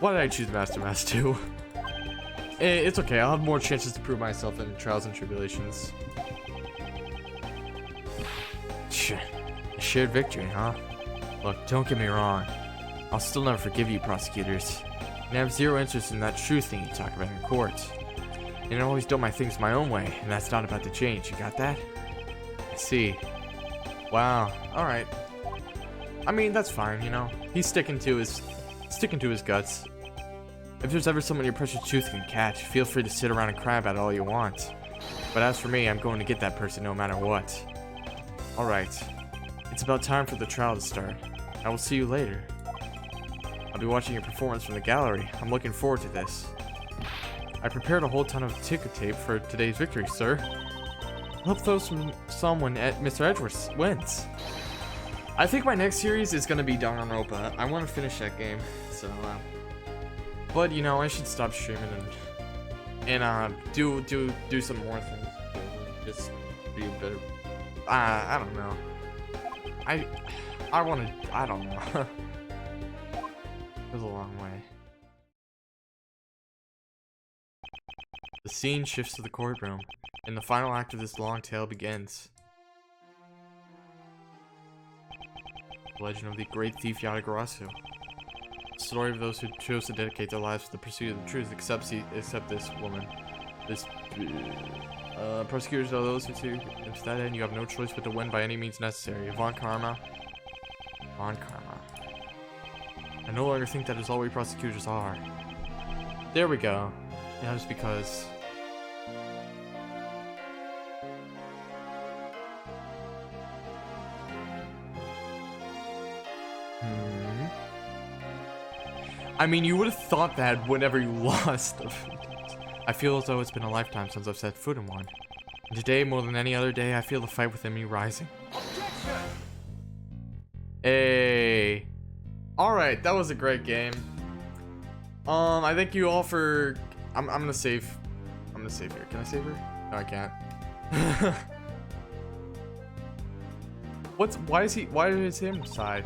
S1: Why did I choose Master Mass 2? It's okay, I'll have more chances to prove myself in trials and tribulations. A shared victory, huh? Look, don't get me wrong. I'll still never forgive you, prosecutors. And I have zero interest in that truth thing you talk about in court. And I always do my things my own way, and that's not about to change. You got that? I see. Wow. Alright. I mean, that's fine, you know. He's sticking to his guts. If there's ever someone your precious truth can catch, feel free to sit around and cry about it all you want. But as for me, I'm going to get that person no matter what. Alright. It's about time for the trial to start. I will see you later. I'll be watching your performance from the gallery. I'm looking forward to this. I prepared a whole ton of ticker tape for today's victory, sir. Hope someone at Mr. Edgeworth wins. I think my next series is gonna be Danganronpa. I want to finish that game, so. But you know, I should stop streaming and do some more things. Just be better. I don't know. I don't know. It was a long way. The scene shifts to the courtroom, and the final act of this long tale begins. The legend of the great thief Yatagarasu. The story of those who chose to dedicate their lives to the pursuit of the truth, except this woman. This prosecutors are those who see, and to that end you have no choice but to win by any means necessary. Von Karma. Von Karma. I no longer think that is all we prosecutors are. There we go. Yeah, just because. I mean, you would have thought that whenever you lost. I feel as though it's been a lifetime since I've set foot in one. And today, more than any other day, I feel the fight within me rising.
S2: Objection!
S1: Hey. Alright, that was a great game. I thank you all for... I'm gonna save. I'm gonna save here. Can I save her? No, I can't. Why is him side?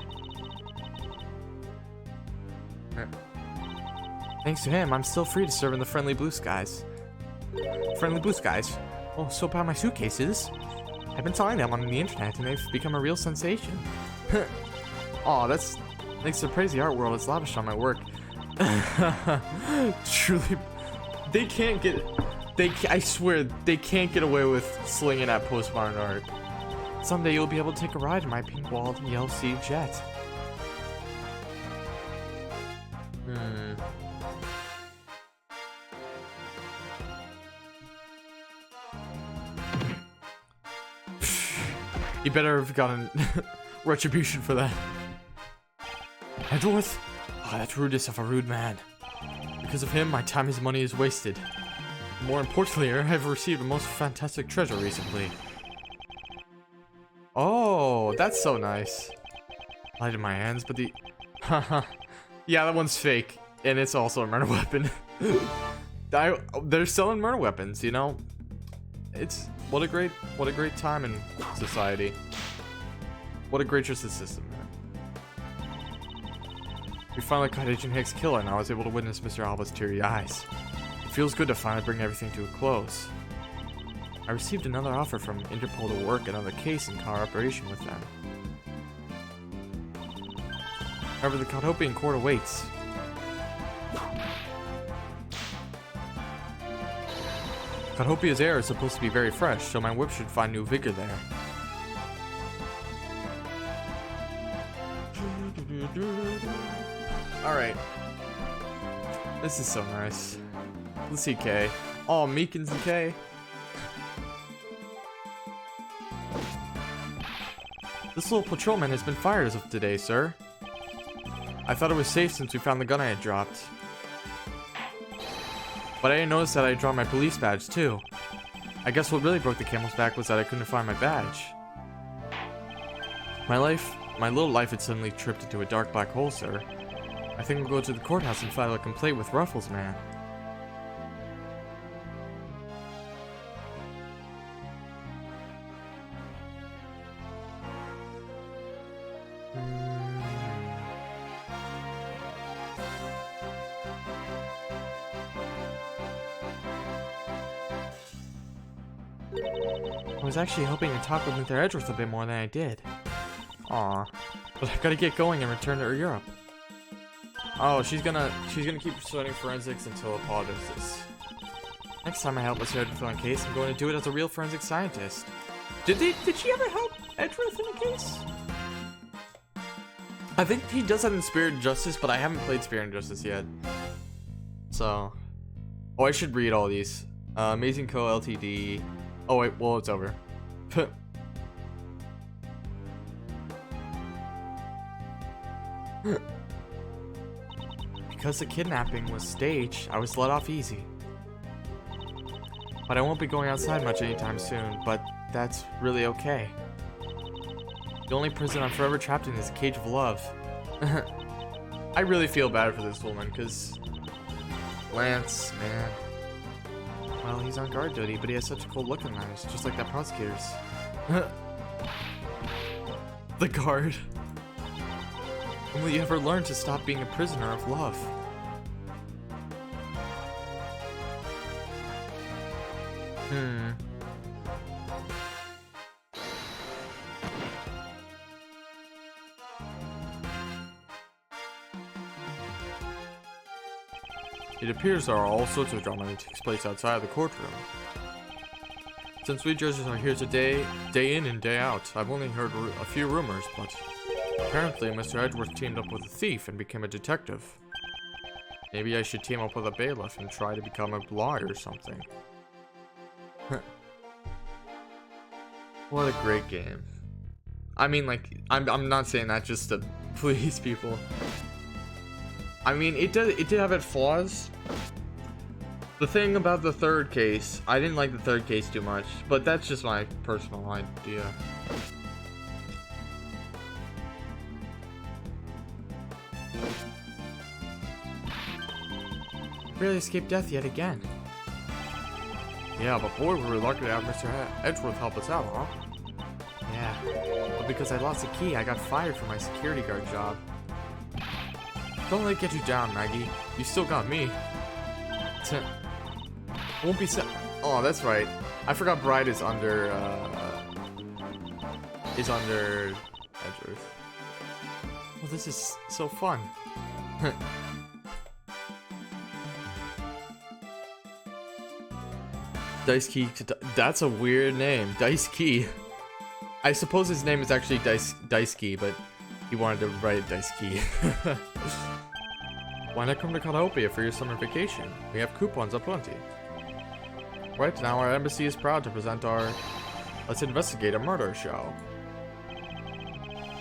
S1: Thanks to him, I'm still free to serve in the friendly blue skies. Friendly blue skies? Oh, so about my suitcases. I've been selling them on the internet and they've become a real sensation. Aw, that's thanks to the crazy art world is lavish on my work. Truly, they can't get, I swear, they can't get away with slinging at postmodern art. Someday you'll be able to take a ride in my pink-walled yellow sea jet. You better have gotten retribution for that. Edgeworth? Oh, that's rudest of a rude man. Because of him, my time and money is wasted. More importantly, I have received a most fantastic treasure recently. Oh, that's so nice. Light in my hands, but the... Haha. Yeah, that one's fake. And it's also a murder weapon. They're selling murder weapons, you know? It's... What a great time in society. What a great justice system, man. We finally caught Agent Hicks' killer, and I was able to witness Mr. Alba's teary eyes. It feels good to finally bring everything to a close. I received another offer from Interpol to work another case in cooperation with them. However, the Cothopian court awaits. Cothopia's air is supposed to be very fresh, so my whip should find new vigor there. Alright. This is so nice. Let's see Kay. Oh, Meekins and Kay. This little patrolman has been fired as of today, sir. I thought it was safe since we found the gun I had dropped. But I didn't notice that I had drawn my police badge, too. I guess what really broke the camel's back was that I couldn't find my badge. My little life had suddenly tripped into a dark black hole, sir. I think we'll go to the courthouse and file a complaint with Ruffles, man. I was actually hoping to talk with Mr. Edgeworth a bit more than I did. Aw. But I gotta get going and return to Europe. Oh, she's gonna keep studying forensics until Apollo does this. Next time I help Mr. Edgeworth on a case, I'm going to do it as a real forensic scientist. Did she ever help Edgeworth in a case? I think he does that in Spirit and Justice, but I haven't played Spirit and Justice yet. So... Oh, I should read all these. Amazing Co. Ltd. Oh wait, well it's over. Because the kidnapping was staged, I was let off easy. But I won't be going outside much anytime soon, but that's really okay. The only prison I'm forever trapped in is a cage of love. I really feel bad for this woman, because... Lance, man. Well, he's on guard duty, but he has such a cold look in eyes, just like that prosecutor's. The guard. When will you ever learn to stop being a prisoner of love? It appears there are all sorts of drama that takes place outside of the courtroom. Since we judges are here today, day in and day out, I've only heard a few rumors, but apparently Mr. Edgeworth teamed up with a thief and became a detective. Maybe I should team up with a bailiff and try to become a lawyer or something. What a great game. I mean, like, I'm not saying that just to please people. I mean, it did have its flaws. The thing about the third case, I didn't like the third case too much, but that's just my personal idea. Barely escaped death yet again. Yeah, but boy, we were lucky to have Mr. Edgeworth help us out, huh? Yeah, but because I lost the key, I got fired from my security guard job. Don't let it get you down, Maggie. You still got me. Won't be oh, that's right. I forgot Bride is under Edgeworth. Well, this is so fun. Dice Key that's a weird name. Dice Key. I suppose his name is actually Dice Key, but he wanted to write Dice Key. Why not come to Calliope for your summer vacation? We have coupons aplenty. Right now, our embassy is proud to present our Let's Investigate a Murder show.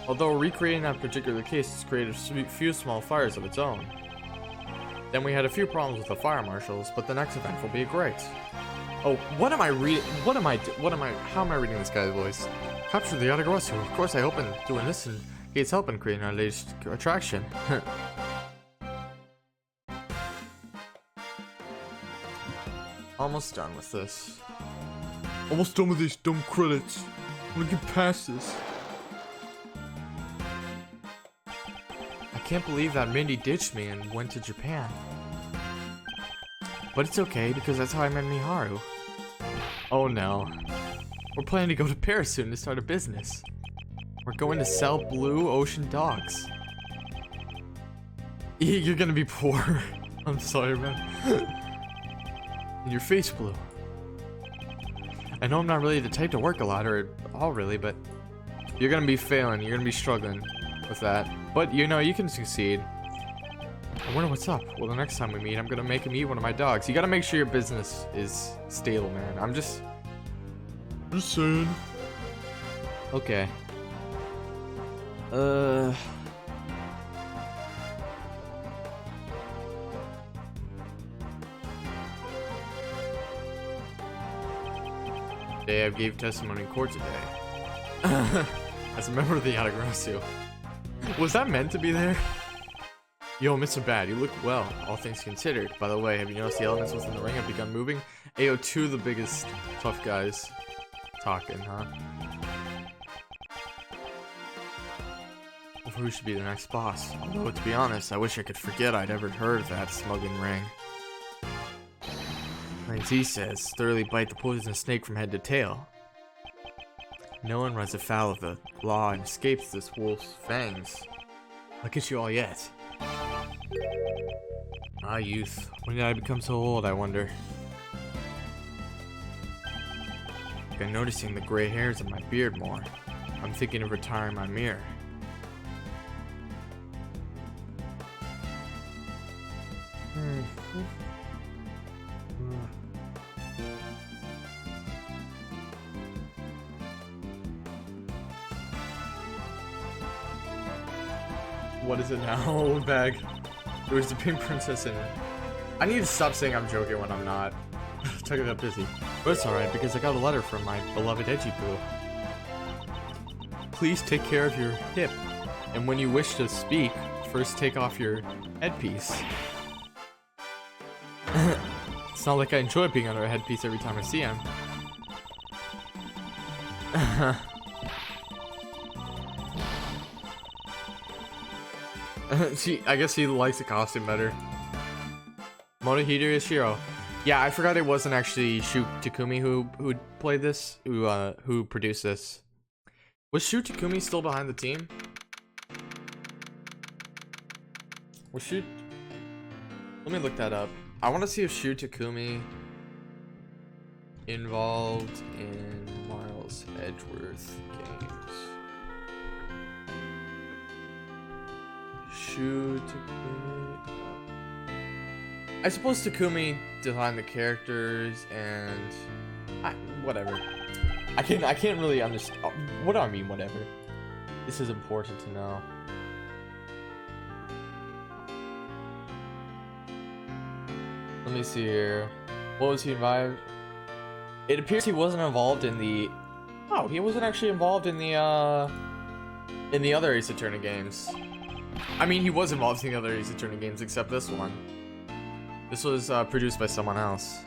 S1: Although recreating that particular case has created a few small fires of its own. Then we had a few problems with the fire marshals, but the next event will be great. Oh, what am I reading? How am I reading this guy's voice? Capture the Edgeworth. Of course, I hope in doing this and Gates help in creating our latest attraction. Almost done with this. Almost done with these dumb credits. I'm gonna get past this. I can't believe that Mindy ditched me and went to Japan. But it's okay, because that's how I met Miharu. Oh no. We're planning to go to Paris soon to start a business. We're going to sell blue ocean dogs. You're gonna be poor. I'm sorry, man. And your face blue. I know I'm not really the type to work a lot, or at all really, but you're gonna be failing. You're gonna be struggling with that. But you know, you can succeed. I wonder what's up. Well, the next time we meet, I'm gonna make him eat one of my dogs. You gotta make sure your business is stable, man. I'm just saying. Okay. Today I gave testimony in court today. As a member of the Yatagarasu. Was that meant to be there? Yo, Mr. Bad, you look well, all things considered. By the way, have you noticed the elements within the ring have begun moving? Ayo, two of the biggest tough guys talking, huh? Well, who should be the next boss? Although, to be honest, I wish I could forget I'd ever heard of that smuggling ring. Like Z says, thoroughly bite the poisonous snake from head to tail. No one runs afoul of the law and escapes this wolf's fangs. I'll get you all yet. Ah, youth. When did I become so old, I wonder? I'm noticing the gray hairs in my beard more. I'm thinking of retiring my mirror. What is it now? Bag. There was the pink princess in it. I need to stop saying I'm joking when I'm not. Talking about busy. But it's alright because I got a letter from my beloved Edgy Poo. Please take care of your hip. And when you wish to speak, first take off your headpiece. It's not like I enjoy being under a headpiece every time I see him. I guess he likes the costume better. Motohiro Yoshiro. Yeah, I forgot it wasn't actually Shu Takumi who played this, who produced this. Was Shu Takumi still behind the team? Was Shu... Let me look that up. I want to see if Shu Takumi involved in Miles Edgeworth games. Shu Takumi. I suppose Takumi designed the characters and whatever. I can't really understand. What do I mean, whatever? This is important to know. Let me see here. What was he involved? It appears he wasn't involved in the. Oh, he wasn't actually involved in the other Ace Attorney games. I mean, he was involved in the other Ace Attorney games except this one. This was produced by someone else.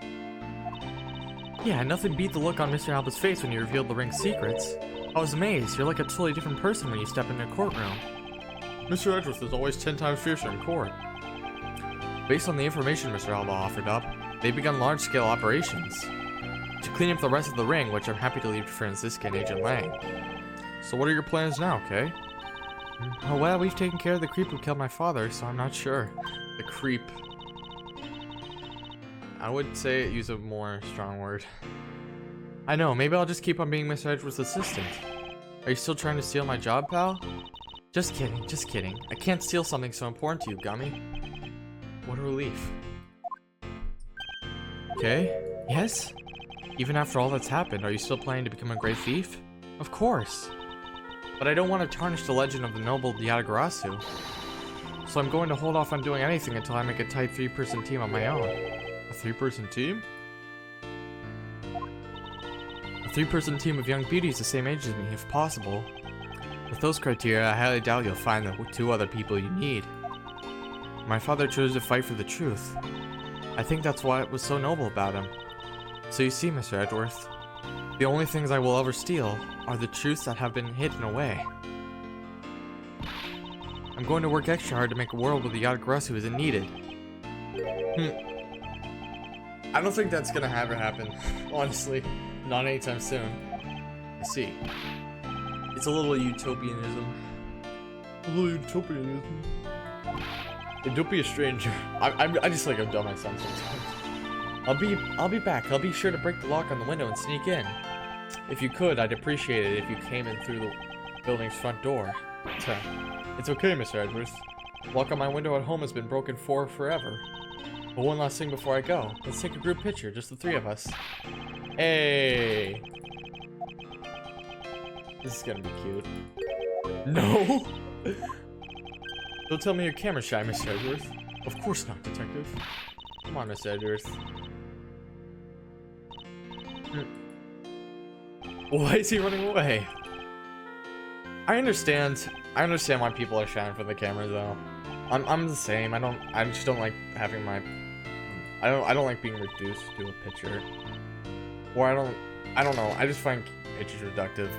S1: Yeah, nothing beat the look on Mr. Alba's face when you revealed the ring's secrets. I was amazed. You're like a totally different person when you step into a courtroom. Mr. Edgeworth is always 10 times fiercer in court. Based on the information Mr. Alba offered up, they've begun large-scale operations to clean up the rest of the ring, which I'm happy to leave to Franziska and Agent Lang. So what are your plans now, Kay? Oh, well, we've taken care of the creep who killed my father, so I'm not sure. The creep. I would say use a more strong word. I know, maybe I'll just keep on being Mr. Edgeworth's assistant. Are you still trying to steal my job, pal? Just kidding, just kidding. I can't steal something so important to you, Gummy. What a relief. Okay, yes? Even after all that's happened, are you still planning to become a great thief? Of course. But I don't want to tarnish the legend of the noble Yatagarasu. So I'm going to hold off on doing anything until I make a tight 3-person team on my own. A 3-person team? A 3-person team of young beauties the same age as me, if possible. With those criteria, I highly doubt you'll find the 2 other people you need. My father chose to fight for the truth. I think that's why it was so noble about him. So you see, Mr. Edgeworth, the only things I will ever steal are the truths that have been hidden away. I'm going to work extra hard to make a world where the Yatagarasu isn't needed. I don't think that's gonna ever happen, honestly. Not anytime soon. I see. It's a little utopianism. A little utopianism. And don't be a stranger. I just like outdone myself sometimes. I'll be back. I'll be sure to break the lock on the window and sneak in. If you could, I'd appreciate it if you came in through the building's front door. It's okay, Mr. Edgeworth. The lock on my window at home has been broken for forever. But one last thing before I go. Let's take a group picture, just the 3 of us. Hey! This is gonna be cute. No! Don't tell me you're camera shy, Mr. Edgeworth. Of course not, detective. Come on, Mr. Edgeworth. Why is he running away? I understand why people are shying for the camera though. I'm the same. I just don't like having my I don't like being reduced to a picture. Or I don't know. I just find pictures reductive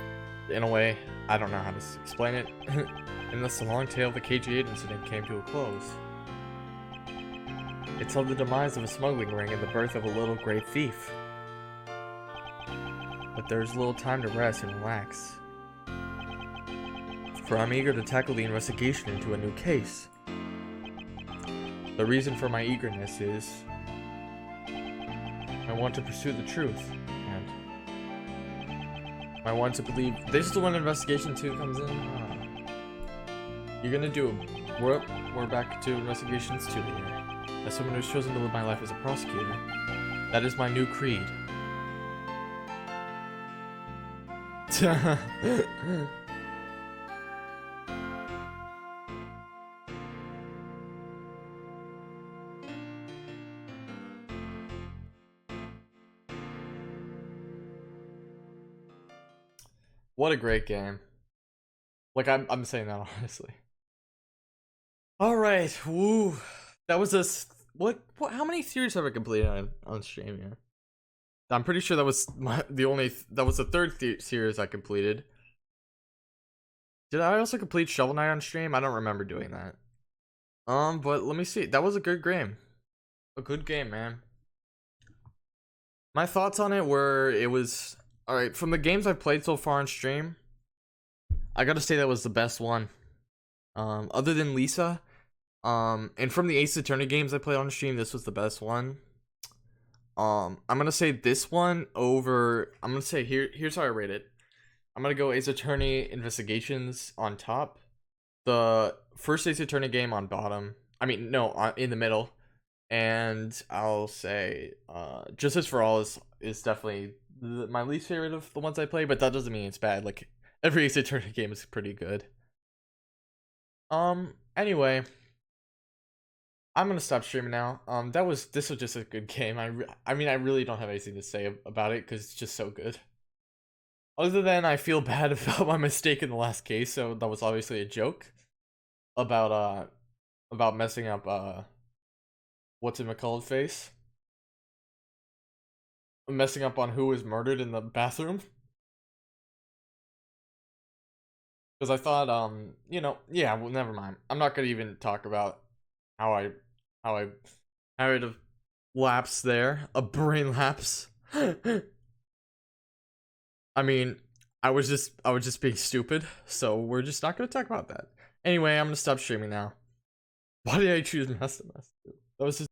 S1: in a way. I don't know how to explain it. And thus the long tale of the KG8 incident came to a close. It told the demise of a smuggling ring and the birth of a little great thief. But there's little time to rest and relax. For I'm eager to tackle the investigation into a new case. The reason for my eagerness is I want to pursue the truth, and I want to believe. This is the when Investigation 2 comes in. You're gonna do a we're back to Investigations 2 here. As someone who's chosen to live my life as a prosecutor, that is my new creed. What a great game. Like I'm saying that honestly. All right, woo. That was what how many series have I completed on stream here? I'm pretty sure that was that was the 3rd series I completed. Did I also complete Shovel Knight on stream? I don't remember doing that. But let me see. That was a good game. A good game, man. My thoughts on it were it was alright, from the games I've played so far on stream, I gotta say that was the best one. Other than Lisa. And from the Ace Attorney games I played on stream, this was the best one. I'm gonna say this one over. I'm gonna say here's how I rate it. I'm gonna go Ace Attorney Investigations on top, the first Ace Attorney game on bottom. I mean, no, in the middle, and I'll say Justice for All is definitely my least favorite of the ones I play, but that doesn't mean it's bad. Like every Ace Attorney game is pretty good. Anyway. I'm gonna stop streaming now. This was just a good game. I mean, I really don't have anything to say about it because it's just so good. Other than I feel bad about my mistake in the last case, so that was obviously a joke about messing up what's in McCullough face? Messing up on who was murdered in the bathroom? Because I thought, yeah, well, never mind. I'm not gonna even talk about how how I had a lapse there, a brain lapse. I mean, I was just being stupid, so we're just not gonna talk about that. Anyway, I'm gonna stop streaming now. Why did I choose Master Master? That was just